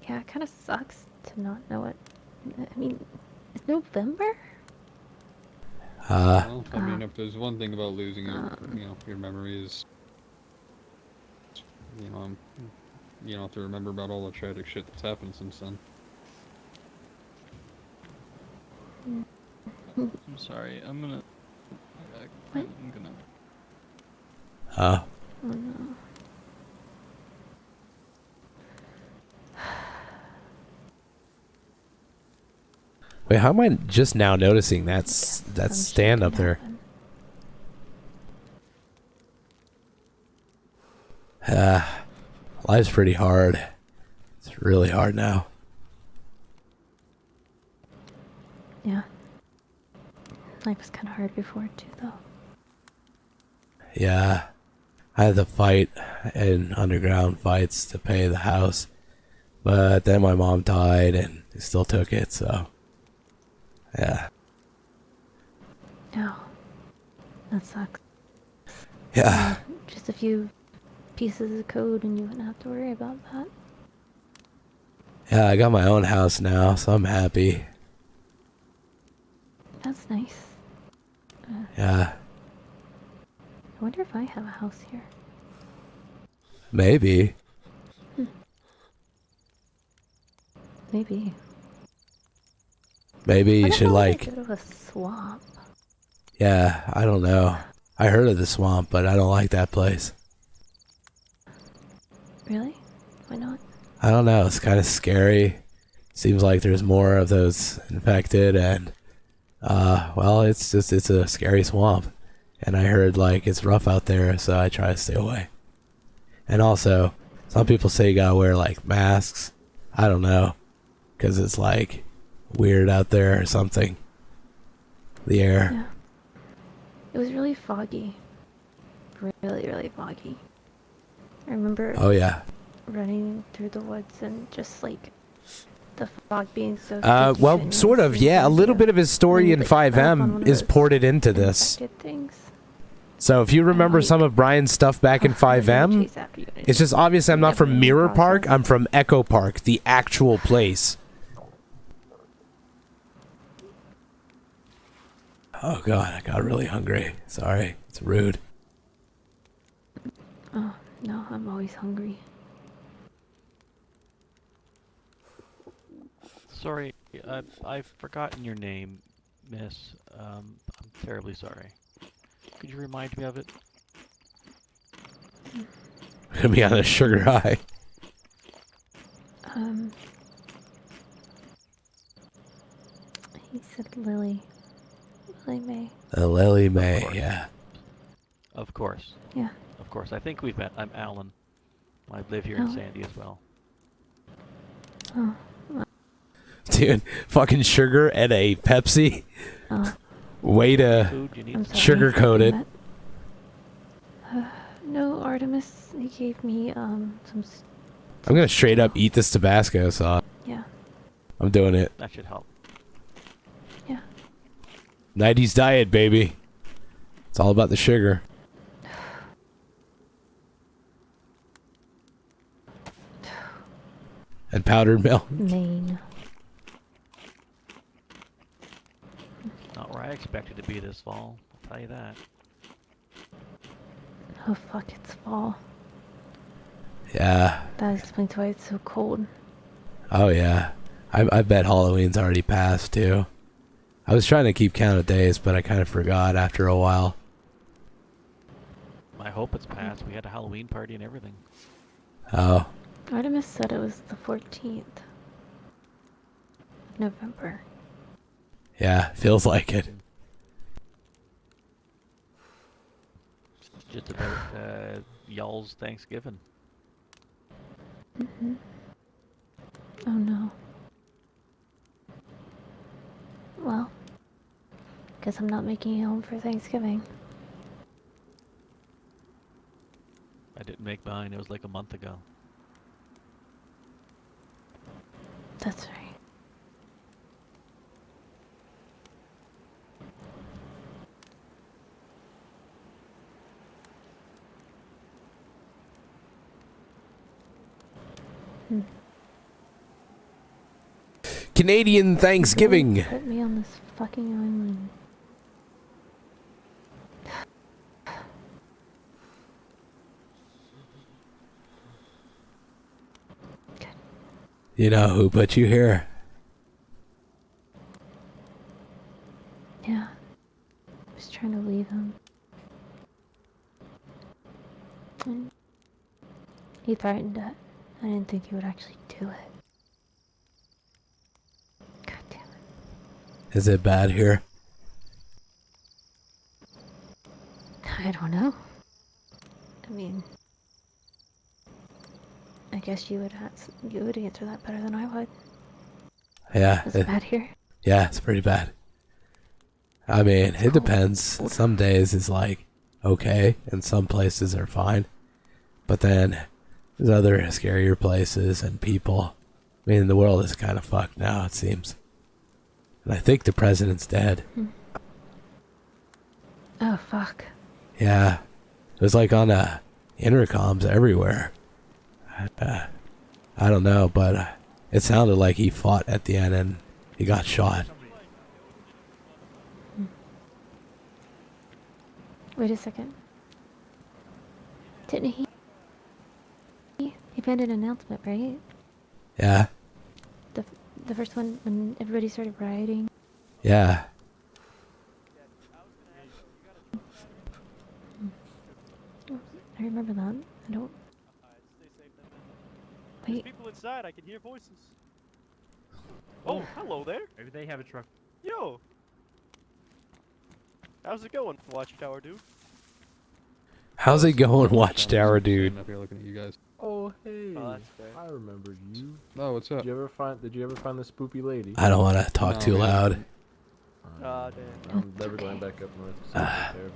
yeah, it kind of sucks to not know it. I mean, it's November? Well, I mean, if there's one thing about losing your memories, you don't have to remember about all the tragic shit that's happened since then. I'm sorry. I'm gonna. What? I'm gonna. Oh, Oh no. wait, how am I just now noticing that Some shit stand can up there? happen. Life's pretty hard. It's really hard now. Yeah. Life was kind of hard before too, though. Yeah, I had to fight in underground fights to pay the house, but then my mom died and they still took it, so yeah. No. That sucks. Yeah. Just a few pieces of code and you wouldn't have to worry about that. Yeah, I got my own house now, so I'm happy. That's nice. Yeah, I wonder if I have a house here. maybe. Maybe. Maybe you What should if I like, go to a swamp? yeah, I don't know. I heard of the swamp, but I don't like that place. Really? Why not? I don't know, it's kind of scary. Seems like there's more of those infected and well, it's a scary swamp. And I heard like it's rough out there, so I try to stay away. And also, some people say you gotta wear like masks. I don't know, cause it's like weird out there or something. The air. Yeah. It was really foggy. Really, really foggy. I remember Oh yeah. running through the woods and just like the fog being so thick you Well, couldn't sort really of. see Yeah, a things, little yeah. bit of his story in And then you, like, fell up on one 5M of is those ported into this. infected things. So if you remember like, some of Brian's stuff back in and they would 5M, chase after you and it's just obvious I'm not never from ending Mirror Park. process. I'm from Echo Park, the actual place. Oh god, I got really hungry. Sorry, it's rude. Oh, no, I'm always hungry. Sorry, I've forgotten your name, miss. I'm terribly sorry. Could you remind me of it? Gonna be on a sugar high. He said Lily. Lily May. Lily May, course. yeah. Of course. Yeah. Of course. I think we've met. I'm Alan. I live here in Oh. Sandy as well. Oh. Dude, fucking sugar and a Pepsi. Oh. Way to Food you need? I'm sorry. sugar-coated. No, Artemis. He gave me some. I'm gonna straight up eat this Tabasco sauce. Yeah. I'm doing it. That should help. Yeah. 90s diet, baby. It's all about the sugar. And powdered milk. Maine. Not where I expected to be this fall. I'll tell you that. Oh fuck! It's fall. Yeah. That explains why it's so cold. Oh, yeah. I bet Halloween's already passed, too. I was trying to keep count of days, but I kind of forgot after a while. I hope it's passed. We had a Halloween party and everything. Oh. Artemis said it was the 14th of November. Yeah, feels like it. It's just about y'all's Thanksgiving. Mm-hmm. Oh no. Well, guess I'm not making it home for Thanksgiving. make mine. It was like a month ago. That's right. Canadian Thanksgiving. Really put me on this fucking island. You know who put you here? Yeah. I was trying to leave him. And he threatened it. I didn't think he would actually do it. God damn it. Is it bad here? I don't know. I mean, I guess you would answer that better than I would. Yeah. Is it bad here? Yeah, it's pretty bad. I mean, it depends. Some days is like okay, and some places are fine. But then there's other scarier places and people. I mean, the world is kind of fucked now, it seems. And I think the president's dead. Oh, fuck. Yeah. It was like on intercoms everywhere. I don't know, but it sounded like he fought at the end and he got shot. Wait a second. Didn't he made an announcement, right? Yeah. The first one when everybody started rioting. Yeah. I remember that. I don't. There's Wait. people inside. I can hear voices. Oh, hello there. Maybe they have a truck. Yo. How's it going, Watchtower dude? How's it going, Watchtower dude? Up here looking at you guys. Oh hey, Oh, that's fair. I remembered you. Oh, what's up? Did you ever find the spoopy lady? I don't want to talk No, too man. loud. Ah, damn. I'm never going back up north. So terrifying.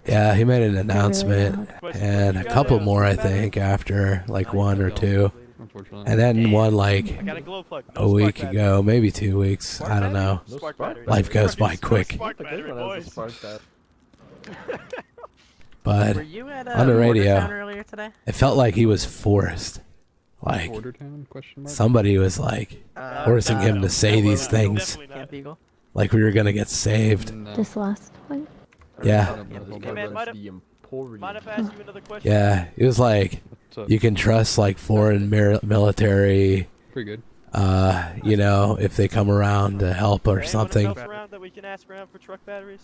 Yeah, he made an really announcement loud. Question, and you a got couple a more, I battery? think, after like No, you one or don't. two. Unfortunately. And then one I like got a glow plug. No a spark week battery. ago, maybe 2 weeks. Spark I don't battery? know. No Spark spark battery. Life goes by No quick. spark The good battery, one has a boys. spark that. But Were you at on the radio, Bordertown earlier today? it felt like he was forced. Like Border Town? Question mark? somebody was like forcing him to say these things. Definitely not. Camp Eagle? Like we were gonna get saved. No. This last one. Yeah. I don't know. Hey, man, might have- The Emporium. Mind if I ask you another question? Yeah, it was like What's up? you can trust like foreign military, Pretty good. you know, if they come around to help or Anyone something. else around that we can ask around for truck batteries?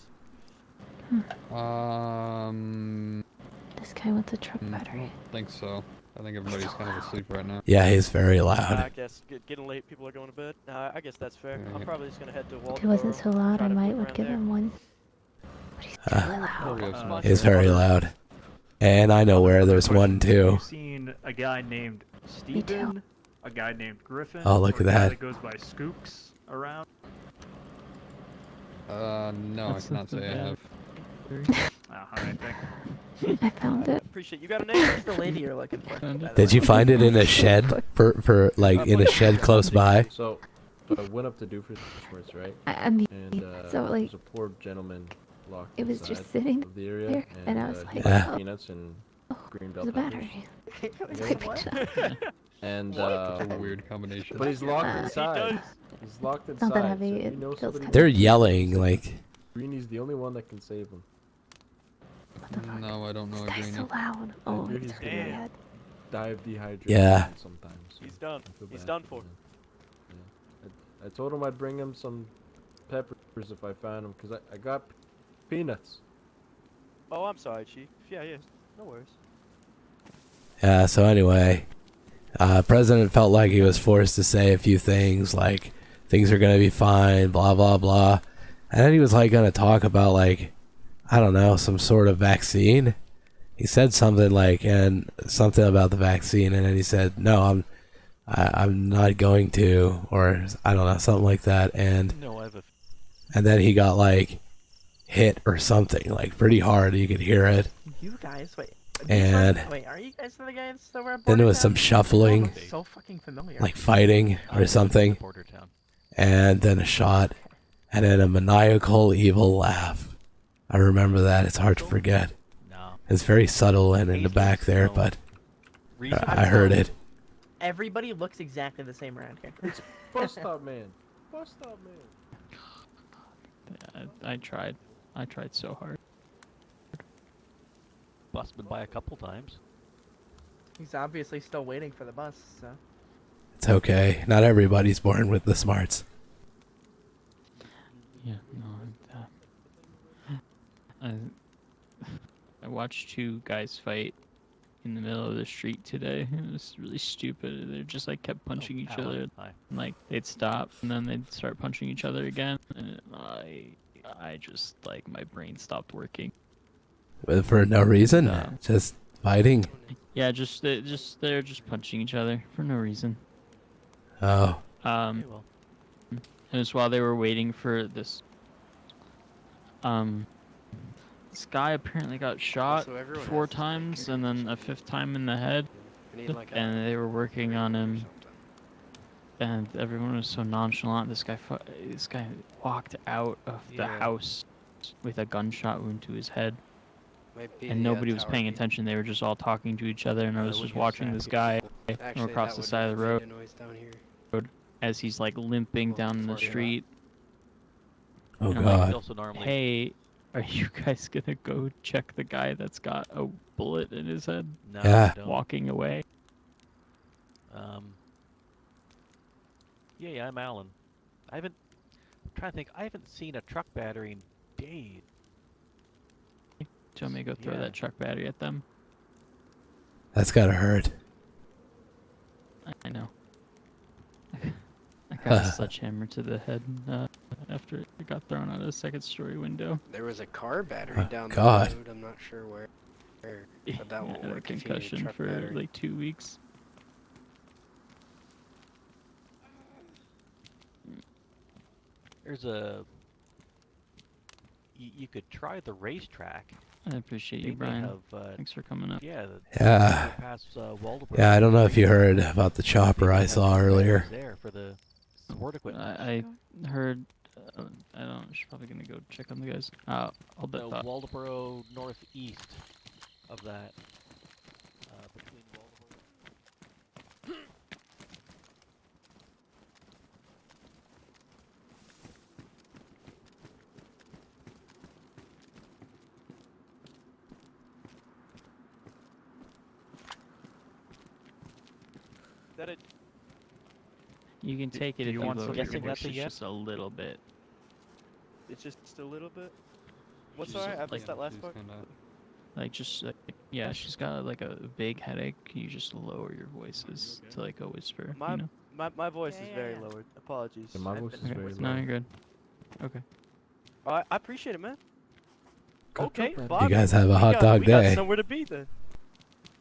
This guy wants a truck I battery. don't think so. I think everybody's kind of asleep right now. Yeah, he's very I loud. guess getting late, people are going to bed. I guess that's fair. Yeah, I'm yeah. probably just gonna head to If Waldorf. he wasn't so loud, try I to might look would around give there. him one. But he's really Oh, we loud. have some He's very loud. And I know where there's one too. You've seen a guy named Me too. Steven, a guy named Griffin, Oh, look or at a guy that. that goes by Skooks around. No, I That's cannot not say I bad. have. Alright, thank I found it. Appreciate you. Got a name? Who's the lady you're looking for? Found it. by the Did you way? find it in a shed for like in a shed close by? So, I went up to Doofenshmirtz, right? I mean, And so there like, was a poor gentleman locked it was inside just sitting of the area, there, and I was he like, had oh. peanuts and oh, green there's bell a peppers. battery. And That's a weird combination. but he's locked Uh, inside. He He's locked Not inside. that heavy, So if it you know feels somebody kinda- They're with yelling like, Greenie's the only one that can save him. What the fuck? No, I don't know This a guy's greenie. so loud. Oh, hear it's he's really gonna- bad. Die of dehydration. Yeah. Sometimes. so He's done. I feel He's bad done for. him. Yeah. I told him I'd bring him some peppers if I found them, because I got peanuts. Oh, I'm sorry, Chief. Yeah, no worries. yeah. So anyway, President felt like he was forced to say a few things like things are gonna be fine, blah blah blah, and then he was like gonna talk about like I don't know some sort of vaccine. He said something like and something about the vaccine, and then he said no, I'm not going to, or I don't know, something like that, and No, I have a. then he got like hit or something like pretty hard. You could hear it. You guys, wait. And Wait, are you guys the guys that were at then there was Bordertown? some shuffling, Looks so fucking familiar. like fighting or something, Border Town. and then a shot, and then a maniacal evil laugh. I remember that. It's hard to forget. No. It's very subtle and in the back there, but I heard it. Everybody looks exactly the same around here. Bus stop man. Bus stop man. Yeah, I tried. I tried so hard. Busted by a couple times. He's obviously still waiting for the bus, so. It's okay. Not everybody's born with the smarts. Yeah, no, I watched two guys fight in the middle of the street today. It was really stupid. They just like kept punching each other. Hi. And, like they'd stop and then they'd start punching each other again. And I just like my brain stopped working. But for no reason. Just fighting. Yeah, they're just punching each other for no reason. Oh. Okay, well. It was while they were waiting for this. This guy apparently got shot 4 times and then a 5th time in the head. And they were working on him. And everyone was so nonchalant. This guy walked out of the house with a gunshot wound to his head. And nobody was paying attention. They were just all talking to each other, and I was just watching this guy from across the side of the road as he's like limping down the street. Oh And I'm God. like, Also normally. hey, are you guys gonna go check the guy that's got a bullet in his head? No, Yeah. don't. Walking away. Yeah, I'm Alan. I'm trying to think. I haven't seen a truck battery in days. Do you want me to go throw Yeah. that truck battery at them? That's gotta hurt. I know. I got a sledgehammer to the head after it got thrown out of the 2nd-story window. There was a car battery down God. the road. I'm not sure where. But that won't Had a work if you need a concussion truck for battery. like 2 weeks. There's a. You could try the racetrack. I appreciate They you, may Brian. have, Thanks for coming up. Yeah. Yeah. Past, Waldeboro. Yeah, I don't know if you heard about the chopper I saw earlier. There for the sport equipment. I heard. I don't. She's probably gonna go check on the guys. I'll bet. The Waldeboro northeast of that. Between Waldeboro. That it. You can take it do if you you want lower some- your Guessing voice that's a yes? just a little bit. It's just a little bit. What's She's alright? I like- missed that last part. Like just yeah, she's got like a big headache. You just lower your voices to like a whisper. My You know? my voice is very Yeah. lowered. Apologies. Yeah, my I've voice been is having very some- No, you're good. Okay. I appreciate it, man. Okay, man. Bob, You guys have a we hot got- dog we got day. somewhere to be then.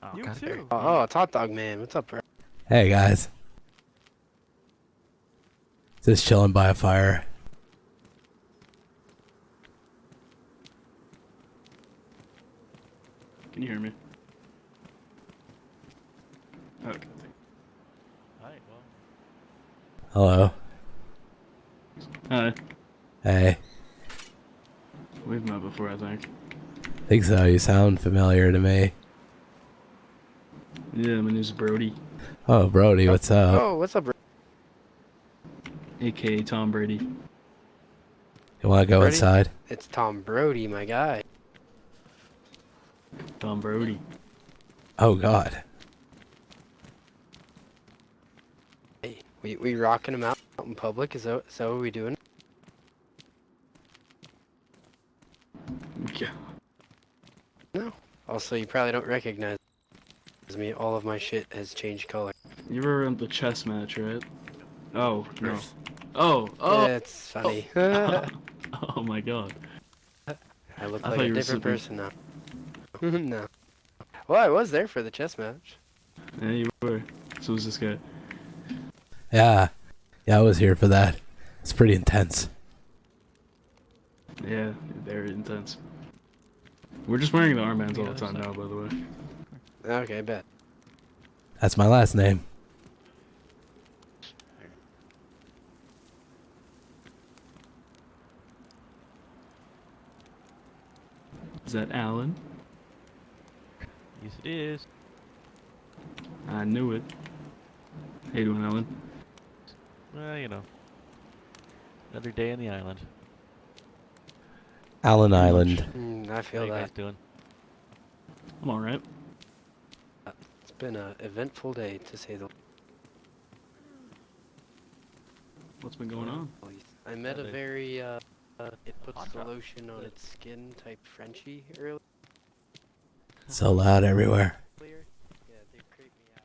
Oh, You okay. too. Oh, it's Hot Dog Man. What's up, bro? Hey guys. Just chilling by a fire. Can you hear me? Okay. Alright, well. Hello. Hi. Hey. We've met before, I think. Think so. You sound familiar to me. Yeah, my name's Brody, Oh, Brody, what's up? Oh, what's up, bro? aka Tom Brady. You want to go Brody? inside? It's Tom Brody, my guy. Tom Brody. Oh God. Hey, we rocking him out in public? Is that what we doing? Yeah. No. Also, you probably don't recognize me. All of my shit has changed color. You were around the chess match, right? Oh, no. Oh! That's funny. Oh my god. I look I like thought a you were different sleeping. person now. No. Well, I was there for the chess match. Yeah, you were. So was this guy. Yeah. Yeah, I was here for that. It's pretty intense. Yeah, very intense. We're just wearing the armbands all the time now, by the way. Okay, bet. That's my last name. Is that Alan? Yes, it is. I knew it. How you doing, Alan? Well, you know. Another day on the island. Allen Island. I How feel you guys that. doing? I'm alright. It's been an eventful day, to say the What's been going on? least. I met a they- very, it puts hot the dog. lotion on its skin type Frenchie earlier. So loud everywhere. Yeah, they creeped me out.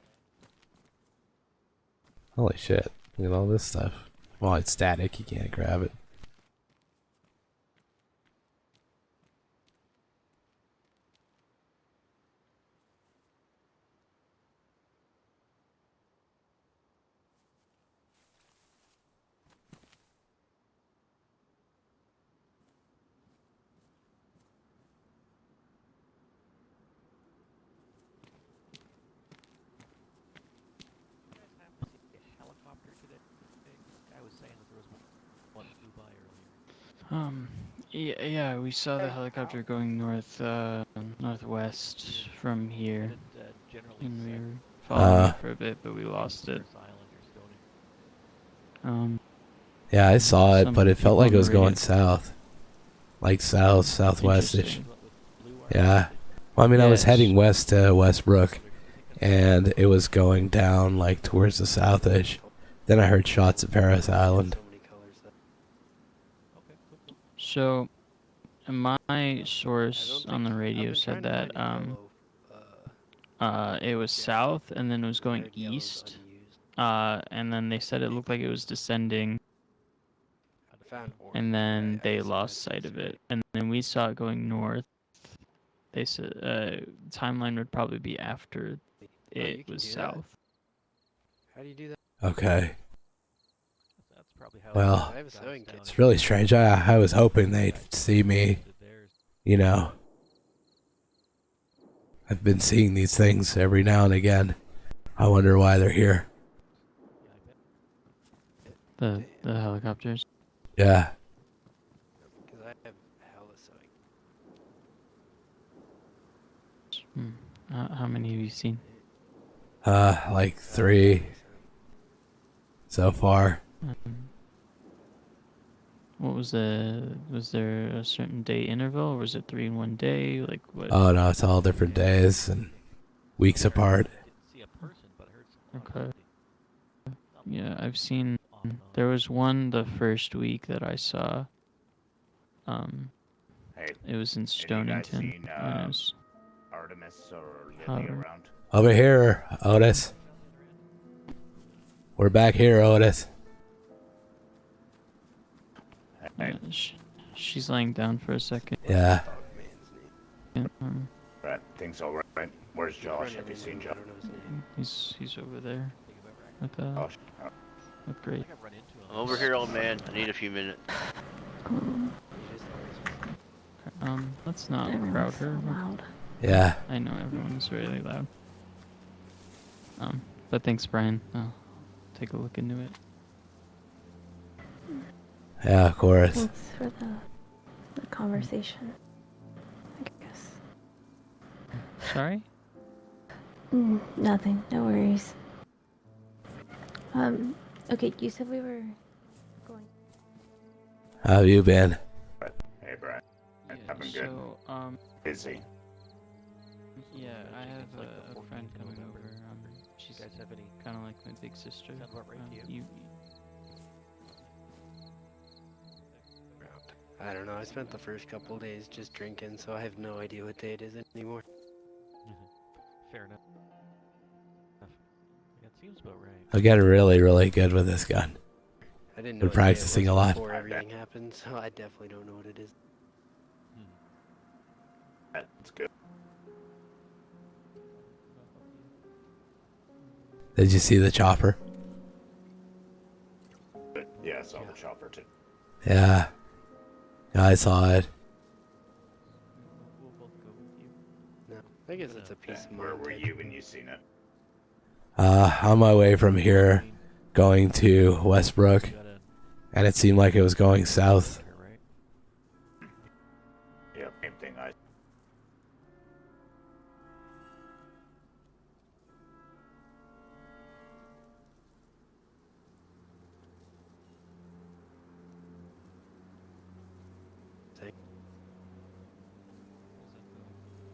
Holy shit. Look at all this stuff. Well, it's static. You can't grab it. Helicopter today. I was saying that there was one flew by earlier. Yeah, we saw the helicopter going northwest from here, Generally and we set were following it for a bit, but we lost it. Paris Island or Stony. Yeah, I saw it, Some but it felt people like on it was the going radio- south. Like south, southwestish. Interesting. Yeah. Well, I mean, I was Yes. heading west to Westbrook, and it was going down, like, towards the southish. Then I heard shots at Paris Island. So many colors that So, my I don't source on the think- I've radio been said trying to that find yellow, it was south, and then it was going red, yellow's east. unused. And then they said it looked like it was descending, I found orange. and then I they guess it lost might sight be of red. it. And then we saw it going north. They said timeline would probably be after you it can was do that. south. How do you do that? Okay. That's probably how Well, I have a sewing kit. it's really strange. I was hoping they'd see me, you know. I've been seeing these things every now and again. I wonder why they're here. The helicopters. Yeah. Because I have hella sewing. How many have you seen? Like 3 so far. What was there a certain day interval, or was it 3 in one day? Like what? Oh no, it's all different days and weeks apart. See a person, but I heard some Okay. Yeah, I've seen. There was one the first week that I saw. It was in Stonington. and it was Artemis or hovering. around? Over here, Otis. We're back here, Otis. She's laying down for a second. Yeah. Right, things all right. Where's Josh? Have you seen Josh? He's over there with with Grace. Over here, old man. I need a few minutes. Let's not Everyone's crowd so her. loud. Yeah. I know everyone's really loud. But thanks, Brian. I'll take a look into it. Yeah, of course. Thanks for the conversation. I guess. Sorry? Nothing. No worries. Okay, you said we were going. How have you been? Hey, Brian. I've been good. So, Busy. yeah, I have a friend coming over. She's kind of like my big sister. I don't know. I spent the first couple days just drinking, so I have no idea what day it is anymore. Fair enough. That seems about right. I'm getting really, really good with this gun. I didn't know Been what day it practicing was a lot. before everything happened, so I definitely don't know what it is. That's good. Did you see the chopper? But yeah, I saw the chopper too. Yeah. I saw it. No, I guess it's a piece of Where were Montana. you when you seen it? On my way from here, going to Westbrook, and it seemed like it was going south. Yeah, same thing. I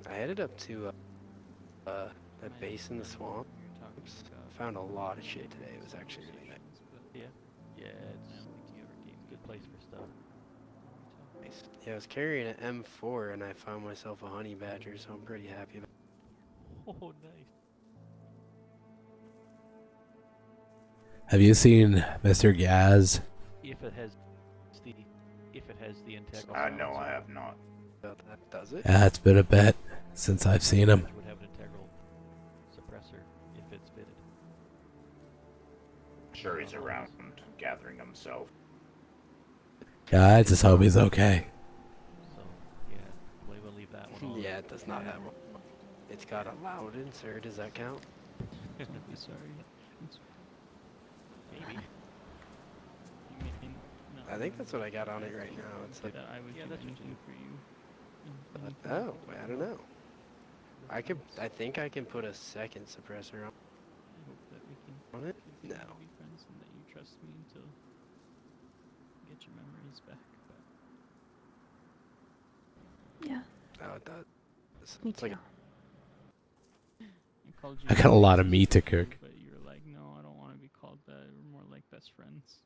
I headed up to that base in the swamp. Found a lot of shit today. It was actually really nice. Yeah, it's good place for stuff. Nice. Yeah, I was carrying an M4 and I found myself a honey badger, so I'm pretty happy about it. Oh, nice. Have you seen Mr. Gaz? If it has the integral. no, I have not. That does it? Yeah, it's been a bit since I've seen him. Would have an integral suppressor if it's fitted. Sure, he's around gathering himself. Yeah, I just hope he's okay. So yeah, we'll leave that one on. Yeah, it does not have one. It's got a loud insert. Does that count? Sorry. Maybe. I think that's what I got on it right now. It's like, I was using for you. oh, I don't know. I think I can put a second suppressor on. I hope that we can On it? continue No. to be friends and that you trust me until you get your memories back. But Yeah, Oh, it does. me It's like too. I called you I got a lot of meat to cook. but you were like, no, I don't want to be called that. We're more like best friends.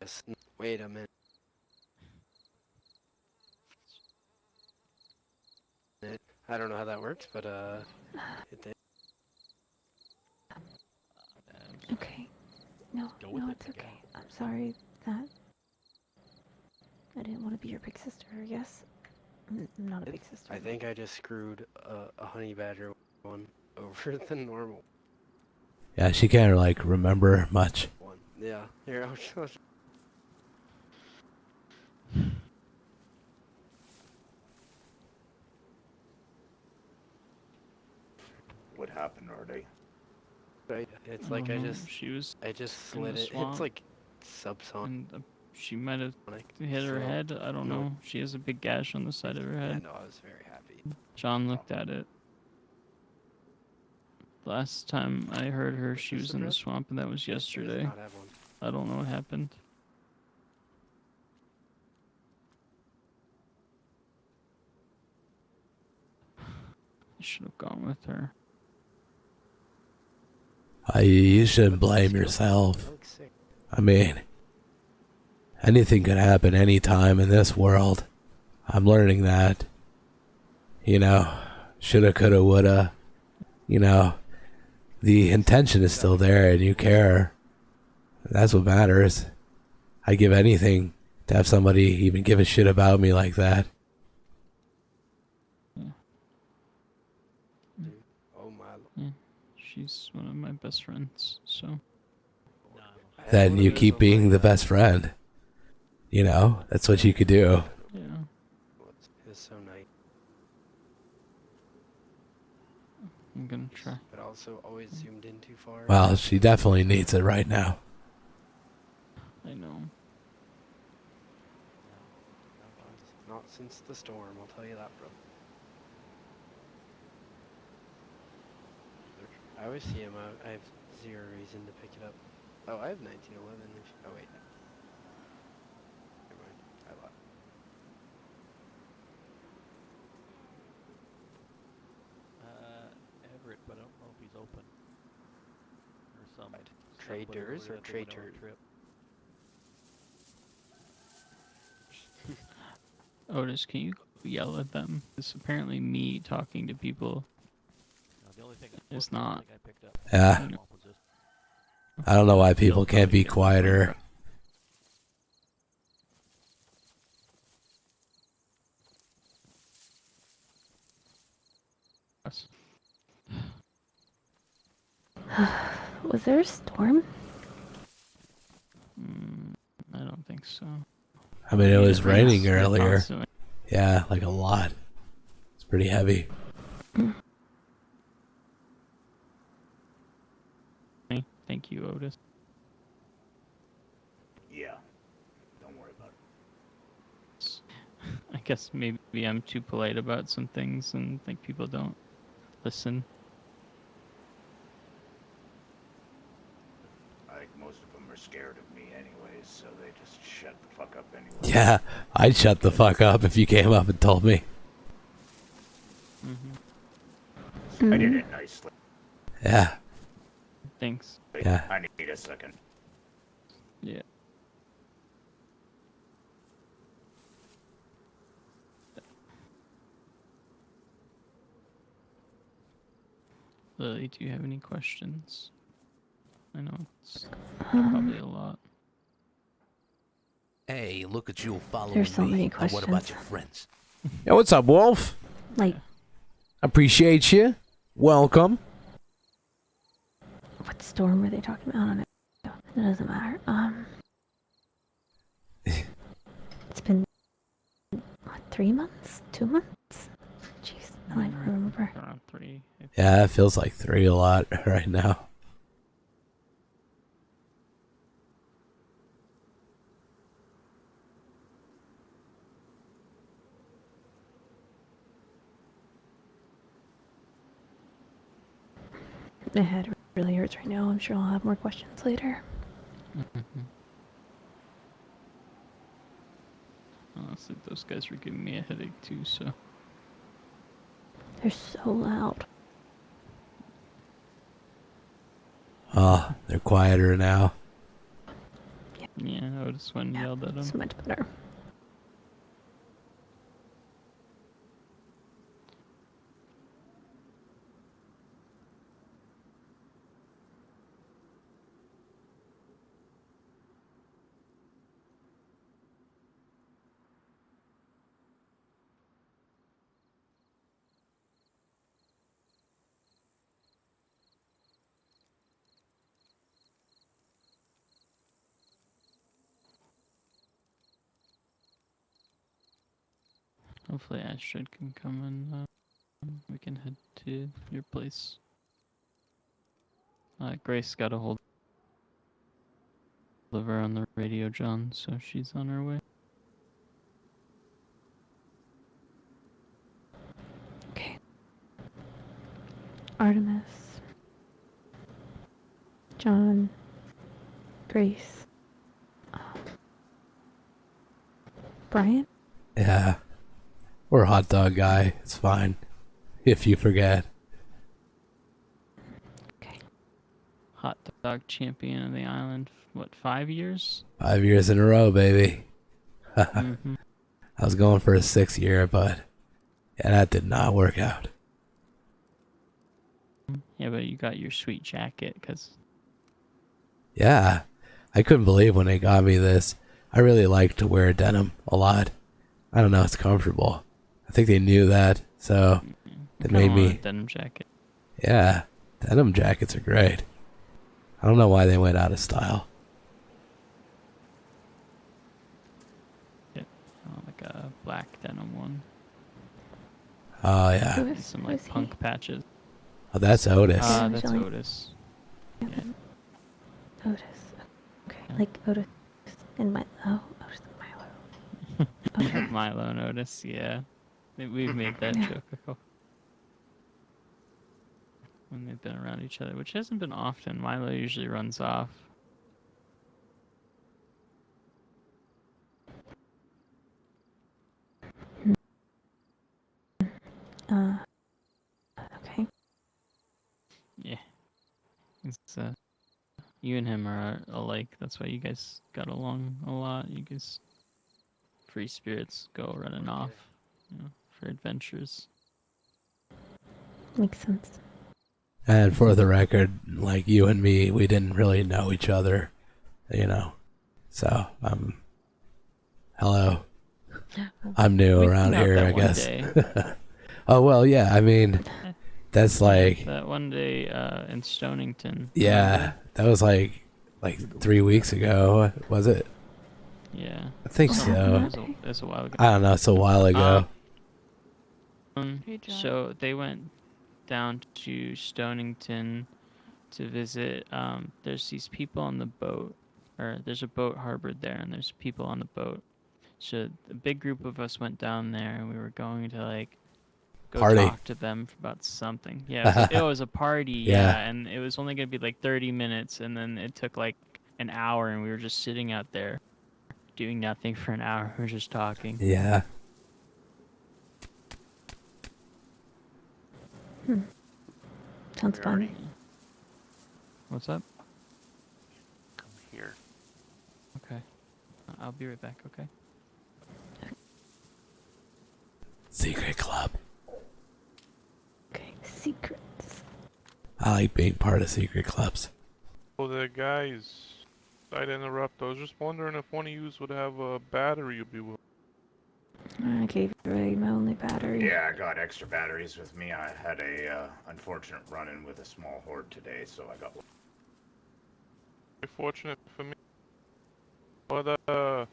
Yes. Wait a minute. I don't know how that works, but it did. Okay. No, go with no, it, it's I guess. okay. I'm sorry that I didn't want to be your big sister, yes? I'm not a big sister. I think I just screwed a honey badger one over the normal Yeah, she can't like remember much. one. Yeah. Here, I'll show you. What happened already? Right. It's I like don't I know, just she was I just in the slid it. swamp. It's like subsonic. and she might have hit her so- head. I don't no. know. She has a big gash on the side of her I head. know. I was very happy. John looked at it. Last time I heard her, she was in the swamp, and that was She does yesterday. not have one. I don't know what happened. I should have gone with her. You shouldn't blame yourself. I look sick. I mean, anything could happen anytime in this world. I'm learning that. You know, shoulda, coulda, woulda. You know, the intention is still there and you care. That's what matters. I give anything to have somebody even give a shit about me like that. Oh my. Yeah, she's one of my best friends, so. Then you keep being the best friend. You know, that's what you could do. Yeah. It's so nice. I'm gonna try. But also always zoomed in too far. Well, she definitely needs it right now. I know. Not since the storm, I'll tell you that, bro. I always see him out. I have zero reason to pick it up. Oh, I have 1911. Oh, wait. Never mind. I lied. Everett, but I don't know if he's open. Or some. Traders or trader? Otis, can you yell at them? It's apparently me talking to people. The only thing It's not. I picked up. Yeah. I don't know why people can't be quieter. Was there a storm? I don't think so. I mean, it was It raining rains earlier. constantly. Yeah, like a lot. It's pretty heavy. Thank you, Otis. Yeah. Don't worry about it. I guess maybe I'm too polite about some things and think people don't listen. I think most of them are scared of me anyways, so they just shut the fuck up anyway. Yeah, I'd shut the fuck up if you came up and told me. I did it nicely. Yeah. Thanks. Yeah. I need a second. Yeah. Lily, do you have any questions? I know it's probably a lot. Hey, look at you following There's so me. many Now what about questions. your friends? Yo, what's up, Wolf? Like, Appreciate you. Welcome. what storm were they talking about? I don't know. It doesn't matter. It's been, what, 3 months? 2 months? Jeez, I don't even remember. Around 3. Yeah, it feels like 3 a lot right now. My head really hurts right now. I'm sure I'll have more questions later. Honestly, those guys were giving me a headache too, so. They're so loud. Oh, they're quieter now. Yeah, Otis went and yelled at him. It's much better. Hopefully Astrid can come and we can head to your place. Grace got a hold of her on the radio, John, so she's on her way. Okay. Artemis. John. Grace. Brian? Yeah. Or hot dog guy. It's fine. If you forget. Hot dog champion of the island, what, 5 years? 5 years in a row, baby. Mhm. I was going for a 6th year, but yeah, that did not work out. Yeah, but you got your sweet jacket, because... Yeah. I couldn't believe when they got me this. I really like to wear denim a lot. I don't know, it's comfortable. I think they knew that, so they made me... denim jacket. Yeah, denim jackets are great. I don't know why they went out of style. Yeah, like a black denim one. Oh, yeah. And some like punk patches. Oh, that's Otis. That's Otis. Yeah. Otis. Okay, like Otis and Otis and Milo. Okay. Milo and Otis, yeah. We've made that Yeah. joke before. When they've been around each other, which hasn't been often. Milo usually runs off. Okay. Yeah. It's, you and him are alike. That's why you guys got along a lot. You guys, free spirits, go running off, for adventures. Makes sense. And for the record, like you and me, we didn't really know each other, So, hello. I'm new around here, I guess. Oh, well, yeah, I mean, that's like... That one day in Stonington. Yeah, that was like 3 weeks ago, was it? Yeah. I think so. It was a while ago. I don't know, it's a while ago. So they went down to Stonington to visit. There's these people on the boat, or there's a boat harbored there, and there's people on the boat. So a big group of us went down there, and we were going to like go Party. talk to them about something. Yeah, it was a party. Yeah. Yeah, and it was only gonna be like 30 minutes, and then it took like an hour, and we were just sitting out there doing nothing for an hour. We were just talking. Yeah. Sounds fun. What's up? Come here. Okay. I'll be right back, okay? Secret club. Okay, secrets. I like being part of secret clubs. Oh, there, guys. Sorry to interrupt. I was just wondering if one of you would have a battery you'd be willing. I gave away my only battery. Yeah, I got extra batteries with me. I had a unfortunate run-in with a small horde today, so I got one. Very fortunate for me. But, oh.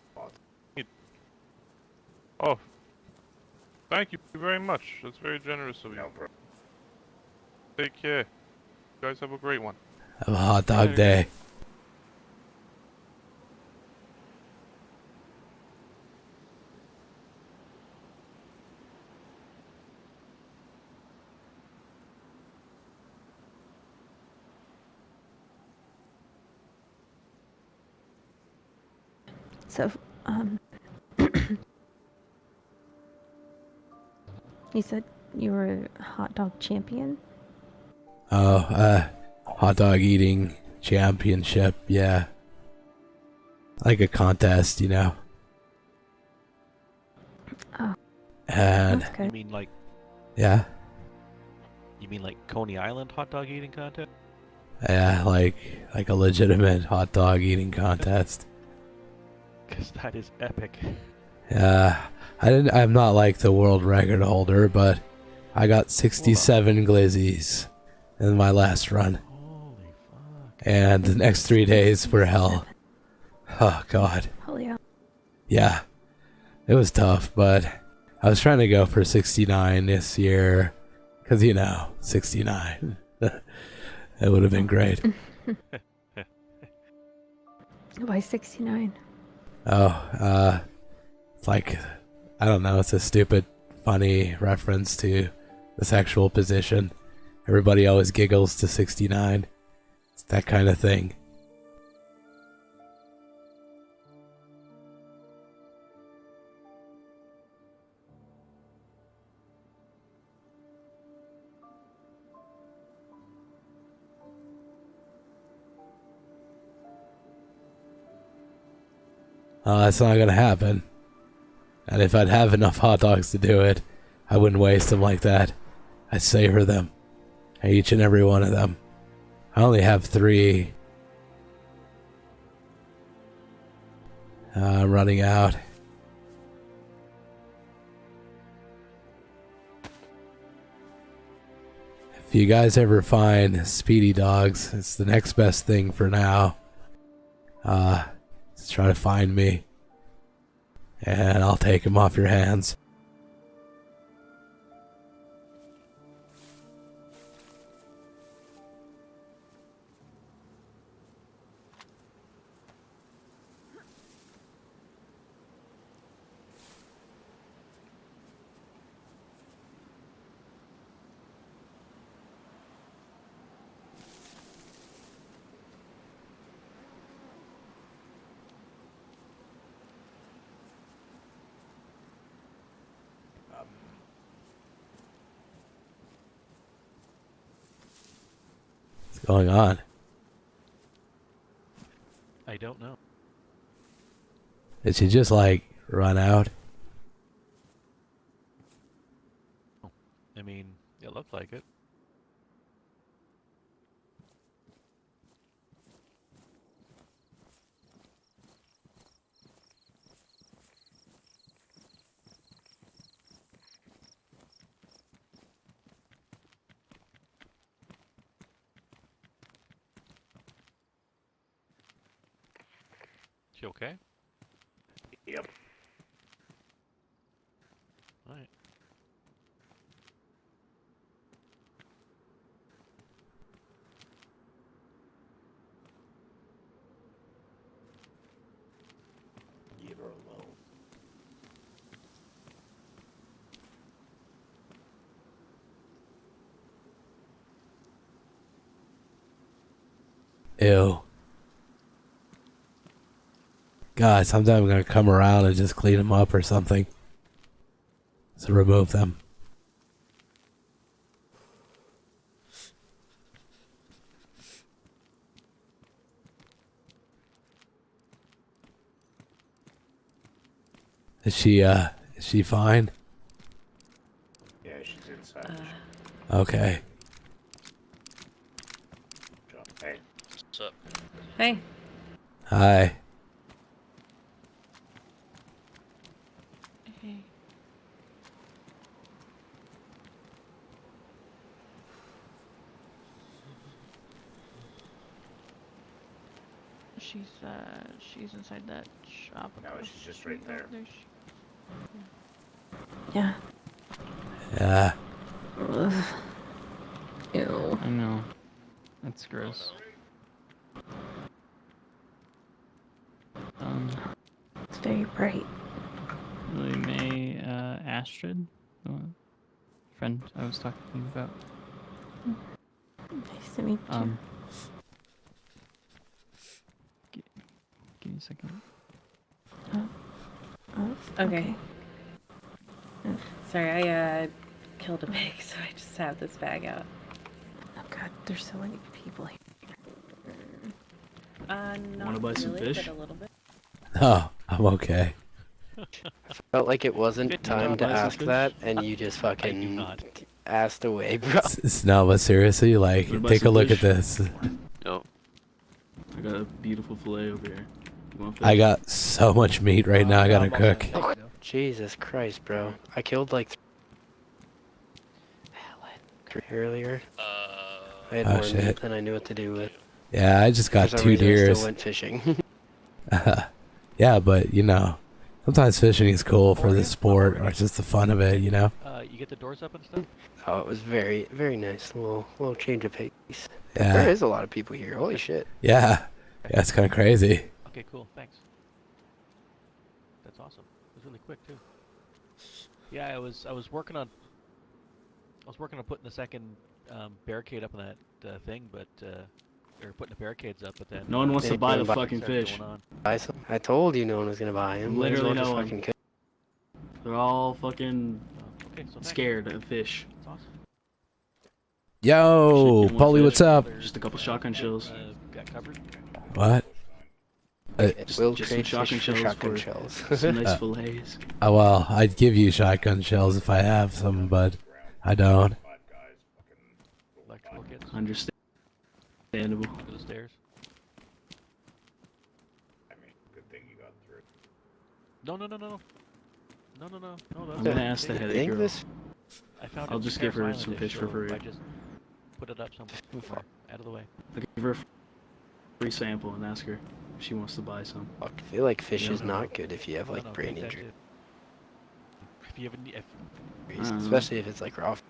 Thank you very much. That's very generous of you. No problem. Take care. You guys have a great one. Have a hot dog day. So, you said you were a hot dog champion? Oh, hot dog eating championship, yeah. Like a contest, you know. Oh. And That's good. You mean like yeah. You mean like Coney Island hot dog eating contest? Yeah, like a legitimate hot dog eating contest. Because that is epic. I'm not like the world record holder, but I got 67 glizzies in my last run. Holy fuck. And the next 3 days were hell. Oh god. Holy hell. Yeah. It was tough, but I was trying to go for 69 this year. Cause 69. It would have been great. Why 69? Oh, it's like, I don't know, it's a stupid, funny reference to the sexual position. Everybody always giggles to 69. It's that kind of thing. That's not gonna happen. And if I'd have enough hot dogs to do it, I wouldn't waste them like that. I'd savor them. Each and every one of them. I only have 3. I'm running out. If you guys ever find Speedy Dogs, it's the next best thing for now. Just try to find me, and I'll take him off your hands. What's going on? I don't know. Did she just like run out? I mean, it looked like it. She okay? Yep. Alright. Ew. God, sometime I'm gonna come around and just clean them up or something. So remove them. Is she fine? Yeah, she's inside. Okay. Hey. What's up? Hey. Hi. Hey. She's inside that shop. No, across she's the just right street there. over Yeah. Yeah. Ugh. Ew. I know. That's gross. It's very bright. Lily May Astrid, the friend I was talking about. Nice to meet you. Give me a second. Oh, Okay. Sorry, I killed a pig, so I just have this bag out. Oh god, there's so many people here. Not Wanna buy some really, fish? but a little bit. Oh, I'm okay. Felt like it wasn't Good time to buy some ask fish? that, and you just fucking asked away, bro. No, but seriously, like, Wanna buy take a some look fish? at this. No. I got a beautiful fillet over here. You want fish? I got so much meat right now. I gotta cook. Jesus Christ, bro. I killed like earlier. I had Oh, more shit. meat than I knew what to do with. Yeah, I just got For some 2 reason, I deers. still went fishing. Yeah, but you know, sometimes fishing is cool for the sport or just the fun of it. You know. You get the doors up and stuff? Oh, it was very, very nice. A little change of pace. Yeah. There is a lot of people here. Holy shit. Yeah. Yeah, it's kind of crazy. Okay, cool. Thanks. That's awesome. It was really quick too. Yeah, I was working on putting the second barricade up on that thing, but or putting the barricades up, but then No one wants to buy the Anyone fucking started fish. going on. Buy some? I told you no one was gonna buy him. Might as Literally well just no one. fucking kill- They're all fucking Okay, so thanks. scared of fish. That's awesome. Yo, Shit, you want Paulie, what's fish? up? Just a couple shotgun shells. Got covered. What? We'll Just trade some fish for shotgun shells. some nice fillets. Oh well, I'd give you shotgun shells if I have some, but I don't. Electrical kits. Understandable. To the stairs. Good thing you got through. No. No. I'm gonna ask the You headache think girl. this- I found I'll it in just give her Paris some Island, fish for so free. I just put it up somewhere out of the way. I'll give her a free sample and ask her if she wants to buy some. I feel like fish Yeah. is not good if you have like No, brain take that injury. too. If you have Especially if it's like raw if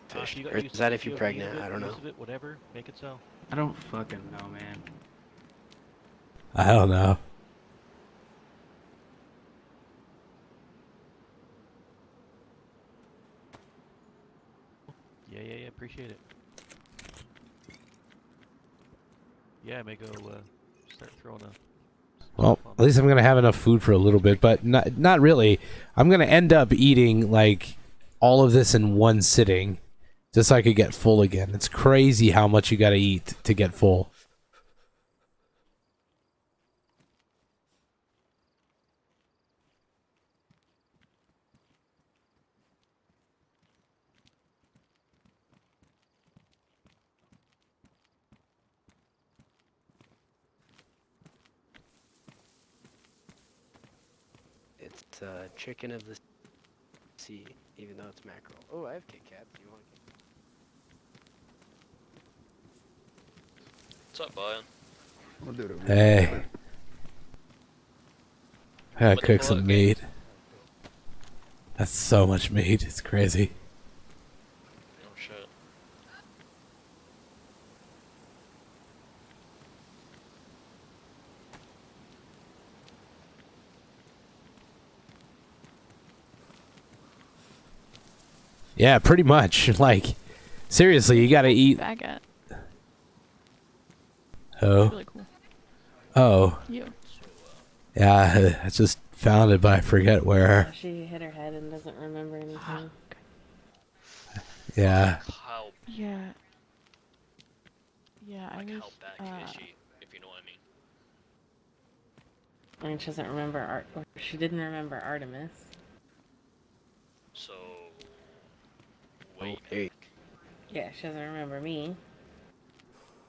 fish. you got Or used is to that it, if you're you have used pregnant? it, I don't know. used It, whatever, make it so. I don't fucking know, man. I don't know. Yeah, appreciate it. Yeah, I may go start throwing a. Well, at least I'm gonna have enough food for a little bit, but not really. I'm gonna end up eating like all of this in one sitting, just so I could get full again. It's crazy how much you gotta eat to get full. It's chicken of the sea, even though it's mackerel. Oh, I have Kit Kats. You want? What's up, Brian? Hey, I gotta What the cook some fuck? meat. That's so much meat. It's crazy. Oh shit. Yeah, pretty much. Like, seriously, you gotta eat. Bag at. Oh. It's really cool. Oh. Yeah. Yeah, I just found it, but I forget where. She hit her head and doesn't remember anything. Yeah. How Yeah. Yeah, I like was. how back is she, if you know what I mean? I mean, she doesn't remember or she didn't remember Artemis. So Oh, hey. Yeah, she doesn't remember me.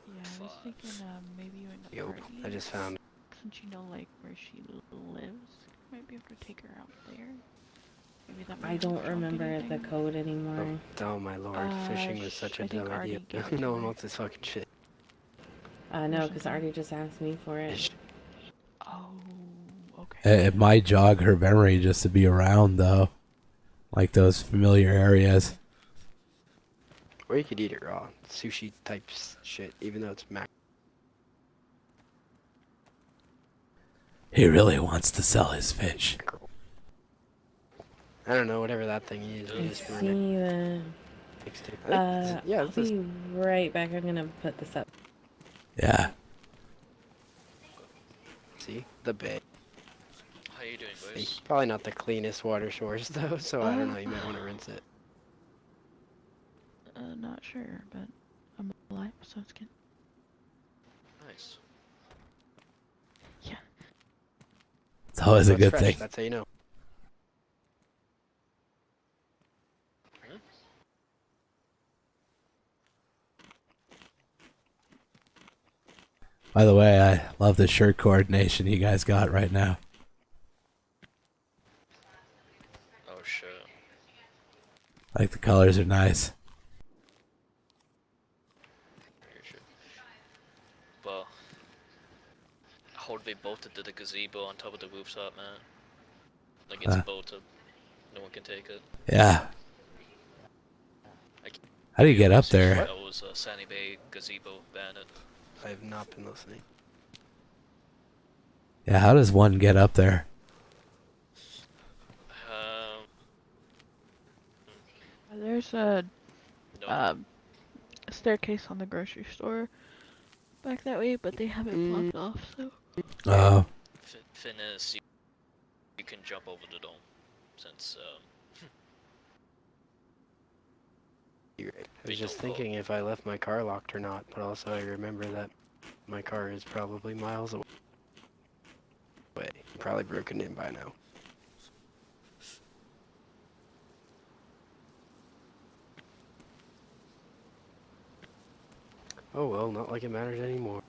Yeah, I was thinking maybe you and Yo, Artie, I just found it. since you know like where she lives, might be able to take her out there. Maybe that might I don't help trump remember the anything. code anymore. Oh my lord, fishing was such a I think dumb idea. Artie gave it to No one her. wants this fucking shit. No, because Artie just asked me for it. Oh, okay. It might jog her memory just to be around, though. Like those familiar areas. Or you could eat it raw. Sushi type shit, even though it's mac. He really wants to sell his fish. I don't know, whatever that thing is. I see the... Yeah, I'll be right back. I'm gonna put this up. Yeah. See? The bay. How you doing, boys? Probably not the cleanest water source, though, so I don't know, you might want to rinse it. Not sure, but I'm alive, so it's good. Nice. Yeah. It's always a It's good fresh, thing. That's how you know. By the way, I love the shirt coordination you guys got right now. Oh shit. Like the colors are nice. Well, how they bolted to the gazebo on top of the rooftop, man. Like it's bolted. No one can take it. Yeah. How do you get up there? That was a Sunny Bay gazebo bandit. I have not been listening. Yeah, how does one get up there? There's a staircase on the grocery store back that way, but they have it blocked off, so. Oh. Fin is you can jump over the dome, since I was just thinking if I left my car locked or not, but also I remember that my car is probably miles away. Probably broken in by now. Oh well, not like it matters anymore.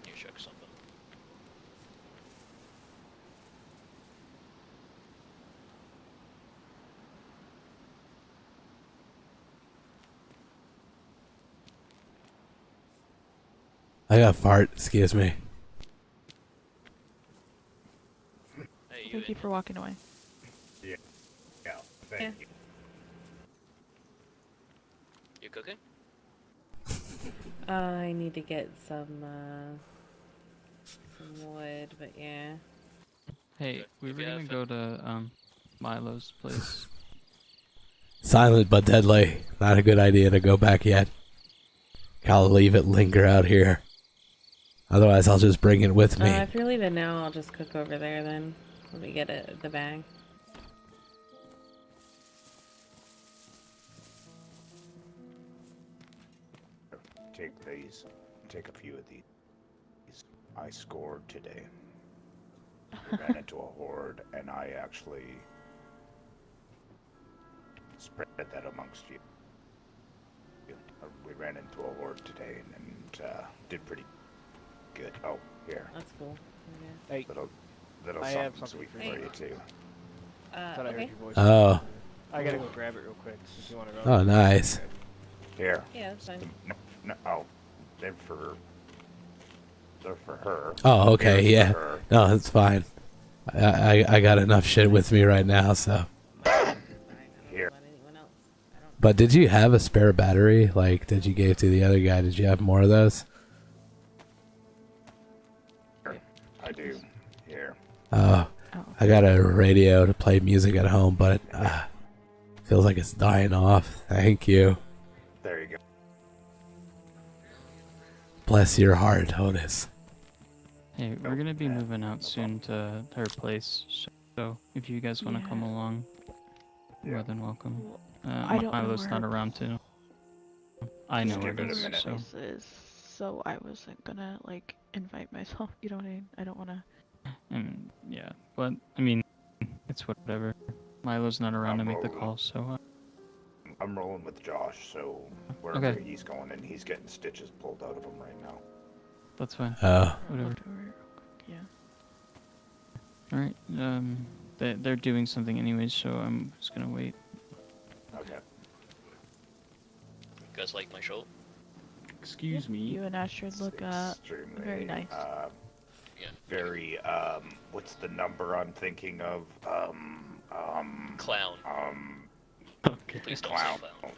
you check something. I got fart, excuse me. Thank you for walking away. Yeah. Yeah, thank you. You cooking? I need to get some wood, but yeah. Hey, we were gonna go to Milo's place. Silent but deadly. Not a good idea to go back yet. Gotta leave it linger out here. Otherwise, I'll just bring it with me. If you're leaving now, I'll just cook over there then. Let me get it, the bag. Take these. Take a few of these. I scored today. We ran into a horde, and I actually spread that amongst you. We ran into a horde today and did pretty good. Oh, here. That's cool. Hey, Little I have something sweet something for for you too. Thought I heard your voice. Oh. I gotta go grab it real quick if you wanna go. Oh, nice. Here. Yeah, that's fine. No, oh, they're for her. Oh, okay, Here's yeah. for her. No, it's fine. I got enough shit with me right now, so. Here. But did you have a spare battery? Like, did you give to the other guy? Did you have more of those? I do. Here. Oh, I got a radio to play music at home, but feels like it's dying off. Thank you. There you go. Bless your heart, Otis. Hey, we're gonna be moving out soon to her place, so if you guys want to come along, more than welcome. I don't know Milo's where not her around too. I know where where it is, her so. place is, so I wasn't gonna like invite myself. You know what I mean? I don't wanna. And yeah, but I mean, it's whatever. Milo's not around to make the call, so. I'm rolling with Josh, so wherever Okay. he's going, and he's getting stitches pulled out of him right now. That's fine. Oh. Whatever. Yeah. All right. They're doing something anyways, so I'm just gonna wait. Okay. You guys like my shirt? Excuse me. You and Astrid look Extremely, very nice. Very, what's the number I'm thinking of? Clown. Okay. Please don't Clown. say clown.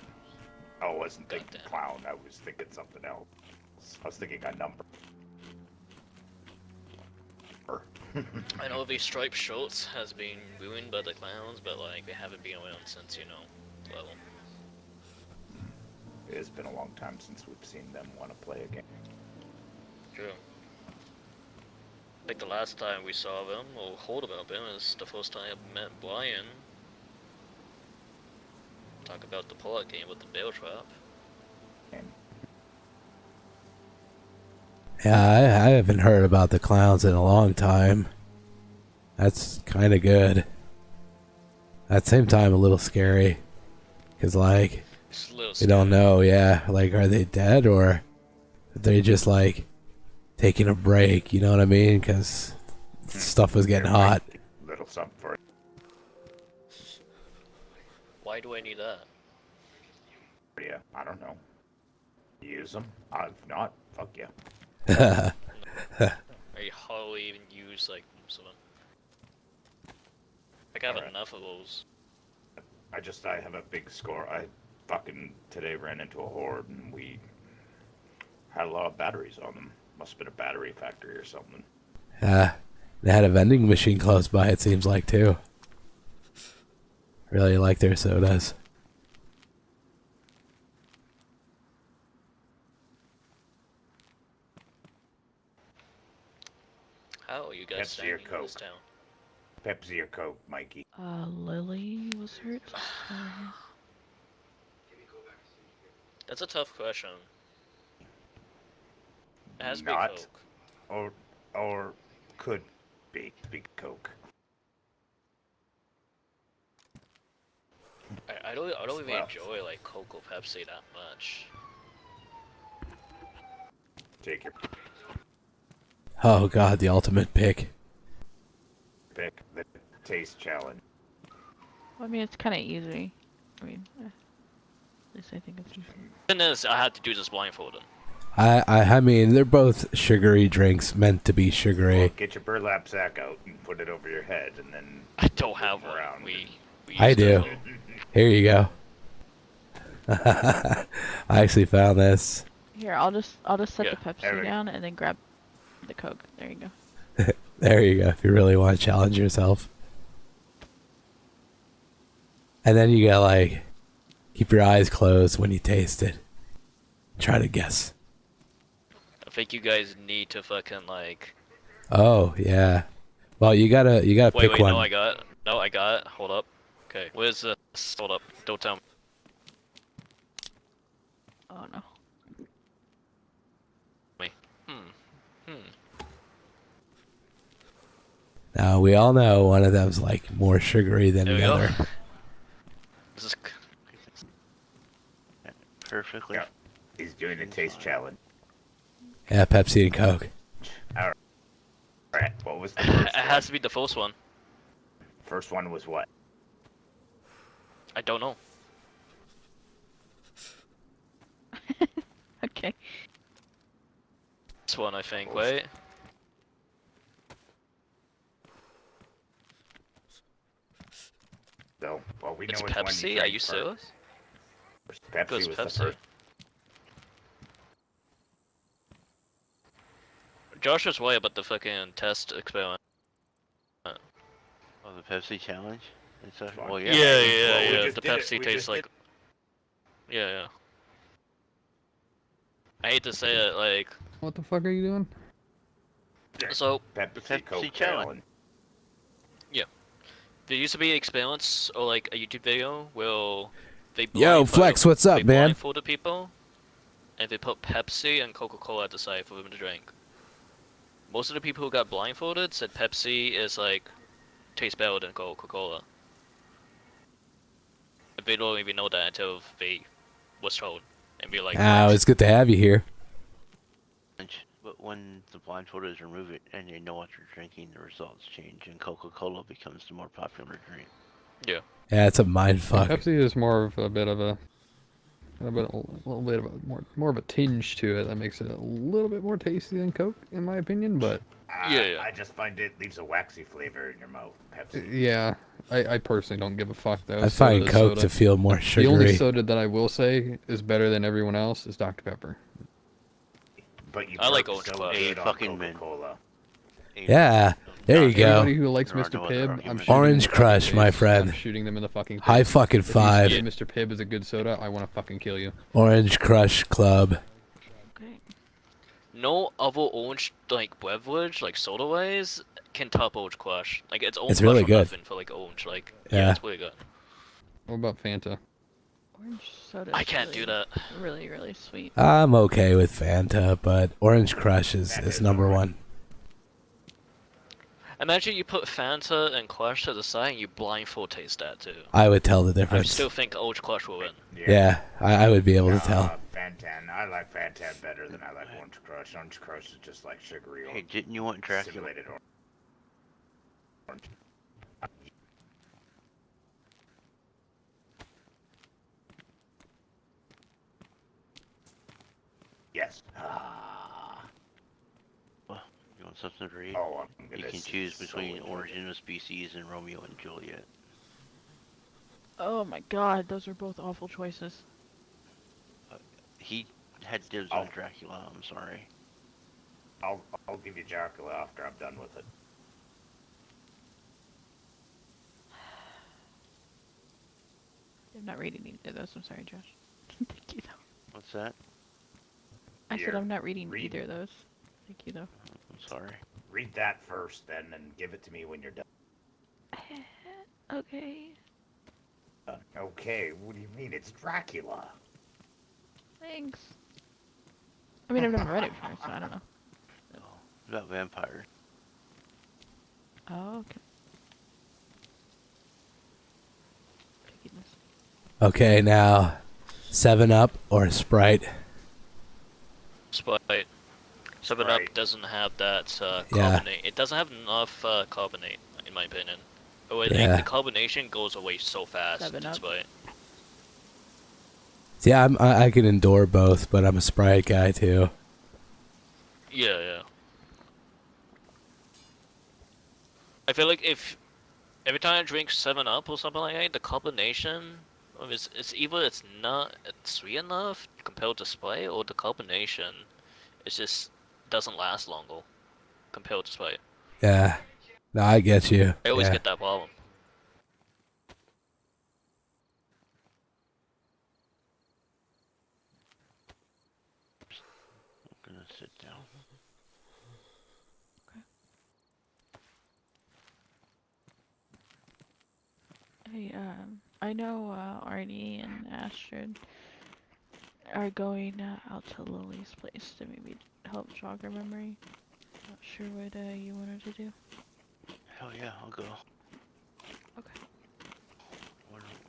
I wasn't thinking clown, I was thinking something else. I was thinking a number. I know these striped shirts has been ruined by the clowns, but like they haven't been around since, you know, level. It has been a long time since we've seen them want to play again. True. Like the last time we saw them, or heard about them, is the first time I met Brian. Talk about the pull-out game with the bear trap. Yeah, I haven't heard about the clowns in a long time. That's kind of good. At the same time, a little scary. Because, like, you don't know, yeah. Like, are they dead or are they just, like, taking a break? You know what I mean? Because stuff was getting hot. Little something for it. Why do I need that? Yeah, I don't know. Use them. If not, fuck yeah. I hardly even use like most of them. Like I have enough of those. I have a big score. I fucking today ran into a horde and we had a lot of batteries on them. Must have been a battery factory or something. They had a vending machine close by, it seems like, too. Really like their sodas. How are you guys Pepsi or standing in Coke? this town? Pepsi or Coke, Mikey? Lily was hurt. That's a tough question. It has to be Not. Coke. Or could be Coke. I don't really enjoy like Coke or Pepsi that much. Take your Oh god, the ultimate pick. pick. The taste challenge. Well, I mean, it's kind of easy. I mean, at least I think it's easy. The thing is, I had to do this blindfolded. I mean, they're both sugary drinks, meant to be sugary. Get your burlap sack out and put it over your head, and then I don't have one. We I do. Here you go. I actually found this. Here, I'll just set the There Pepsi we- down and then grab the Coke. There you go. There you go, if you really want to challenge yourself. And then you gotta, like, keep your eyes closed when you taste it. Try to guess. I think you guys need to fucking like. Oh, yeah. Well, you gotta Wait, pick one. no, I got it. Hold up. Okay, where's this? Hold up. Don't tell me. Oh no. Now, we all know one of them's, like, more sugary than There we the go. other. This is. Perfectly. Yeah. He's doing a taste challenge. Yeah, Pepsi and Coke. Alright, what was the first It has to be the first one. First one was what? I don't know. Okay. This one, I think. Wait. So, well, we know It's which one Pepsi? you Are drank you first. serious? Pepsi Goes was the Pepsi. first. Josh was way about the fucking test experiment. Oh, the Pepsi challenge? It's a, well, Well, yeah. yeah. just The did it, Pepsi we tastes just like. Yeah. I hate to say it, like What the fuck are you doing? So, Pepsi Coke challenge. yeah. There used to be an experience or like a YouTube video where they Yo, Flex, what's up, they man? blindfolded people and they put Pepsi and Coca-Cola at the side for them to drink. Most of the people who got blindfolded said Pepsi is like tastes better than Coca-Cola. They don't even know that until they was told and be like, It's good to have you here. But when the blindfolders remove it and they know what you're drinking, the results change, and Coca-Cola becomes the more popular drink. Yeah. Yeah, it's a mind fuck. Pepsi is more of a bit of a little bit of a more of a tinge to it that makes it a little bit more tasty than Coke, in my opinion. But I just find it leaves a waxy flavor in your mouth. Pepsi. yeah, I personally don't give a fuck though. I find Coke to feel more The only sugary. soda that I will say is better than everyone else is Dr. Pepper. But you I like work Orange so Crush. good on Fucking Coca-Cola. Yeah, there you go. Anybody who likes There are Mr. no other Pibb, I'm arguments. shooting Orange them in the Crush, fucking my face. friend. I'm shooting them in the fucking face. High fucking If you five. say Mr. Pibb is a good soda, I want to fucking kill you. Orange Crush Club. no other orange like beverage, like soda wise, can top Orange Crush. Like it's Orange It's really Crush or good. nothing for like orange. Like Yeah. it's really good. What about Fanta? Orange soda. I can't do that. Really, really sweet. I'm okay with Fanta, but Orange Crush is number one. Imagine you put Fanta and Crush to the side and you blindfold taste that too. I would tell the I difference. still think Orange Crush will win. Yeah, I would be able to tell. Fantan. I like Fantan better than I like Orange Crush. Orange Crush is just like sugary. Hey, didn't you want Dracula? Simulated orange. Yes. Well, you want something to read? Oh, I'm you gonna can choose so between enjoy Origin of Species and Romeo and Juliet. Oh my god, those are both awful choices. He had dibs on Dracula, I'm sorry. I'll give you Dracula after I'm done with it. I'm not reading either of those. I'm sorry, Josh. Thank you, though. What's that? I said Here, I'm not reading read. either of those. Thank you, though. I'm sorry. Read that first, then, and give it to me when you're done. Okay. Okay, what do you mean? It's Dracula. Thanks. I mean, I've never read it before, so I don't know. About vampires. Oh, okay. Goodness. Okay, now 7-Up or Sprite? Sprite. 7-Up doesn't have that Yeah. carbonate. It doesn't have enough carbonate, in my opinion. Oh, Yeah. the carbonation goes away so fast. 7-Up. Sprite. See, I can endure both, but I'm a Sprite guy too. Yeah, yeah. I feel like if every time I drink 7-Up or something like that, the carbonation, it's either it's not sweet enough compared to Sprite, or the carbonation, it just doesn't last longer compared to Sprite. Yeah. No, I get you. I always Yeah. get that problem. I'm gonna sit down. Hey, I know Arnie and Astrid are going out to Lily's place to maybe help jog her memory. Not sure what you wanted to do. Hell yeah, I'll go. Okay.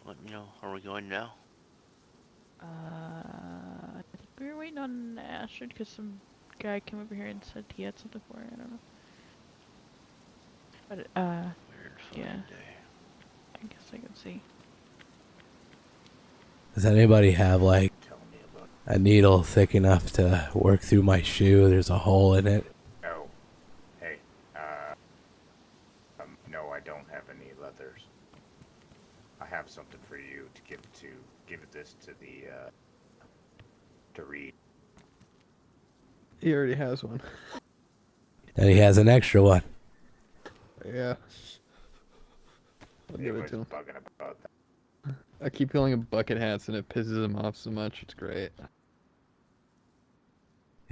Let me know. Are we going now? I think we were waiting on Astrid because some guy came over here and said he had something for her. I don't know. But yeah. I guess I can see. Does anybody have like a needle thick enough to work through my shoe? There's a hole in it. Oh. Hey, no, I don't have any leathers. I have something for you to give this to the, to read. He already has one. And he has an extra one. Yeah. I'll give it to him. Bugging about that. I keep calling him bucket hats and it pisses him off so much. It's great.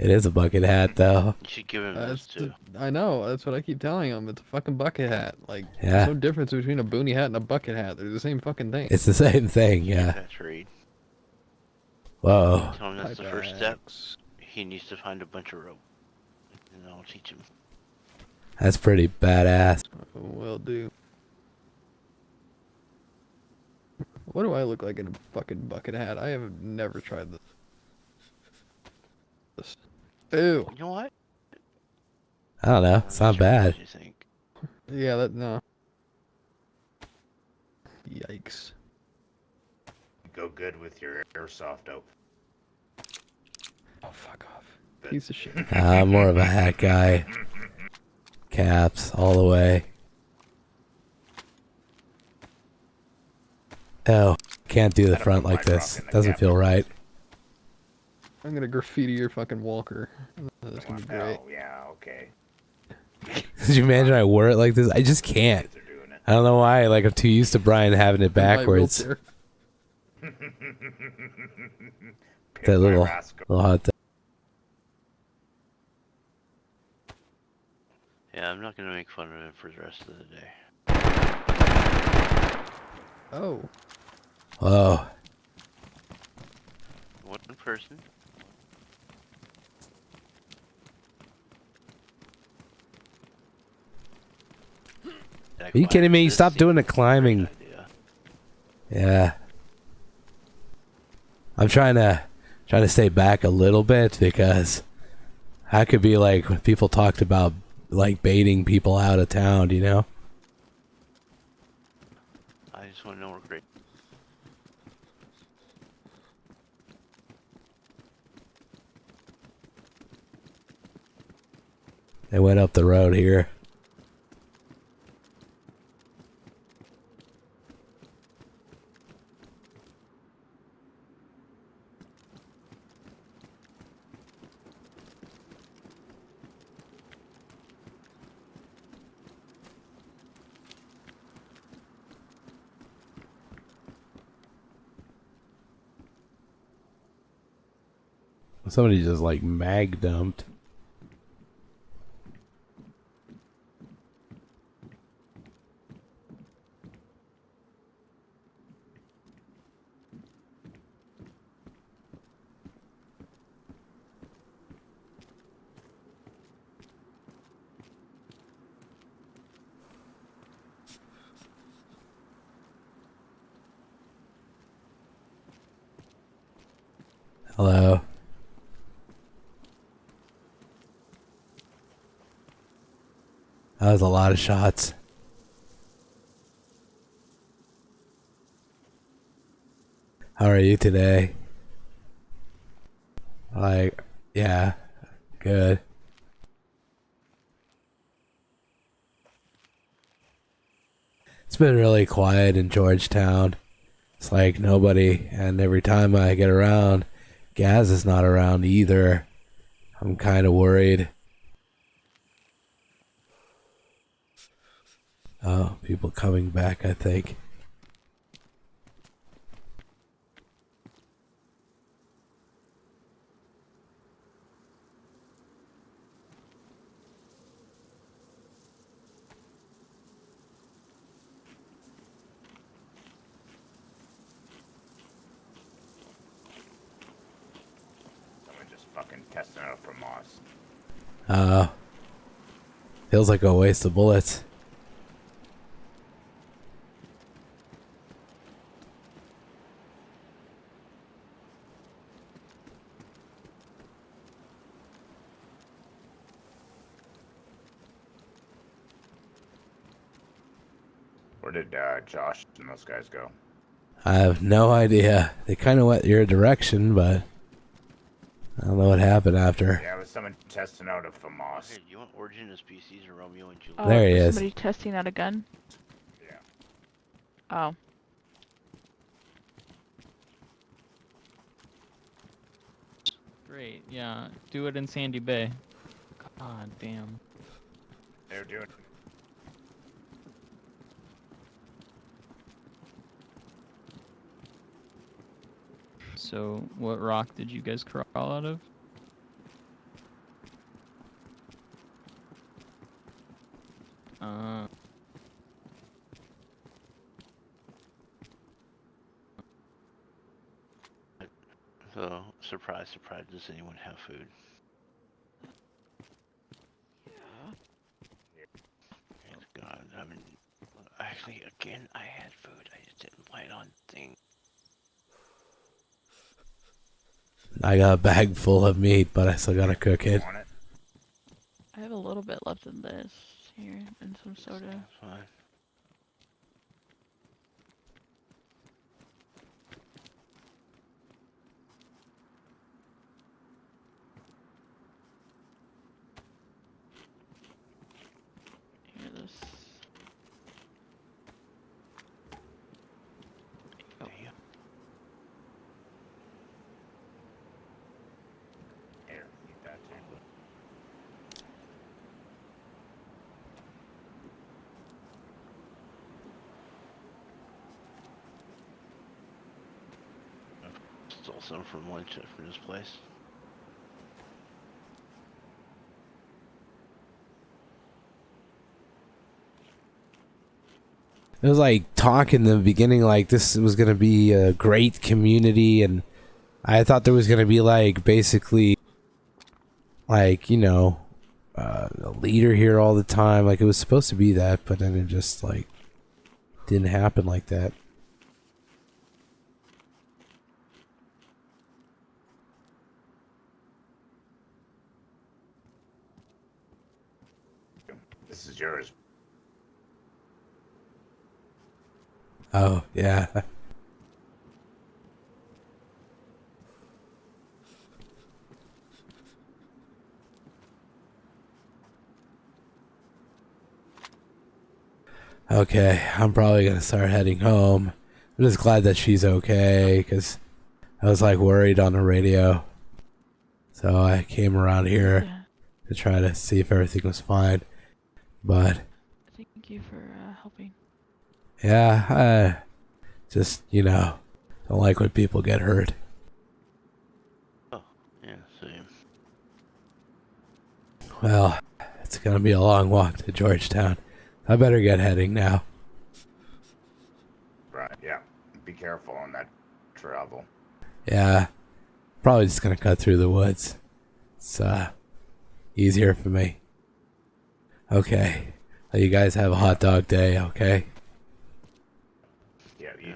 It is a bucket hat, though. You should give him this too. I know. That's what I keep telling him. It's a fucking bucket hat. Like, Yeah. there's no difference between a boonie hat and a bucket hat. They're the same fucking thing. It's the same thing, yeah. That's Reed. Whoa. Tell him that's the first step. He needs to find a bunch of rope, and I'll teach him. That's pretty badass. Will do. What do I look like in a fucking bucket hat? I have never tried this. Ew. You know what? I don't know. It's not bad. You think? Yeah, no. Yikes. Go good with your airsoft dope. Oh, fuck off. Piece of shit. I'm more of a hat guy. Caps all the way. Oh, can't do the front like this. Doesn't feel right. I'm gonna graffiti your fucking walker. That's gonna be great. Oh, yeah, okay. Could you imagine I wore it like this? I just can't. I don't know why. Like, I'm too used to Brian having it backwards. That little hot dog. Yeah, I'm not gonna make fun of him for the rest of the day. Oh. Oh. One person. Are you kidding me? Stop doing the climbing. Yeah. I'm trying to stay back a little bit because I could be like when people talked about like baiting people out of town, you know? I just want to know we're great. They went up the road here. Somebody just like mag dumped. Hello. That was a lot of shots. How are you today? Like, yeah, good. It's been really quiet in Georgetown. It's like nobody, and every time I get around, Gaz is not around either. I'm kind of worried. Oh, people coming back, I think. Someone just fucking testing out for moss. Feels like a waste of bullets. Where did Josh and those guys go? I have no idea. They kind of went your direction, but I don't know what happened after. Yeah, it was someone testing out a FAMAS. Hey, you want Origin of Species or Romeo and Juliet? Oh, There he is. Somebody testing out a gun? Yeah. Oh. Great, yeah. Do it in Sandy Bay. God damn. They're doing. So, what rock did you guys crawl out of? surprise, surprise, does anyone have food? Thank God. I mean, actually, again, I had food. I just didn't light on thing. I got a bag full of meat, but I still gotta cook it. I have a little bit left in this here and some soda. That's fine. Here, this. Oh. Here, eat that too. Stole some from lunch from this place. It was like talk in the beginning, like this was gonna be a great community, and I thought there was gonna be like basically, like, you know, a leader here all the time. Like it was supposed to be that, but then it just like didn't happen like that. This is yours. Oh yeah. Okay, I'm probably gonna start heading home. I'm just glad that she's okay, because I was like worried on the radio. So I came around here to try to see if everything was fine. But Thank you for helping. yeah, I just, you know, don't like when people get hurt. Oh, yeah, same. Well, it's gonna be a long walk to Georgetown. I better get heading now. Right, yeah. Be careful on that travel. Yeah, probably just gonna cut through the woods. It's easier for me. Okay, well, you guys have a hot dog day, okay? Yeah, you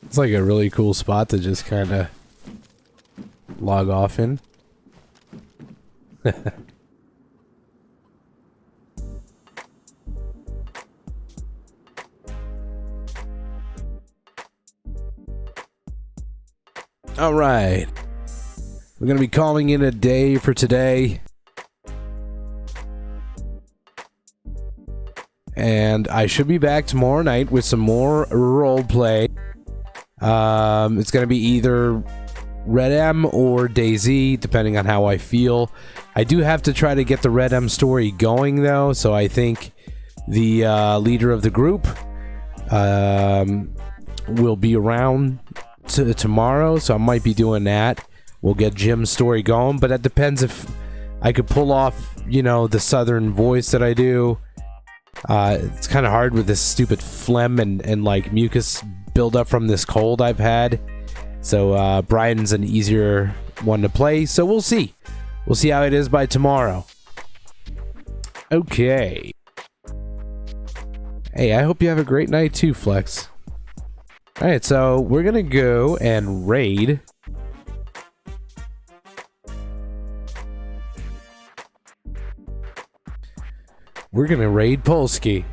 It's like a really cool spot to just kind of log off in. All right. We're going to be calling in a day for today. And I should be back tomorrow night with some more role play. It's going to be either Red M or DayZ, depending on how I feel. I do have to try to get the Red M story going, though, so I think the leader of the group will be around tomorrow, so I might be doing that. We'll get Jim's story going, but it depends if I could pull off, you know, the southern voice that I do. It's kind of hard with this stupid phlegm and like mucus buildup from this cold I've had. So Brian's an easier one to play. So we'll see. We'll see how it is by tomorrow. Okay. Hey, I hope you have a great night too, Flex. Alright, so we're gonna go and raid. We're gonna raid Polsky.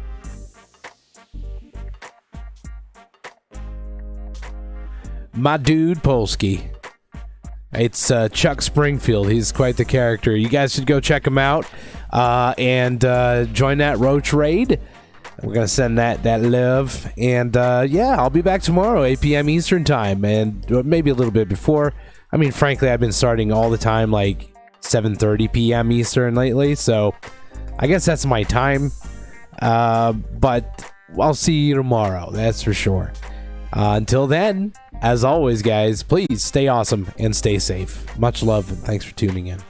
My dude Polsky. It's Chuck Springfield. He's quite the character. You guys should go check him out and join that Roach raid. We're gonna send that love, and yeah, I'll be back tomorrow, 8 p.m. Eastern time, and maybe a little bit before. I mean, frankly, I've been starting all the time, like 7:30 p.m. Eastern lately, so I guess that's my time. But I'll see you tomorrow, that's for sure. Until then, as always, guys, please stay awesome and stay safe. Much love, and thanks for tuning in.